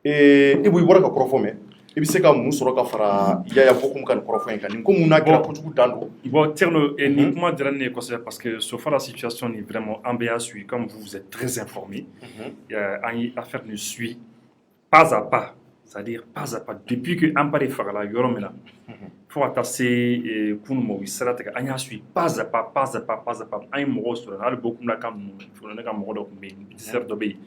Ibou i bɔra ka kɔrɔfɔ mɛn i bɛ se ka mun sɔrɔ ka fara Yaya Bokum ka nin kɔrɔfɔ in kan nin ko mun n'a kɛra kojugu dan don. Bon Thierno nin kuma diyara ne ye kosɛbɛ parce que Sofara situation ni vraiment an bɛɛ y'a suit comme vous êtes très informé an ye affaire nin suit pas à pas c'est-à-dire pas à pas depuis que an ba de fagala yɔrɔ min na fo ka taa se kunun ma u ye sira tigɛ an y'a suit pas à pas pas à pas pas à pas an ye mɔgɔw sɔrɔ hali Bokum la kan ninnu ne ka mɔgɔ dɔ tun bɛ yen ministère dɔ bɛ yen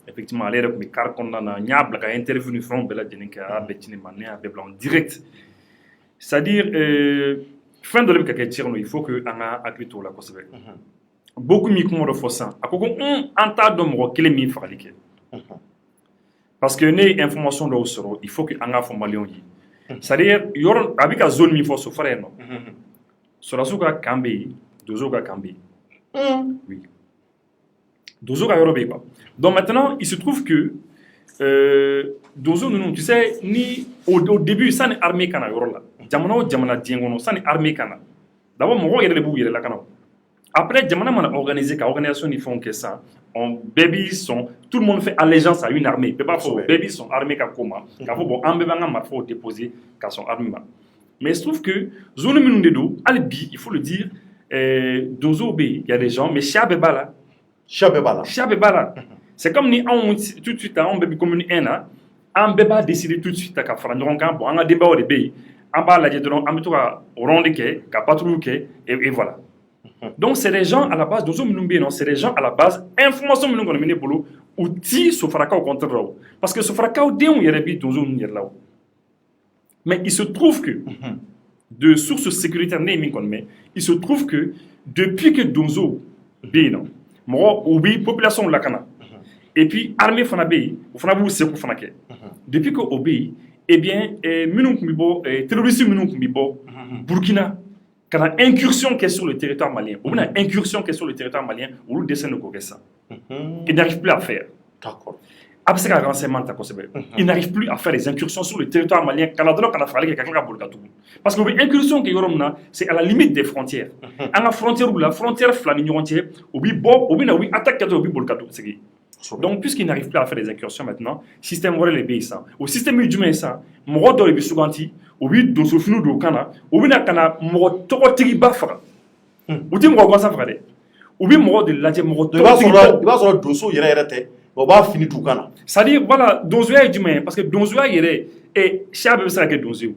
effectivement ale yɛrɛ tun bɛ kari kɔnɔna na n y'a bila ka interview ni fɛnw bɛɛ lajɛlen kɛ a y'a bɛɛ ci ne ma ne y'a bɛɛ bila en direct c'est-à-dire fɛn dɔ de bɛ ka kɛ Thierno il faut que an ka hakili to o la kosɛbɛ Bokum y'i kuma dɔ fɔ sisan a ko an t'a dɔn mɔgɔ kelen min fagali kɛ parce que ne ye information dɔw sɔrɔ il faut que an k'a fɔ maliyɛnw ye c'est-à-dire yɔrɔ a bɛ ka zone min fɔ Sofara yen nɔ sɔrɔdasiw ka kan bɛ yen donsow ka kan bɛ yen oui donsow ka yɔrɔ bɛ yen quoi donc maintenant il se trouve que donso ninnu tu sais ni au début sani armée kana yɔrɔ la jamana o jamana diɲɛ kɔnɔ sani armée kana d'abord mɔgɔw yɛrɛ de b'u yɛrɛ lakana après jamana mana organiser ka organisation ni fɛnw kɛ sisan bɛɛ b'i sɔn tout le monde fait allégeance à une armée bɛɛ b'a fɔ bɛɛ b'i sɔn armée ka ko ma k'a fɔ bon an bɛɛ b'an ka marifaw déposer ka sɔn armée ma mais il se trouve que zone minnu de don hali bi il faut le dire donsow bɛ yen il y a des gens mais siya bɛɛ b'a la siya bɛɛ b'a la siya bɛɛ b'a la c'est comme ni anw tout de suite anw bɛɛ bi commune 1 na an bɛɛ b'a décider tout de suite ka fara ɲɔgɔn kan bon an ka débat de bɛ yen an b'a lajɛ dɔrɔn an bɛ to ka ronde kɛ ka patrouille kɛ et voilà donc c'est des gens à la base donso minnu bɛ yen nɔ c'est des gens à la base information minnu kɔni bɛ ne bolo u ti Sofarakaw contre la parce que Sofarakaw denw yɛrɛ bi donso ninnu yɛrɛ la mais il se trouve que de source sécuritaire ne ye min kɔni mɛn il se trouve que depuis que donso bɛ yen nɔ mɔgɔ u bi population lakana et puis armée fana bɛ yen o fana b'u seko fana kɛ depuis que o bɛ yen eh bien minnu tun bɛ bɔ terroristes minnu tun bɛ bɔ Burkina ka na incursion kɛ sur le territoire malien o bɛna incursion kɛ sur le territoire malien olu dɛsɛ de k'o kɛ sisan il n'arrive plus à faire d'accord a bɛ se ka renseignement ta kosɛbɛ il n'arrive plus à faire des incursions sur le territoire malien ka na dɔrɔn ka na fagali kɛ ka tila ka boli ka tugun parce que u bɛ incursion kɛ yɔrɔ min na c'est à la limite des frontières an ka frontière la frontière fila ni ɲɔgɔn cɛ u bɛ bɔ u bɛ na u bɛ attaque kɛ dɔrɔn u bɛ boli ka segin donc puisqu'il n'arrive plus à faire des incursions maintenant système wɛrɛ de bɛ yen sisan o système ye jumɛn ye sisan mɔgɔ dɔw de bɛ suganti u bɛ donsofiniw don u kan na u bɛ na ka na mɔgɔ tɔgɔtigiba faga u tɛ mɔgɔ gansan faga dɛ u bɛ mɔgɔ de lajɛ mɔgɔ tɔgɔtigiba i b'a sɔrɔ donso yɛrɛ yɛrɛ tɛ o b'a fini t'u kana c'est-à-dire voilà donzoya ye jumɛn ye parce que donzoya yɛrɛ siya bɛɛ bɛ se ka kɛ donzo ye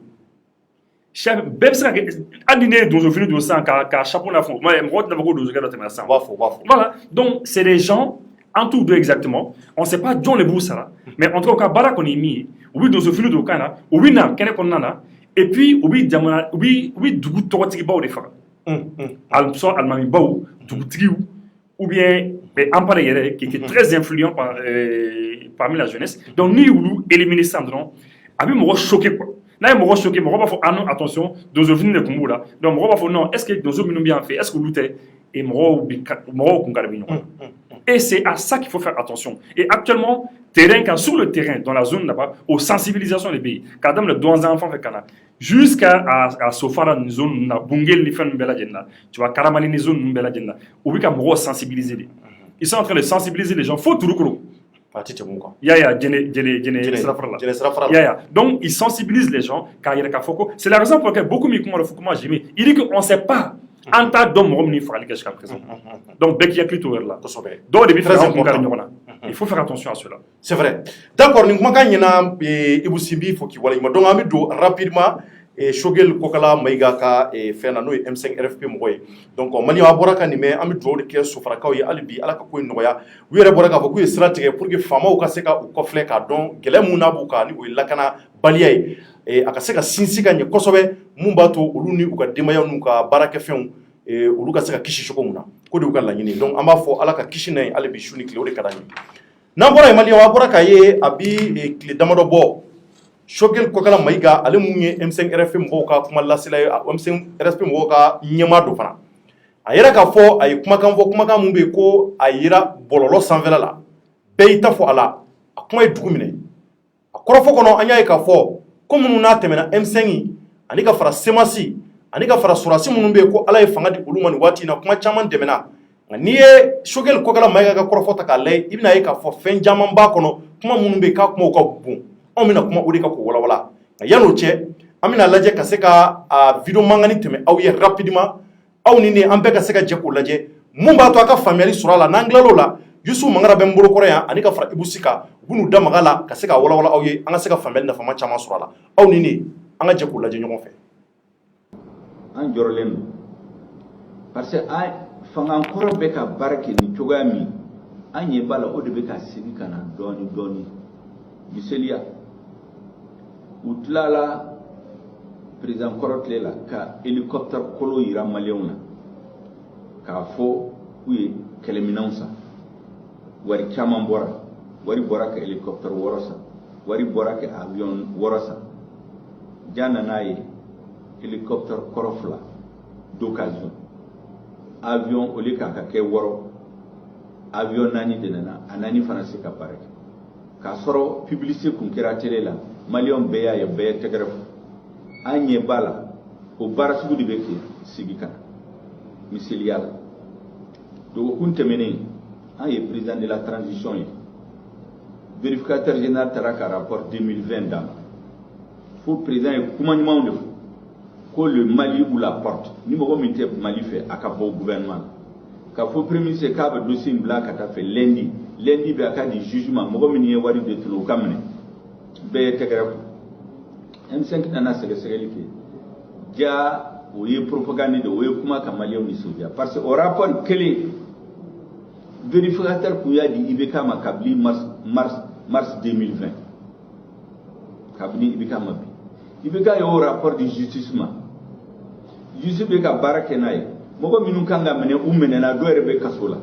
siya bɛɛ bɛ se ka kɛ hali ni ne ye donzo fini don sisan ka chapeau na fɔ mɔgɔ tɛna fɔ ko donzokɛ dɔ tɛmɛna sisan u b'a fɔ voilà donc c'est des gens en tout deux exactement on sait pas jɔn de b'u sara mais en tout cas u ka baara kɔni ye min ye u bɛ donzo fini don u kan na u bɛ na kɛnɛ kɔnɔna na et puis u bɛ jamana u bɛ dugu tɔgɔtigibaw de faga soit alimamibaw dugutigiw ou bien Ampare yɛrɛ qui est très influent parmi la jeunesse donc ni olu éliminer sisan dɔrɔn a bɛ mɔgɔ choquer quoi n'a ye mɔgɔ choquer mɔgɔ b'a fɔ ah non attention donzo fini de tun b'u la donc mɔgɔ b'a fɔ non est-ce que donzo minnu bɛ yan fɛ est-ce que olu tɛ et mɔgɔw kun ka di ɲɔgɔn na et c'est à ça qu'il faut faire attention et actuellement sur le terrain dans la zone là-bas aux sensibilisations des pays k'a daminɛ dɔnzan fan fɛ ka na jusqu'à Sofara ni zone na Bungel ni fɛn ninnu bɛɛ lajɛlen na tu vois Karamani ni zone ninnu bɛɛ lajɛlen na u bɛ ka mɔgɔw sensibiliser de ils sont en train de sensibiliser les gens fo Turukuru donc ils sensibilisent les gens car c'est la raison pour laquelle beaucoup m'y comprennent comment j'ai il dit qu'on ne sait pas en tant d'homme jusqu'à présent donc dès qu'il y a clito là il faut faire attention à cela c'est vrai d'accord ni kuma kan ɲina Ibou Simbi faut qu'il wala donc an bɛ don rapidement Shogel Kokala Maïga ka fɛn na n'o ye M5 RFP mɔgɔ ye donc Mali a bɔra ka nin mɛn an bɛ dugawu de kɛ sofarakaw ye hali bi Ala ka ko in nɔgɔya u yɛrɛ bɔra k'a fɔ k'u ye sira tigɛ pour que faamaw ka se ka u kɔfilɛ k'a dɔn gɛlɛya mun n'a b'u kan ni o ye lakana baliya ye a ka se ka sinsin ka ɲɛ kosɛbɛ mun b'a to olu ni u ka denbaya n'u ka baarakɛfɛnw olu ka se ka kisi cogo mun na ko de y'u ka laɲini donc an b'a fɔ Ala ka kisi n'a ye hali bi su ni tile o de ka d'an ye n'an bɔra yen Mali a bɔra k'a ye a bi tile damadɔ bɔ Shogel Kokala Maïga ale mun ye M5 RFP mɔgɔw ka kuma lasela ye M5 RFP mɔgɔw ka ɲɛmaa dɔ fana a yɛrɛ k'a fɔ a ye kumakan fɔ kumakan mun bɛ yen ko a yira bɔlɔlɔ sanfɛla la bɛɛ y'i ta fɔ a la a kuma ye dugu minɛ a kɔrɔfɔ kɔnɔ an y'a ye k'a fɔ ko minnu n'a tɛmɛna M5 ani ka fara semasi ani ka fara surasi minnu bɛ yen ko Ala ye fanga di olu ma nin waati in na kuma caman tɛmɛna nka n'i ye Shogel Kokala Maïga ka kɔrɔfɔ ta k'a lajɛ i bɛna ye k'a fɔ fɛn caman b'a kɔnɔ kuma minnu bɛ yen k'a kumaw ka bon anw bɛna kuma o de ka ko walawala nka yan'o cɛ an bɛna lajɛ ka se ka video mangani tɛmɛ aw ye rapidement aw ni ne an bɛɛ ka se ka jɛ k'o lajɛ mun b'a to a ka faamuyali sɔrɔ a la n'an tilal'o la Yusu Mangara bɛ n bolokɔrɔ yan ani ka fara Ibou Sika u b'u da maga la ka se ka walawala aw ye an ka se ka faamuyali nafama caman sɔrɔ a la aw ni ne an ka jɛ k'o lajɛ ɲɔgɔn fɛ an jɔrɔlen don parce que an fanga kɔrɔ bɛ ka baara kɛ ni cogoya min an ɲɛ b'a la o de bɛ ka segin ka na dɔɔni dɔɔni miseliya u tilala président kɔrɔ tile la ka hélicoptère kolo yira maliyɛnw na k'a fɔ k'u ye kɛlɛminɛnw san wari caman bɔra wari bɔra ka hélicoptère 6 san wari bɔra ka avion 6 san ja nan'a ye hélicoptère kɔrɔ 2 d'occasion avion au lieu k'a ka kɛ 6 avion 4 de nana a 4 fana se ka baara kɛ k'a sɔrɔ publicité kun kɛra télé la maliyɛnw bɛɛ y'a ye bɛɛ tɛgɛrɛ fɔ an ɲɛ b'a la o baara sugu de bɛ kɛ sigi ka na miseliya la dɔgɔkun tɛmɛnen an ye président de la transition ye vérificateur général taara ka rapport 2020 d'a ma fo président ye kuma ɲumanw de fɔ ko le Mali ou la porte ni mɔgɔ min tɛ Mali fɛ a ka bɔ gouvernement la k'a fɔ premier ministre k'a bɛ dossier in bila ka taa fɛ lundi bɛ a ka di jugement mɔgɔ min ye wari de tunu o ka minɛ bɛɛ ye tɛgɛrɛ fɔ M5 nana sɛgɛsɛgɛli kɛ ja o ye propagande de o ye kuma ka maliyɛnw nisɔndiya parce que o rapport kelen vérificateur kun y'a di IBK ma kabini mars 2020 kabini IBK ma bi IBK y'o rapport di justice ma justice bɛ ka baara kɛ n'a ye mɔgɔ minnu kan ka minɛ u minɛna dɔw yɛrɛ bɛ kaso la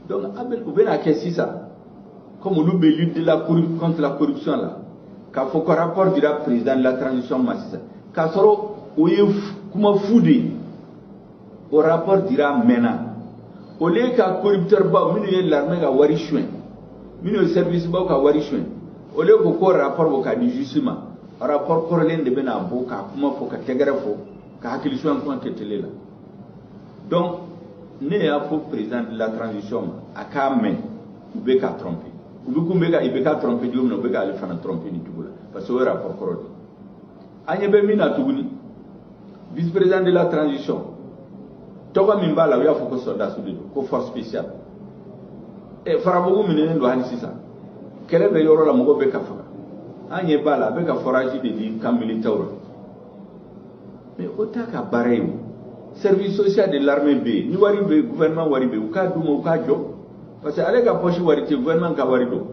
donc u bɛna kɛ sisan comme olu bɛ lutte contre la corruption la k'a fɔ ko rapport dira président de la transition ma sisan k'a sɔrɔ o ye kuma fu de ye o rapport dira mɛnna au lieu ka corrupteur baw minnu ye l'armée ka wari suɲɛ minnu ye service baw ka wari suɲɛ au lieu ko rapport bɔ ka di justice ma rapport kɔrɔlen de bɛna bɔ ka kuma fɔ ka tɛgɛrɛ fɔ ka hakili suɲɛ kuma kɛ télé la donc ne y'a fɔ président de la transition ma a k'a mɛn u bɛ ka tromper u bɛ kun bɛ ka IBK tromper cogo min na u bɛ k'ale fana tromper ni cogo la parce que o ye rapport kɔrɔ de an ɲɛ bɛ min na tuguni vice président de la transition tɔgɔ min b'a la u y'a fɔ ko soldat de don ko force spéciale farabugu minɛnen don hali sisan kɛlɛ bɛ yɔrɔ la mɔgɔ bɛ ka faga an ɲɛ b'a la a bɛ ka forage de di camp militaire la mais o t'a ka baara ye o service social de l'armée bɛ yen ni wari bɛ yen gouvernement wari bɛ yen u k'a d'u ma u k'a jɔ parce que ale ka poche wari tɛ gouvernement ka wari don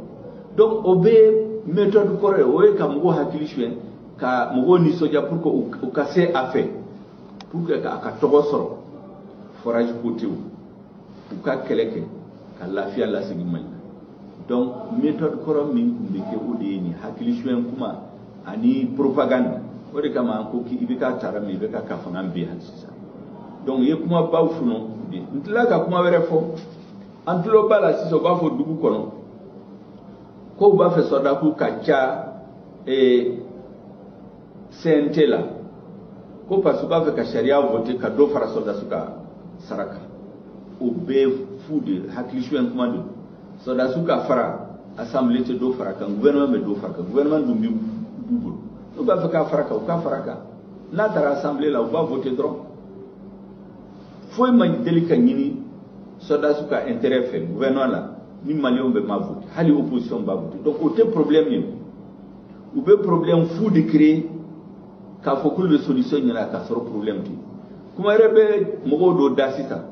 donc o bɛ méthode kɔrɔ ye o ye ka mɔgɔw hakili suɲɛ ka mɔgɔw nisɔndiya pour que u ka se a fɛ pour que a ka tɔgɔ sɔrɔ forage ko tɛ u ka kɛlɛ kɛ ka lafiya lasegin Mali la donc méthode kɔrɔ min tun bɛ kɛ o de ye nin hakili suɲɛ kuma ani propagande o de kama an ko k'i bɛ ka tara mais i bɛ ka fanga bɛ hali sisan donc i ye kumabaw funu n tila ka kuma wɛrɛ fɔ an tulo b'a la sisan u b'a fɔ dugu kɔnɔ ko u b'a fɛ sɔrɔdasiw ka ca CNT la ko parce que u b'a fɛ ka sariya voter ka dɔ fara sɔrɔdasiw ka sara kan o bɛɛ fu de hakili suɲɛ kuma de sɔrɔdasiw ka fara assemblée tɛ dɔ fara kan gouvernement bɛ dɔ fara kan gouvernement dun b'u bolo n'u b'a fɛ k'a fara kan u ka fara kan n'a taara assemblée la u b'a voter dɔrɔn foyi ma deli ka ɲini sɔrɔdasiw ka intérêt fɛ gouvernement la ni maliyɛnw bɛ ma voter hali opposition b'a voter donc o tɛ problème ye u bɛ problème fu de créer k'a fɔ k'olu bɛ solution ɲini ka sɔrɔ problème tɛ kuma yɛrɛ bɛ mɔgɔw dɔ da sisan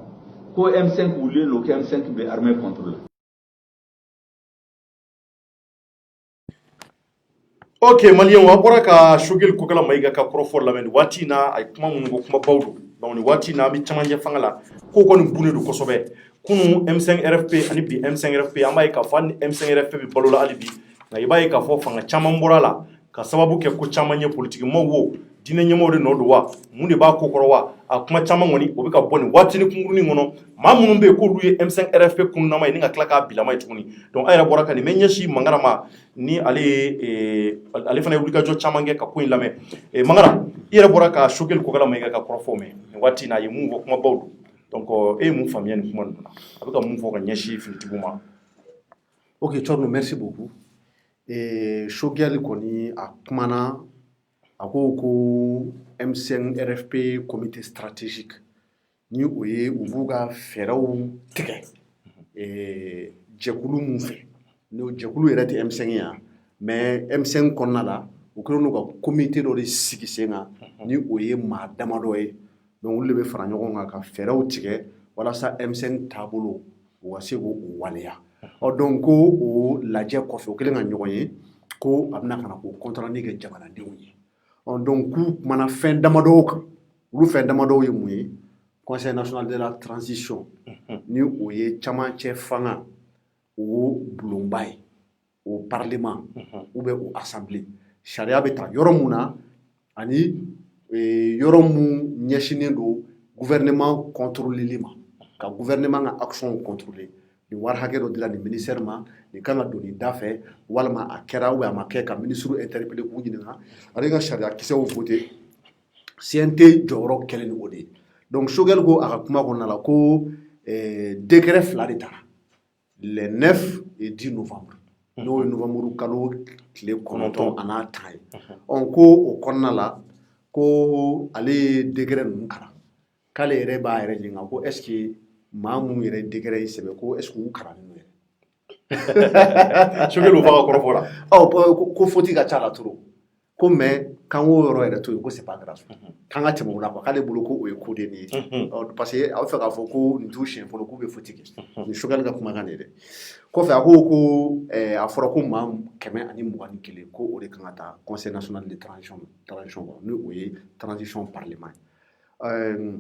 ko M5 wulilen don ko M5 bɛ armée contrôler. Ok, maliyɛnw a bɔra ka Choguel Kokala Mayiga ka kɔrɔfɔ lamɛn waati in na a ye kuma minnu ko kumabaw don donc nin waati in na an bɛ camancɛ fanga la ko kɔni bunnen don kosɛbɛ kunun M5 RFP ani bi M5 RFP an b'a ye k'a fɔ hali ni M5 RFP bɛ balo la hali bi nka i b'a ye k'a fɔ fanga caman bɔra la ka sababu kɛ ko caman ye politikimɔgɔw wo diinɛ ɲɛmɔgɔw de nɔ don wa mun de b'a ko kɔrɔ wa a kuma caman kɔni o bɛ ka bɔ nin waatini kunkurunin kɔnɔ maa minnu bɛ yen k'olu ye M5 RFP kunnama ye ni ka tila k'a bilama ye tuguni donc a yɛrɛ bɔra ka nin bɛ ɲɛsin Mangara ma ni ale fana ye wulikajɔ caman kɛ ka ko in lamɛn Mangara i yɛrɛ bɔra ka Choguel Kokala Mayiga ka kɔrɔfɔw mɛn nin waati in na a ye mun fɔ kumabaw don donc e ye mun faamuya nin kuma ninnu na a bɛ ka mun fɔ ka ɲɛsin finitigiw ma. Ok, Thierno, merci beaucoup. Choguel kɔni a kumana a ko M5 RFP comité stratégique ni o ye u b'u ka fɛɛrɛw tigɛ jɛkulu mun fɛ n'o jɛkulu yɛrɛ tɛ M5 ye mais M5 kɔnɔna la u kɛlen don ka comité dɔ de sigi sen kan ni o ye maa damadɔ ye donc olu de bɛ fara ɲɔgɔn kan ka fɛɛrɛw tigɛ walasa M5 taabolo u ka se k'o waleya donc ko o lajɛ kɔfɛ o kɛlen ka ɲɔgɔn ye ko a bɛna ka na k'o contrat kɛ jamanadenw ye donc k'u kumana fɛn damadɔw kan olu fɛn damadɔw ye mun ye conseil national de la transition ni o ye camancɛ fanga o bulonba ye o parlement ou bien o assemblée sariya bɛ ta yɔrɔ mun na ani yɔrɔ mun ɲɛsinnen don gouvernement contrôleli ma ka gouvernement ka action contrôler ni wari hakɛ dɔ dila nin ministère ma nin kan ka don nin da fɛ walima a kɛra ou bien a ma kɛ ka ministre interpellé k'u ɲininka ale ka sariya kisɛw voté CNT jɔyɔrɔ kɛlen ni o de ye donc Choguel ko a ka kuma kɔnɔna la ko décret fila de taara le 9 et 10 novembre n'o ye novembre kalo tile 9 a n'a tan ye ko o kɔnɔna la ko ale ye décret ninnu kalan k'ale yɛrɛ b'a yɛrɛ ɲininka ko est ce que maa minnu yɛrɛ décret yi sɛbɛn ko est ce que u kalan n'o yɛrɛ Choguel o b'a ka kɔrɔfɔ la ko faute ka ca la trop ko mais k'an k'o yɔrɔ yɛrɛ to yen ko c'est pas grave k'an ka tɛmɛ o la quoi k'ale bolo ko o ye ko de nin ye parce que a bɛ fɛ k'a fɔ ko nin t'u siɲɛ fɔlɔ k'u bɛ faute kɛ nin Choguel ka kumakan de ye dɛ kɔfɛ a ko a fɔra ko maa 121 ko o de kan ka taa conseil national de transition kɔnɔ ni o ye transition parlement ye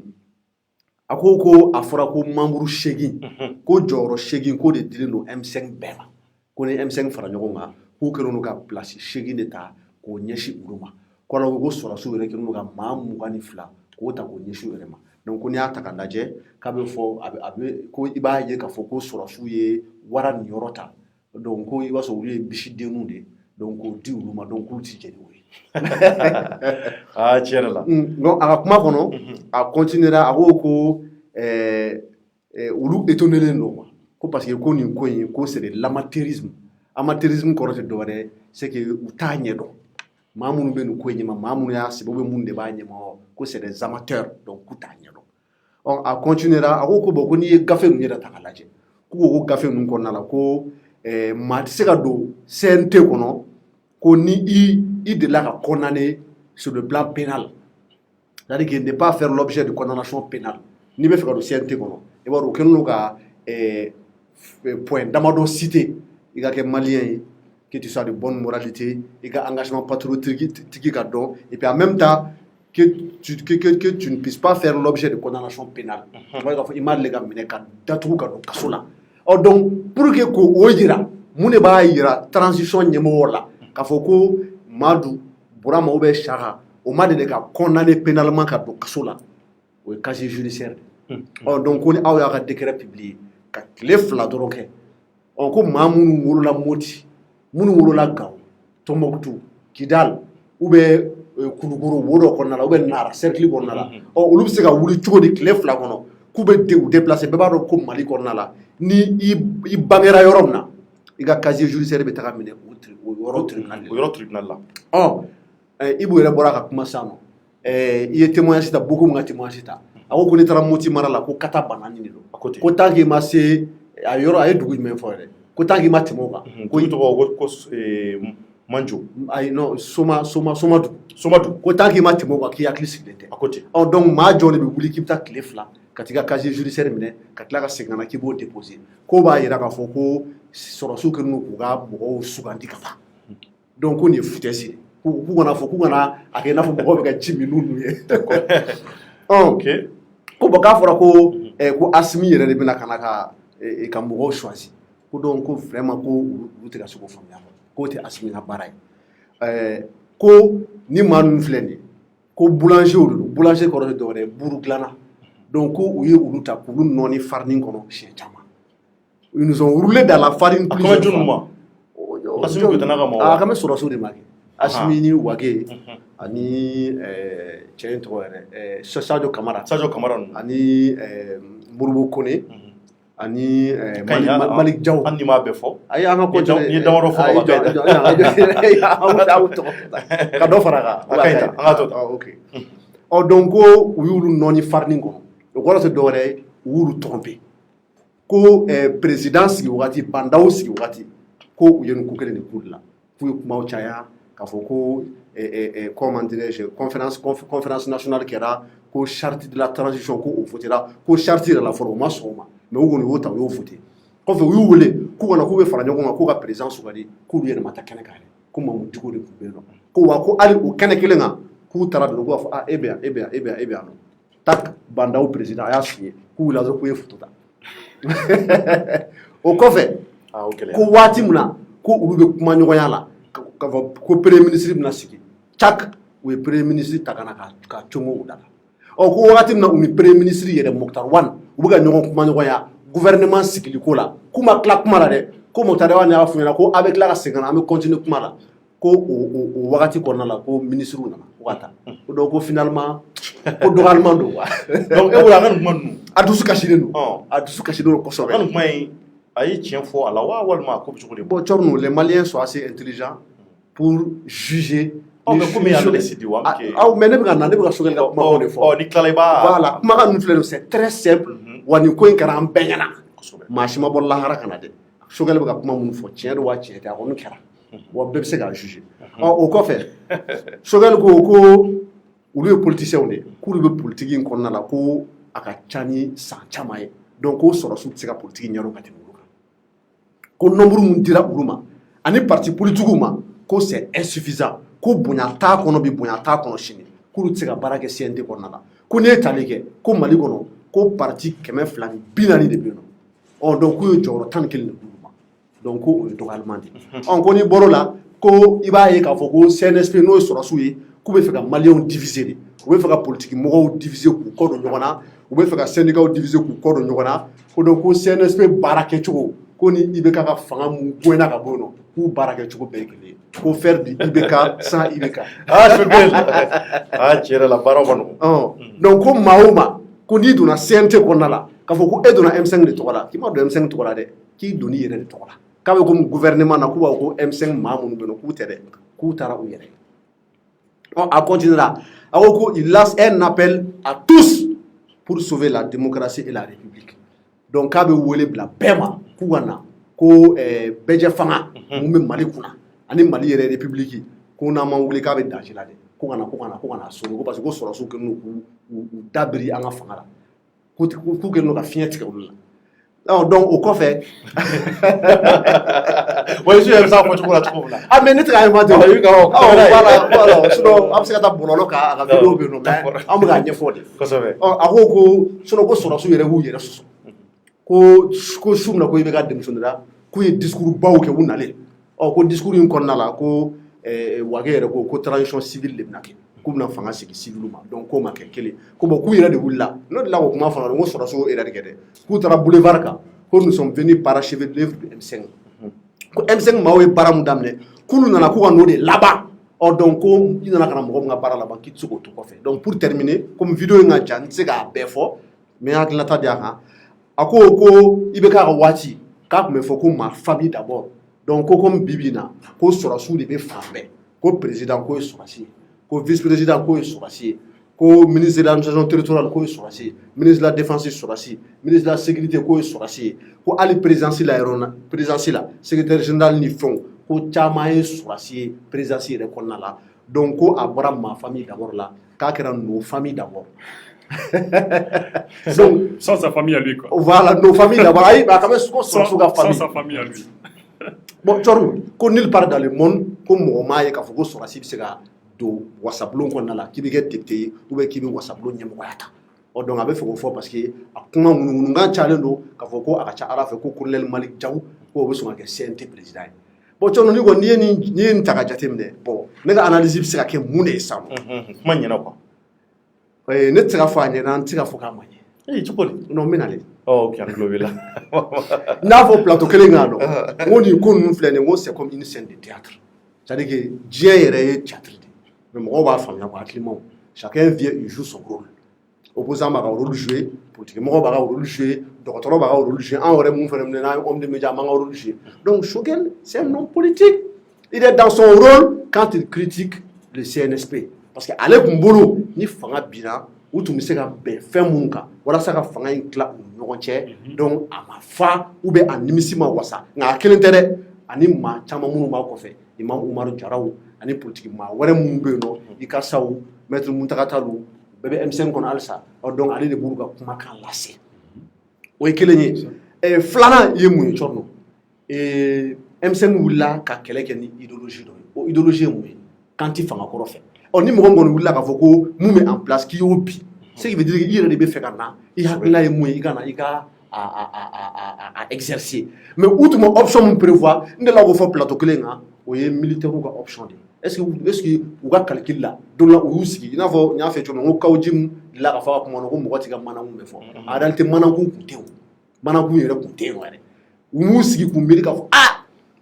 a ko a fɔra ko membre 8 ko jɔyɔrɔ 8 ko de dilen don M5 bɛɛ ma ko ni M5 fara ɲɔgɔn kan k'u kɛlen don ka place 8 de ta k'o ɲɛsin olu ma kɔrɔ ko sɔrɔsiw yɛrɛ kɛlen don ka maa 22 k'o ta k'o ɲɛsin u yɛrɛ ma donc ko n'i y'a ta ka lajɛ k'a bɛ fɔ a bɛ ko i b'a ye k'a fɔ ko sɔrɔsiw ye wara nin yɔrɔ ta donc ko i b'a sɔrɔ olu ye bisidenninw de donc k'o di olu ma donc k'u ti jɛ ni o ye tiɲɛ yɛrɛ la donc a ka kuma kɔnɔ a continuera a ko olu étonnelen don ko parce que ko nin ko in ko c'est de l'amateurisme kɔrɔ tɛ dɔwɛrɛ c'est que u t'a ɲɛdɔn maa minnu bɛ nin ko in ɲɛma maa minnu y'a sɛbɛn ou bien minnu de b'a ɲɛma ko c'est des amateurs donc k'u t'a ɲɛdɔn a continuera a ko bon ko n'i ye gafe ninnu yɛrɛ ta k'a lajɛ ko gafe nun kɔnɔna la ko maa tɛ se ka don CNT kɔnɔ ko ni i delila ka condamné sur le plan pénal, c'est-à-dire qu'il n'est pas faire l'objet de condamnation pénale. N'i bɛ fɛ ka don CNT kɔnɔ i b'a dɔn o kɛlen don ka point damadɔ cité i ka kɛ malien ye, que tu sois de bonne moralité, i ka engagement patriotique ka dɔn, et puis en même temps que tu ne puisses pas faire l'objet de condamnation pénale. Il m'a dit que datugu ka don kaso la. Donc pour que ko yira mun de b'a yira transition ɲɛmɔgɔ la k'a fɔ ko Madu Burama ou bien Chara o ma deli ka condamné pénalement ka don kaso la, o ye casier judiciaire de. Donc ko ni aw y'a ka décret publié ka tile 2 dɔrɔn kɛ ko maa minnu wolola Moti, minnu wolola Gao, Tombouctou, Kidal ou bien Kulukoro wo dɔ kɔnɔna la ou bien Nara cercle kɔnɔna la, olu bɛ se ka wuli cogo di tile 2 kɔnɔ k'u bɛ u déplacer, bɛɛ b'a dɔn ko Mali kɔnɔna la ni i bangera yɔrɔ min na i ka casier judiciaire bɛ taga minɛ o yɔrɔ tribunal la. Ibu yɛrɛ bɔra ka kuma sisan nɔ, i ye témoignage ta, beaucoup min ka témoignage ta, a ko n'i taara Moti mara la ko kata banani de don, ko tant que i ma se a yɔrɔ, a ye dugu jumɛn fɔ yɛrɛ, ko tant que i ma tɛmɛ o kan, ko i tɔgɔ ko Manjo, ayi non Somadu, ko tant que i ma tɛmɛ o kan k'i hakili sigilen tɛ. Donc maa jɔn de bɛ wuli k'i bɛ taa tile 2 ka t'i ka casier judiciaire minɛ ka tila ka segin ka na k'i b'o déposer, ko b'a yira k'a fɔ ko sɔrɔsiw kɛlen don k'u ka mɔgɔw sugandi ka taa. Donc ko nin ye foutaise de, k'u kana fɔ k'u kana a kɛ i n'a fɔ mɔgɔw bɛ ka ji min n'u ye. Ko bon k'a fɔra ko Asimi yɛrɛ de bɛna ka na ka mɔgɔw choisi, ko donc ko vraiment ko olu tɛ ka se k'o faamuya, k'o tɛ Asimi ka baara ye. Ko ni maa ninnu filɛ nin ye ko boulanger de don, boulanger kɔrɔ tɛ dɔwɛrɛ ye buru dilanna, donc ko u ye olu ta k'olu nɔɔni farine kɔnɔ siɲɛ caman. Ils nous ont roulé dans la farine plusieurs fois. Asimi bɛ tɛna ka mɔgɔ a ka mɛ sɔrɔsiw de ma kɛ, Asimi ni Wage ani cɛ in tɔgɔ yɛrɛ Sadio Kamara ani Moribo Kone ani Malik Diaw. Hali ni m'a bɛɛ fɔ, ayi an ka continuer, ni ye damadɔ fɔ ka dɔ fara a kan, an ka to tan. Ok. Donc ko u y'olu nɔɔni farine kɔnɔ, o kɔrɔ tɛ dɔwɛrɛ ye u y'olu tromper, ko président sigi wagati, bandaw sigi wagati, ko u ye nin ko kelen de k'u la, k'u ye kumaw caya k'a fɔ ko comment dirais-je, conférence nationale kɛra, ko charte de la transition ko o votera, ko charte yɛrɛ la fɔlɔ o ma sɔn o ma, mais u kɔni y'o ta u y'o voter. Kɔfɛ u y'u wele k'u kana k'u bɛ fara ɲɔgɔn kan k'u ka président sugandi, k'olu yɛrɛ ma taa kɛnɛ kan, ko Mamu Diko de tun bɛ yen nɔ, ko wa ko hali o kɛnɛ kelen kan k'u taara dɔrɔn k'u b'a fɔ e bɛ yan nɔ, tak bandaw président a y'a signé k'u wulila dɔrɔn k'u ye photo ta. O kɔfɛ ko waati min na ko olu bɛ kuma ɲɔgɔnya la k'a fɔ ko premier ministre bɛna sigi, cak u ye premier ministre ta ka na ka congo u da la. Ko waati min na u ni premier ministre yɛrɛ Mokhtar Wane u bɛ ka ɲɔgɔn kuma ɲɔgɔnya gouvernement sigili ko la, k'u ma tila kuma la dɛ, ko Mokhtar Wane y'a fɔ ɲɛna ko a bɛ tila ka segin an bɛ continuer kuma la, ko o wagati kɔnɔna la ko ministre nana ko ka taa, donc ko finalement ko dɔgɔyalima don wa. Donc e bolo a ka nin kuma ninnu a dusu kasilen don, a dusu kasilen don kosɛbɛ. A ka nin kuma in a ye tiɲɛ fɔ a la wa walima a ko bɛ cogo di? Bon Thierno, les Maliens sont assez intelligents pour juger. Mais komi y'ale de sidi wa mais ne bɛ ka Sogɛli ka kuma de fɔ. Ni tilala i b'a voilà kumakan ninnu filɛ nin c'est très simple, wa nin ko in kɛra an bɛɛ ɲɛna, maa si ma bɔ lahara ka na dɛ. Sogɛli bɛ ka kuma minnu fɔ tiɲɛ don wa tiɲɛ tɛ a kɔni kɛra, wa bɛɛ bɛ se k'a juger. O kɔfɛ Sogɛli ko olu ye politiciens de ye, k'olu bɛ politique in kɔnɔna la ko a ka ca ni san caman ye, donc ko sɔrɔsiw tɛ se ka politique ɲɛdɔn ka tɛmɛ olu kan, ko nombre min dira olu ma ani parti politique ma ko c'est insuffisant, ko bonya t'a kɔnɔ bi bonya t'a kɔnɔ sini, k'olu tɛ se ka baara kɛ CNT kɔnɔna la, ko n'i ye tali kɛ ko Mali kɔnɔ ko parti 240 de bɛ yen nɔ, donc k'u ye jɔyɔrɔ 11 de d'olu ma, donc ko o ye dɔgɔyalima de ye. Ko n'i bɔr'o la ko i b'a ye k'a fɔ ko CNSP n'o ye sɔrɔsiw ye k'u bɛ fɛ ka Maliens diviser de, u bɛ fɛ ka politique mɔgɔw diviser k'u kɔ don ɲɔgɔn na, u bɛ fɛ ka syndicats diviser k'u kɔ don ɲɔgɔn na, ko donc ko CNSP baara kɛcogo ko ni IBK ka fanga mun bonyana ka bɔ yen nɔ k'u baara kɛcogo bɛɛ ye kelen ye, ko faire du IBK sans IBK. Tiɲɛ yɛrɛ la baaraw ma nɔgɔn. Donc ko maa o maa ko n'i donna CNT kɔnɔna la k'a fɔ ko e donna M5 de tɔgɔ la, k'i ma don M5 tɔgɔ la dɛ, k'i donn'i yɛrɛ de tɔgɔ la, k'a bɛ komi gouvernement na k'u b'a fɔ ko M5 maa minnu bɛ yen nɔ k'u tɛ dɛ, k'u taara u yɛrɛ. A continuera, a ko il lance un appel à tous pour sauver la démocratie et la République. donc k'a bɛ wele bila bɛɛ ma k'u ka na ko bɛjɛ fanga mun bɛ Mali kunna ani Mali yɛrɛ république ko n'an ma wele k'a bɛ danger la dɛ ko ka na sɔrɔ ko parce que ko sɔrɔsiw kɛlen don k'u dabiri an ka fanga la k'u kɛlen don ka fiɲɛ tigɛ olu la donc o kɔfɛ ouais je vais ça pour la trouve là ah mais ne tɛ ka inventé voilà sinon an bɛ se ka taa bɔlɔlɔ kan a ka vidéo bɛ yen nɔ mais an bɛ k'a ɲɛfɔ de kosɛbɛ a ko sinon ko sɔrɔsiw yɛrɛ b'u yɛrɛ sɔsɔ ko su min na ko i bɛ ka denmisɛnnin da k'u ye discours baw kɛ u nalen ko discours in kɔnɔna la ko Wage yɛrɛ ko transition civile de bɛna kɛ k'u bɛna fanga segin civil ma donc k'o ma kɛ kelen ko bon k'u yɛrɛ de wulila n'o de la ko kuma fana ko sɔrɔsiw yɛrɛ de kɛ dɛ k'u taara boulevard kan ko nous sommes venus parachever l'œuvre de M5 ko M5 maaw ye baara mun daminɛ k'olu nana k'u ka n'o de laban donc ko i nana ka na mɔgɔ min ka baara laban k'i tɛ se k'o to kɔfɛ donc pour terminer comme vidéo in ka jan n tɛ se k'a bɛɛ fɔ mais n hakilinata di a kan a ko i bɛ k'a ka waati k'a tun bɛ fɔ ko ma famille d'abord donc ko comme bibi na ko sɔrɔsiw de bɛ fan bɛɛ ko président ko ye sɔrɔsi ye ko vice président ko ye sɔrɔsi ye ko ministre de l'administration territoriale ko ye sɔrɔsi ye ministre de la défense sɔrɔsi ministre de la sécurité ko ye sɔrɔsi ye ko hali présidence la yɔrɔ na présidence la secrétaire général ni fɛnw ko caman ye sɔrɔsi ye présidence yɛrɛ kɔnɔna la donc ko a bɔra ma famille d'abord la k'a kɛra nos familles d'abord donc sans sa famille à lui quoi voilà nos familles d'abord ayi a ka bɛ ko sɔrɔsiw ka famille sans sa famille à lui bon Cɔribugu ko nulle part dans le monde ko mɔgɔ m'a ye k'a fɔ ko sɔrɔsi bɛ se ka don wasabulon kɔnɔna la k'i bɛ kɛ député ye ou bien k'i bɛ wasabulon ɲɛmɔgɔya ta donc a bɛ fɛ k'o fɔ parce que a kuma ŋunuŋunukan cayalen don k'a fɔ ko a ka ca Ala fɛ ko colonel Malick Diaw k'o bɛ sɔn ka kɛ CNT président ye bon Cɔribugu ni ko n'i ye nin ta ka jateminɛ bon ne ka analyse bɛ se ka kɛ mun de ye sisan kuma ɲɛna quoi ne tɛ se ka fɔ a ɲɛna n tɛ se ka fɔ k'a ma ɲɛ cogo di non n bɛ nalen ok an tulo b'i la n'a fɔ plateau kelen kan dɔn n ko nin ko ninnu filɛ nin ye n ko c'est comme une scène de théâtre c'est-à-dire que diɲɛ yɛrɛ ye théâtre de mais mɔgɔw b'a faamuya ko hakilimaw chacun vient il joue son rôle opposant b'a ka rôle jouer politique mɔgɔw b'a ka rôle jouer dɔgɔtɔrɔ b'a ka rôle jouer an yɛrɛ mun fana minɛ n'an ye homme de média an b'an ka rôle jouer donc Choguel c'est un homme politique il est dans son rôle quand il critique le CNSP parce que ale tun bolo ni fanga binna u tun bɛ se ka bɛn fɛn minnu kan walasa ka fanga in tila u ni ɲɔgɔn cɛ donc a ma fa ou bien a nimisi ma wasa nka a kelen tɛ dɛ ani maa caman minnu b'a kɔfɛ Imam Umaru Jaraw ani politique maa wɛrɛ minnu bɛ yen nɔ Ika Saw maître Muntaka Talo bɛɛ bɛ M5 kɔnɔ halisa donc ale de b'olu ka kumakan lase o ye kelen ye filanan ye mun ye Cɔribugu M5 wulila ka kɛlɛ kɛ ni idéologie dɔ ye o idéologie ye mun ye kan tɛ fanga kɔrɔ fɛ ni mɔgɔ min kɔni wulila k'a fɔ ko mun bɛ en place k'i y'o bi ce qui veut dire i yɛrɛ de bɛ fɛ ka na i hakilina ye mun ye i ka na i ka a exercer mais u tun ma option min prévoir n delila k'o fɔ plateau kelen kan o ye militaires ka option de est-ce que u ka calcul la don la u y'u sigi i n'a fɔ n y'a fɛ cogo min n ko Kawujim delila ka fɔ a ka kuma na ko mɔgɔ tɛ ka manakun bɛ fɔ en réalité manakun tun tɛ yen manakun yɛrɛ tun tɛ yen yɛrɛ u m'u sigi k'u miiri k'a fɔ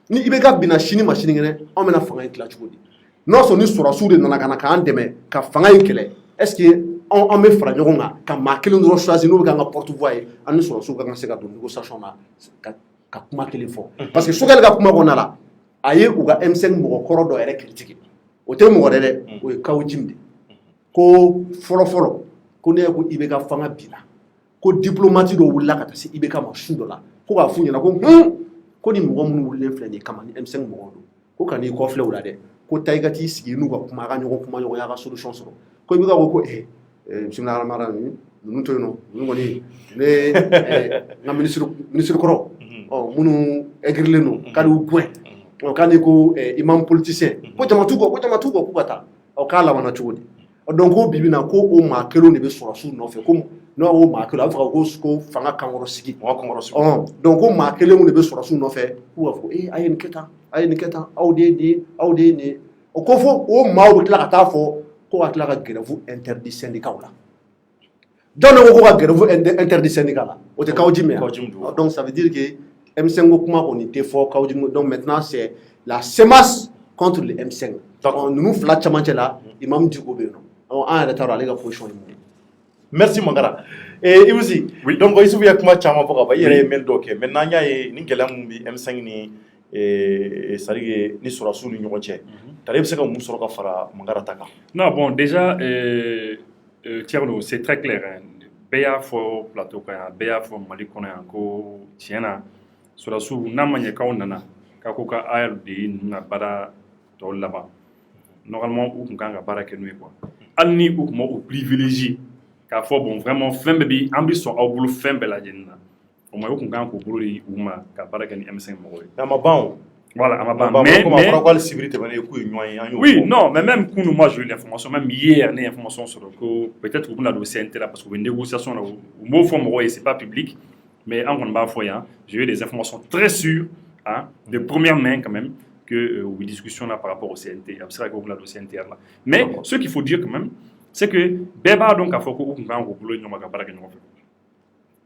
ni i bɛ ka binna sini ma sinikɛnɛ anw bɛna fanga in tila cogo di n'o sɔrɔ ni sɔrɔsiw de nana ka na k'an dɛmɛ ka fanga in kɛlɛ est-ce que an bɛ fara ɲɔgɔn kan ka maa kelen dɔrɔn choisir n'o bɛ k'an ka porte-voix ye an ni sɔrɔsiw ka kan se ka don négociation na ka kuma kelen fɔ parce que Choguel ka kuma kɔnɔna la a ye u ka M5 mɔgɔ kɔrɔ dɔ yɛrɛ critique o tɛ mɔgɔ dɛ o ye Kawujim de ko fɔlɔ ko ne ko i bɛ ka fanga binna ko diplomate dɔ wulila ka taa se IBK ma su dɔ la ko k'a f'u ɲɛna ko ni mɔgɔ minnu wulilen filɛ nin ye kama ni M5 mɔgɔw don ko ka n'i kɔfilɛ u la dɛ ko taa i ka t'i sigi n'u ka kuma a ka ɲɔgɔn y'a ka solution sɔrɔ ko IBK ko bisimilahi rahmani rahim ninnu to yen nɔ ninnu kɔni ne n ka ministre kɔrɔ minnu aigrilen don k'ale y'u gɛn k'ale ko imam politicien ko jama t'u kɔ k'u ka taa k'a labanna cogo di donc ko bibi na ko o maa kelen de bɛ sɔrɔsiw nɔfɛ ko n'o y'o maa kelen a bɛ fɔ ko fanga kankɔrɔ sigi donc ko maa kelen de bɛ sɔrɔsiw nɔfɛ k'u b'a fɔ a ye nin kɛ tan aw de ye nin ye o ko fɔ o maaw bɛ tila ka taa fɔ ko ka tila ka grève interdit syndicat la jɔn de ko ka grève interdit syndicat la o tɛ Kawujim ye donc ça veut dire que M5 ko kuma kɔni tɛ fɔ Kawujim donc maintenant c'est la sémace contre le M5 ninnu fila camancɛ la Imam Dicko bɛ yen nɔ an yɛrɛ t'a dɔn ale ka position ye mun ye. Merci Mangara. Ibusi, donc Isufu ya kuma caman fɔ ka ban i yɛrɛ ye mail dɔ kɛ maintenant an y'a ye ni gɛlɛya min bɛ M5 ni c'est-à-dire ni sɔrɔsiw ni ɲɔgɔn cɛ tari bɛ se ka mun sɔrɔ ka fara Mangara ta kan. Non bon déjà Thierno c'est très clair hein. bɛɛ y'a fɔ plateau kan yan bɛɛ y'a fɔ Mali kɔnɔ yan ko tiɲɛ na sɔrɔdasiw n'a ma ɲɛ k'aw nana k'a ko ka AR de ye ninnu ka baara tɔw laban normalement u tun kan ka baara kɛ n'u ye quoi hali ni u tun ma o privilégié k'a fɔ bon vraiment fɛn bɛɛ bi an bi sɔn aw bolo fɛn bɛɛ lajɛlen na o moins u tun kan k'u bolo di u ma ka baara kɛ ni M5 mɔgɔw ye. A ma ban o. Voilà, à ma part. Oui, non, mais même quand moi j'ai eu l'information, même hier, j'ai eu l'information sur que peut-être que vous avez dossier là parce que les négociations, au mot fond, c'est pas public, mais en bas j'ai eu des informations très sûres, hein, de première main quand même, que oui, discussion là par rapport au CNT, c'est vrai que vous avez dossier interne là. Mais ce qu'il faut dire quand même, c'est que Beba donc a fait que vous avez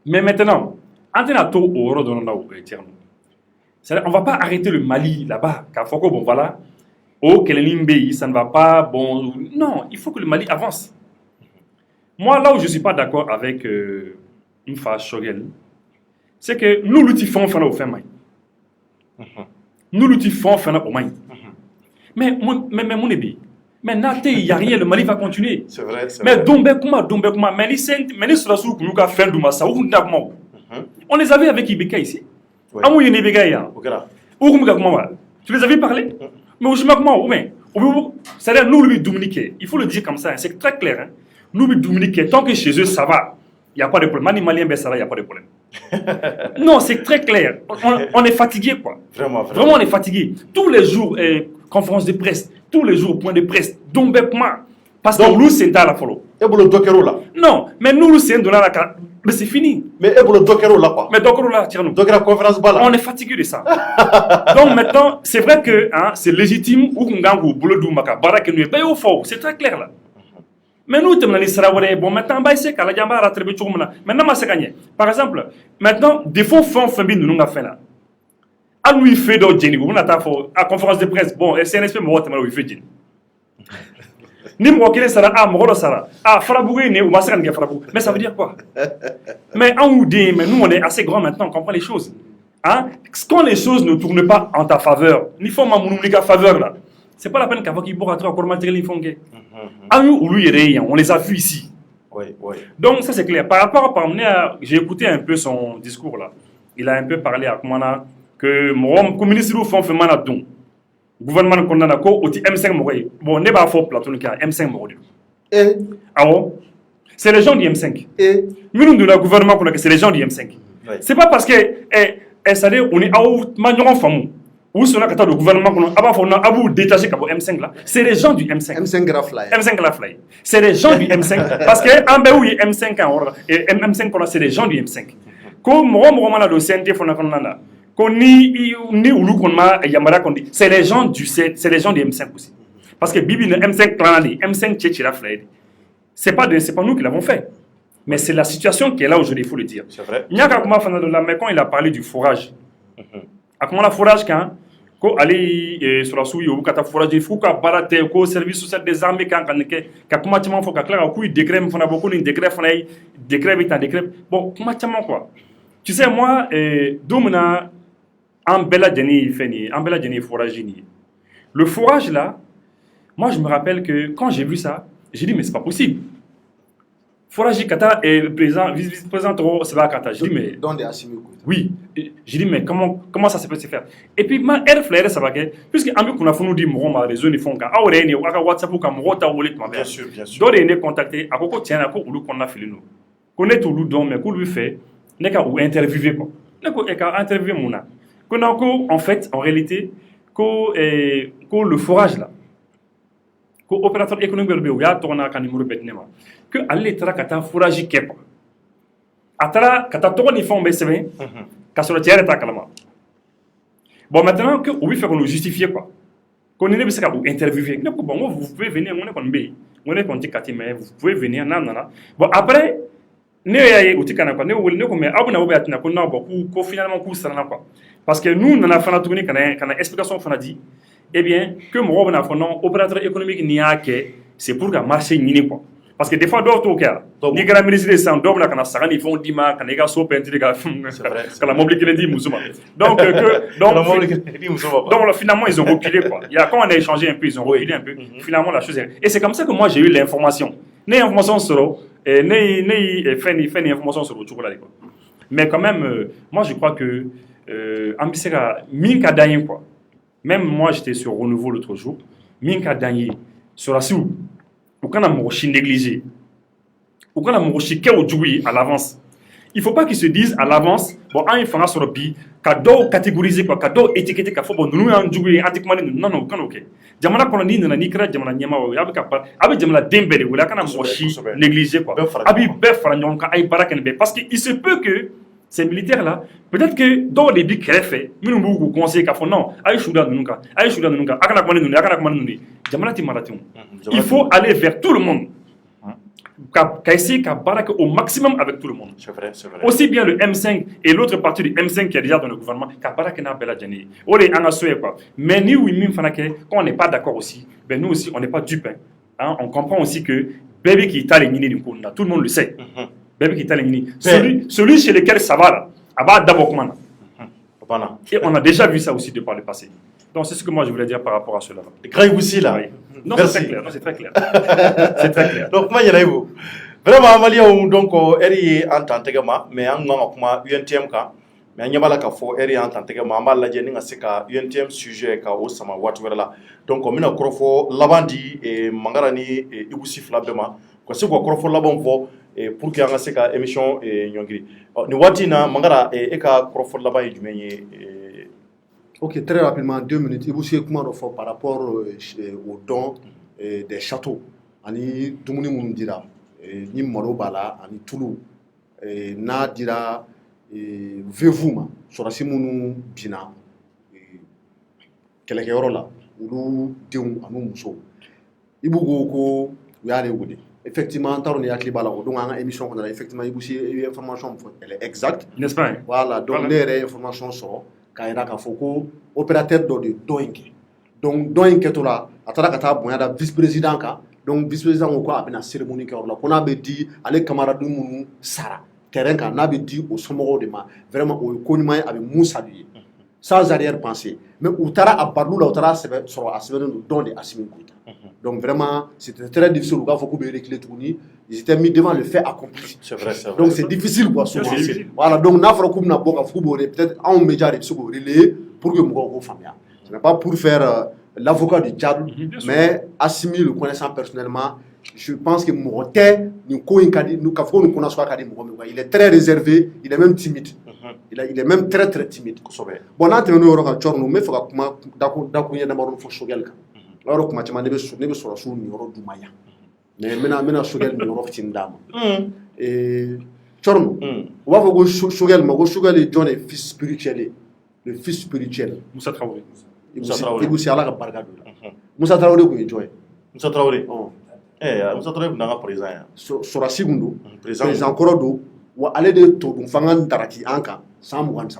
mais maintenant, en tenant tout au rôle de notre on ne va pas arrêter le Mali là-bas. Bon, voilà. Oh, Kelenimbe, ça ne va pas. Bon, non, il faut que le Mali avance. Moi, là où je ne suis pas d'accord avec Mfa Shogel, c'est que nous, l'outifons, on fait au fin. Nous, l'outifons, on fait au main. Mais, mon ébi. Mais, il n'y a rien, le Mali va continuer. C'est vrai, c'est mais, vrai. Dombekuma, mais les Srassou, nous, qui a fait du massa, on les avait avec Ibeka ici. Oui. Tu les avais parlé? Mais c'est-à-dire, nous, lui, Dominique, il faut le dire comme ça, c'est très clair. Hein? Nous, lui, Dominique, tant que chez eux, ça va, il n'y a pas de problème. Mani Malien, il n'y a pas de problème. Non, c'est très clair. On est fatigué, quoi. Vraiment. Vraiment, on est fatigué. Tous les jours, conférence de presse, tous les jours, point de presse, parce que nous, c'est à la follow. Et pour le docteur là? Non, mais nous, c'est dans la mais c'est fini. Mais et pour le docteur là quoi? Mais docteur là, tiens-nous. Docteur conférence bala. On est fatigué de ça. Donc maintenant, c'est vrai que hein, c'est légitime ou qu'on gagne au boulot du maka barak nous est au fort, c'est très clair là. Mais nous, bon, maintenant, maintenant, c'est gagné. Par exemple, maintenant, des faux fonds famille nous avons fait là. À nous, il fait d'autres génies. On a à conférence de presse. Bon, CNSP, moi, il fait génie. Ni moi qui sara moro sara faraboué né ou masran ga farabou mais ça veut dire quoi? Mais en oudé mais nous on est assez grand maintenant on comprend les choses hein quand les choses ne tournent pas en ta faveur ni faut ma mouniga faveur là c'est pas la peine qu'avant qu'il pourra trop encore matériel fongue ou lui on les a vus ici. Oui. Donc ça c'est clair par rapport à j'ai écouté un peu son discours là il a un peu parlé à Kumana que mon communiste font fait manadon gouvernement condamné ko oti M5 mogoy bon ne ba fo plateau ka M5 mogoy c'est les gens du M5 nous de la gouvernement c'est les gens du M5 c'est pas parce que ça dit on est ma ñogon famu ou sona kata le gouvernement ko aba fo na abu détaché ka M5 là c'est les gens du M5 M5 Grafly c'est les gens du M5 parce que en be oui M5 et M5 ko c'est les gens du M5 ko mo mana do CNT fo na konana ni ulu konma yamara kondi c'est les gens du M5 aussi parce que bibi le M5 clanali M5 tchétchira flaid c'est pas nous qui l'avons fait mais c'est la situation qui est là aujourd'hui il faut le dire c'est vrai nyaka kuma fana de la mais quand il a parlé du forage à comment la forage quand ko ali sur la souille ou kata forage il faut ka barate ko service social des armées quand ka kuma tellement faut ka clara ku décret me fana beaucoup ni décret fana décret vite un décret bon kuma tellement quoi tu sais moi domina en bella Jenny Feni, en bella Jenny foragini. Le forage là, moi je me rappelle que quand j'ai vu ça, j'ai dit mais c'est pas possible. Forage kata et vice-président c'est pas kata. J'ai dit mais oui, j'ai dit mais comment ça se peut se faire? Et puis ma air flair ça va que puisque en qu'on a fait nous dire moi les zones font quand awre ni aka WhatsApp ou comme rota ou bien sûr. Donc il est contacté à koko tiens à koko qu'on a fait nous. Connaît tout donc mais qu'on lui fait n'est qu'à ou interviewer quoi. N'est qu'à interviewer mon en fait, en réalité, que le forage là, que l'opérateur économique il y a un numéro de que aller tra forage kepa. Atara kata to ni fond BCB, ka sur le tiers ta kalama. Bon maintenant que oui fait qu'on nous justifier quoi. Qu'on est bisa ou interviewer. Bon vous pouvez venir on est conti kati mais vous pouvez venir nanana. Bon après ne yaye utikana quoi ne ko mais abuna obe atina ko na ko finalement ko sana quoi. Parce que nous, on a fait une explication, on a dit, eh bien, que mon opérateur économique n'y a que, c'est pour que marché n'y pas. Parce que des fois, d'autres cas, les grands ministres des centres, quand on a ça, ils font 10 mois, quand les gars sont peintés, quand la mobilité les dit, musulman. Donc, finalement, ils ont reculé, quoi. Il y a quand on a échangé un peu, ils ont reculé un peu. Finalement, la chose est. Et c'est comme ça que moi, j'ai eu l'information. L'information sur fait une information sur le chocolat. Mais quand même, moi je crois que Ambisera, Minka Danye, quoi. Même moi j'étais sur Renouveau l'autre jour, Minka Danye, sur la sou, ou quand on a mochi négligé, ou quand on a mochi à l'avance. Il ne faut pas qu'ils se disent à l'avance, bon, il fera sur le pays, cadeau catégorisé, quoi, cadeau étiqueté, qu'il faut, bon, nous, on joue, non, non, ok. Jamana koloni nana nikra jamana nyama wa abi kapar abi jamana dembele wala kana mochi négligé quoi abi befra nyonka ay baraken be parce que il se peut que ces militaires là peut-être que dans les big fait minu bugu conseiller ka fo non ay shuda nunka akana ko nuni jamana ti maratum il faut aller vers tout le monde essayer qu'à baraka au maximum avec tout le monde. C'est vrai. Aussi bien le M5 et l'autre partie du M5 qui est déjà dans le gouvernement, qu'à baraka n'a bella djani. Olé, on a souhaité quoi. Mais nous, oui, quand on n'est pas d'accord aussi, ben nous aussi, on n'est pas dupes. Hein? On comprend aussi que bébé qui est allé du coup, tout le monde le sait. Bébé qui est allé celui chez lequel ça va là, à d'abord comment. Et on a déjà vu ça aussi de par le passé. Donc c'est ce que moi je voulais dire par rapport à cela. Grave aussi là. Oui. Non, c'est très clair. C'est très clair. Donc moi il y a eu vraiment Maliens donc eri entente gama mais en kuma UNTM ka mais nyabala ka fo eri entente gama mal la jeni ngasika UNTM sujet ka o sama watu wala donc mina krofo labandi e mangarani e ibusi flabema ko se ko krofo labon fo pour que ngasika émission nyongiri ni watina mangara e ka krofo laban jumenye. Ok, très rapidement, 2 minutes. Il vous comment on par rapport aux dons des châteaux. Ani dumuni mun dira, ni malo bala, ani tulu, na dira vevuma, sorasi munu bina, keleke yoro la, ulu deun anu muso. Ibu go yare wudi. Effectivement, tant on est à Klibala, donc on a émission qu'on a effectivement ibu information, elle est exacte. N'est-ce pas? Voilà, donc les informations sont kaira ka foko opérateur de doinke donc doinke to la atara kata bonya da vice président ka donc vice président ko abena cérémonie ka orla kona be di ale camarade munu sara terrain ka na be di au somogo de ma vraiment au konima avec Moussa lui sans arrière pensée mais utara abarlu la utara sebe soro asebe no don de Assimi Goïta donc vraiment c'était très difficile ka foko be réclé tourni ils étaient mis devant le fait accompli. C'est vrai. Donc c'est difficile quoi souvent. Voilà, donc n'a pas comme n'a pas peut-être en média de relais pour que mon famille. Ce n'est pas pour faire l'avocat du diable, mais Assimi le connaissant personnellement, je pense que mon terre nous connaissons pas il est très réservé, il est même timide. Il est même très timide. Bon là tu nous aura chorno mais faut que d'accord y a d'abord faut choguel. Alors comment tu m'as dit sur la sous numéro du Maya. Mais maintenant choguel numéro tindam. Et chorno. On va voir choguel est John est fils spirituel. Le fils spirituel. Moussa Traoré. Il vous ala ka barka do. Moussa Traoré ko enjoy. Moussa Traoré. Moussa Traoré na président. Sur la seconde président korodo wa ale de to dum fanga darati anka 100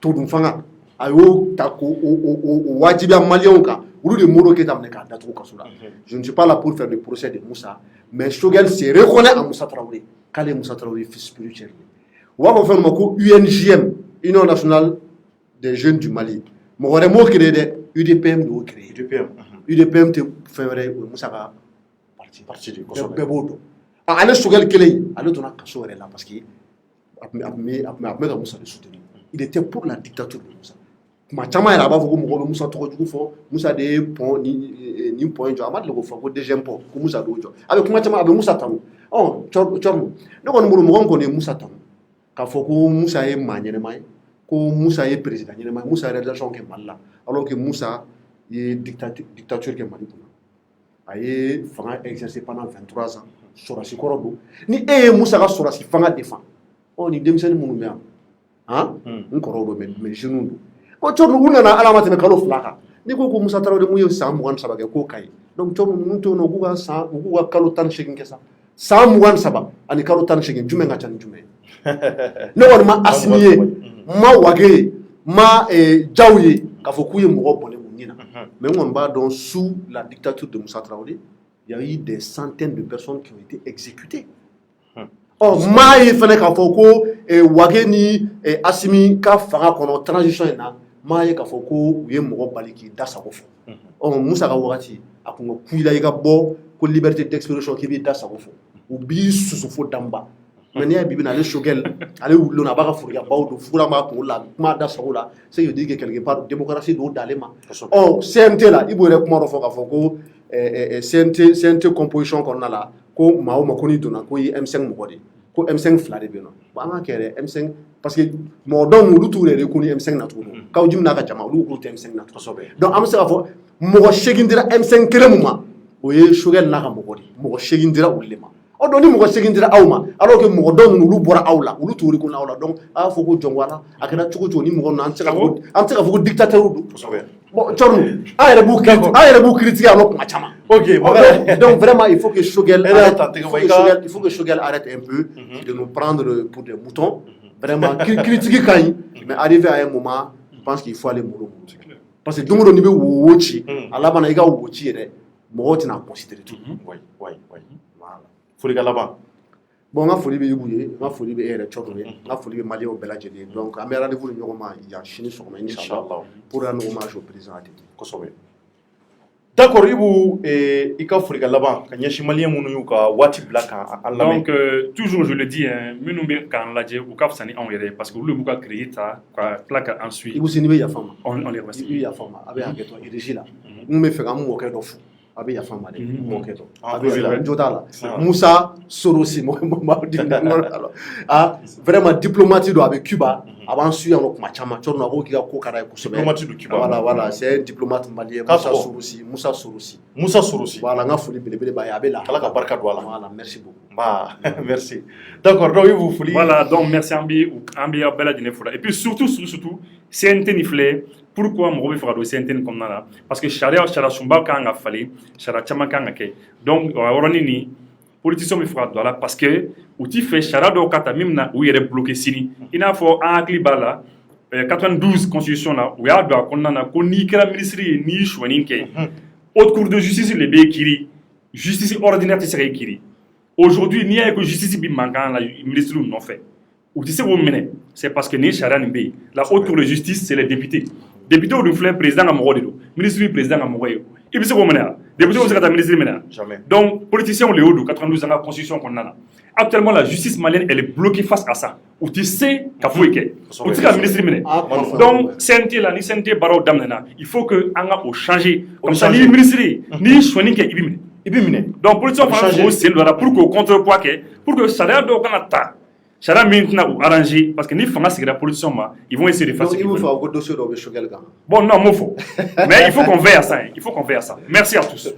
to dum fanga ayo tako o wajibi malien ka ulu de moro ke tamne ka datu ka sula. Je ne suis pas là pour faire le procès de Moussa, mais Choguel se reconnaît à Moussa Traoré. Kale Moussa Traoré fils spirituel. Wa ko faire mako UNJM, Union nationale des jeunes du Mali. Mo wore mo créé de UDPM do créé. UDPM te ferait Moussa ka parti de Bebodo. Ale Choguel kele, ale dona kaso là parce que après Moussa le soutenir. Il était pour la dictature de Moussa. Ma chama era ba fo mo Moussa to ko fo Moussa de pont ni point jo amad le ko fo ko deuxième pont ko Moussa do jo avec kuma chama avec Moussa tamu chormo ne ko mo ko ne Moussa tamu ka fo ko Moussa e manyene mai ko Moussa e président ne mai Moussa réalisation ke malla alors que Moussa est dictature ke mali aye fanga exercer pendant 23 ans sorasi korodo ni Moussa ka sorasi fanga défend ni demisen munu me hein nkorodo mais jeune ko chorno unana alama teme kalo flaka ni ko Moussa Traoré mu yo samugan sabage ko kay donc chorno mun to no guga sa guga kalo tan shegin kesa samugan saba ani kalo tan shegin jume nga chan jume no won ma asmiye ma wage ma jawye ka fo kuye mo bonne mu nina mais on ba donc sous la dictature de Moussa Traoré il y a eu des centaines de personnes qui ont été exécutées. Oh, maï fene ka foko wage ni Assimi ka fanga kono transition ina maï ka foko uye mo baliki dasa ko fo oh Moussa ka wakati akungo kuila ika bo ko liberté d'expression ki bi dasa ko fo u b'i susu fo damba mais n'i y'a bibi na ale Choguel ale wulila na a b'a ka forokiyabaw don fura b'a kun la kuma da sago la c'est que dire que quelque part démocratie do dalen ma CNT la i b'o yɛrɛ kuma dɔ fɔ k'a fɔ ko CNT composition kɔnɔna la ko maa o maa ko n'i donna ko i M5 mɔgɔ de ko M5 fila de bɛ yen nɔ bon an ka kɛ yɛrɛ M5 parce que mɔgɔ dɔw olu t'u yɛrɛ ko ni M5 na tugun kaw jimi n'a ka jama olu k'u tɛ M5 na kosɛbɛ donc an bɛ se k'a fɔ mɔgɔ 8 dira M5 kelen min ma o ye Choguel n'a ka mɔgɔ de mɔgɔ 8 dira olu de ma o donc ni mɔgɔ 8 dira aw ma alors que mɔgɔ dɔw ninnu olu bɔra aw la olu t'u ko n'aw la donc a y'a fɔ ko jɔn wala a kɛra cogo cogo ni mɔgɔ ninnu an tɛ se k'a fɔ ko dictateur don kosɛbɛ bon Thierno an yɛrɛ b'u critiquer a la kuma caman ok donc vraiment il faut que Choguel arrête un peu de nous prendre pour des moutons vraiment critiquer ka ɲi mais arrivé à un moment je pense qu'il faut aller mollo parce que don o don n'i bɛ wo ci a laban na i ka wo ci yɛrɛ mɔgɔw tɛna considérer tout voilà folikan laban bon n ka foli bɛ Ibou ye n ka foli bɛ e yɛrɛ Thierno ye n ka foli bɛ maliyɛnw bɛɛ lajɛlen donc an bɛ rendez-vous di ɲɔgɔn ma yan sini sɔgɔma inchallah pour un hommage au président Ateti kosɛbɛ d'accord Ibou i ka folikan laban ka ɲɛsin maliyɛn minnu y'u ka waati bila kan an lamɛn donc toujours je le dis minnu bɛ k'an lajɛ u ka fisa ni anw yɛrɛ parce que olu b'u ka crédit ta ka tila ka an suit Ibou Sini bɛ yafa ma on les remercie i bɛ yafa ma a bɛ hakɛ to régie la n bɛ fɛ ka n mɔkɛ dɔ fo a bɛ yafa ma dɛ mɔkɛ dɔ a bɛ yafa jo t'a la Musa Sorosi vraiment diplomate don a bɛ Cuba a b'an suit yan nɔ kuma caman Thierno a b'o k'i ka ko ka d'a ye kosɛbɛ diplomate don Cuba voilà c'est un diplomate malien Musa Sorosi voilà n ka foli belebele b'a ye a bɛ la Ala ka barika don a la voilà merci beaucoup merci d'accord donc Ibou foli voilà donc merci an bɛ aw bɛɛ lajɛlen fo la et puis surtout CNT ni filɛ pourquoi mɔgɔ bɛ fɛ ka don CNT ni kɔnɔna la parce que sariya sunba kan ka falen sariya caman kan ka kɛ donc o yɔrɔnin ni politicien bɛ fɛ ka don a la parce que u ti fɛ sariya dɔw ka ta min bɛna u yɛrɛ bloquer sini i n'a fɔ an hakili b'a la 92 constitution na u y'a don a kɔnɔna na ko n'i kɛra ministre ye n'i ye suɲɛni kɛ haute cour de justice de b'e kiiri justice ordinaire tɛ se ka e kiiri aujourd'hui n'i y'a ye ko justice bɛ mankan la ministre nɔfɛ u tɛ se k'o minɛ c'est parce que nin sariya nin bɛ yen la haute cour de justice c'est les députés député dun filɛ président ka mɔgɔ de don ministre président ka mɔgɔ ye i bɛ se k'o minɛ wa député bɛ se ka taa ministre minɛ wa donc politiciens le y'o don 92 an ka constitution kɔnɔna na actuellement la justice malienne elle est bloquée face à ça u tɛ se ka foyi kɛ u tɛ se ka ministre minɛ donc CNT la ni CNT baaraw daminɛna il faut que an ka o changer comme ça n'i ye ministre ye n'i ye suɲɛni kɛ i bɛ minɛ donc politiciens fana fɔ o sen dɔ la pour que o contrepoids kɛ pour que sariya dɔw kana ta sariya min tɛna u arranger parce que ni fanga sigira politiciens ma ils vont essayer de faire ce qu'ils veulent. Donc il faut dossier dɔ bɛ Choguel kan. Bon non m'o fɔ mais il faut qu'on veille à ça il faut qu'on veille à ça merci à tous.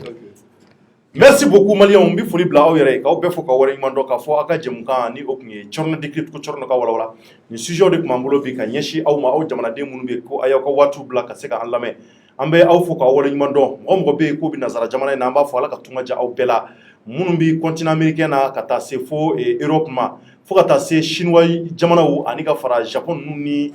merci beaucoup maliyɛnw n bɛ foli bila aw yɛrɛ ye k'aw bɛɛ fo ka wale ɲuman dɔn k'a fɔ aw ka jɛmukan ni o tun ye Thierno Décrypte ko Thierno ka walawala nin sujet de tun b'an bolo bi ka ɲɛsin aw ma aw jamanaden minnu bɛ yen ko a y'aw ka waatiw bila ka se k'an lamɛn an bɛ aw fo k'aw wale ɲuman dɔn mɔgɔ mɔgɔ bɛ yen k'o bɛ nazara jamana in na an b'a fɔ Ala ka tunga diya aw bɛɛ la minnu bɛ continent américain na ka taa se fo Europe ma fo ka taa se chinois jamanaw ani ka fara Japon ninnu ni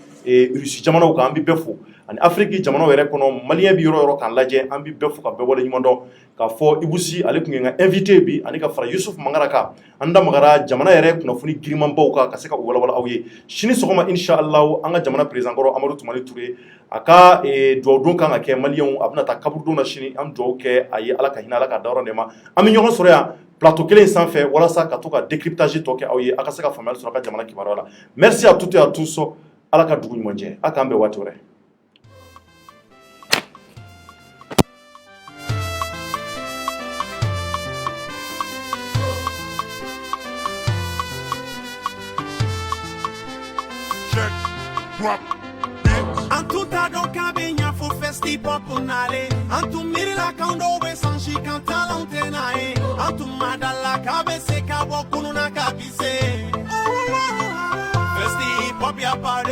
Russie jamanaw kan an bɛ bɛɛ fo ani Afrique jamanaw yɛrɛ kɔnɔ maliyɛn bɛ yɔrɔ yɔrɔ k'an lajɛ an bɛ bɛɛ fo ka bɛɛ wale ɲuman dɔn k'a fɔ Ibou Sy ale tun ye n ka invité bi ani ka fara Yusuf Mangara kan an da magara jamana yɛrɛ kunnafoni girimanbaw kan ka se ka o walawala aw ye sini sɔgɔma inchallah an ka jamana président kɔrɔ Amadu Tumani Ture a ka duwawudon kan ka kɛ maliyɛnw a bɛna taa kaburudon na sini an duwawu kɛ a ye Ala ka hinɛ Ala ka dayɔrɔ nɛɛma an bɛ ɲɔgɔn sɔrɔ yan plateau kelen sanfɛ walasa ka to ka décryptage tɔ kɛ aw ye a ka se ka faamuyali sɔrɔ a ka jamana kibaruya la merci à toutes et à tous Ala ka dugu ɲuman jɛ a k'an bɛn waati wɛrɛ. Check, drop, bitch. Antuta do cabinha fo festi populare. Antu miri la kando we sanshi kanta lontenae. Antu madala cabe se cabo kununa cabise. Festi pop ya party.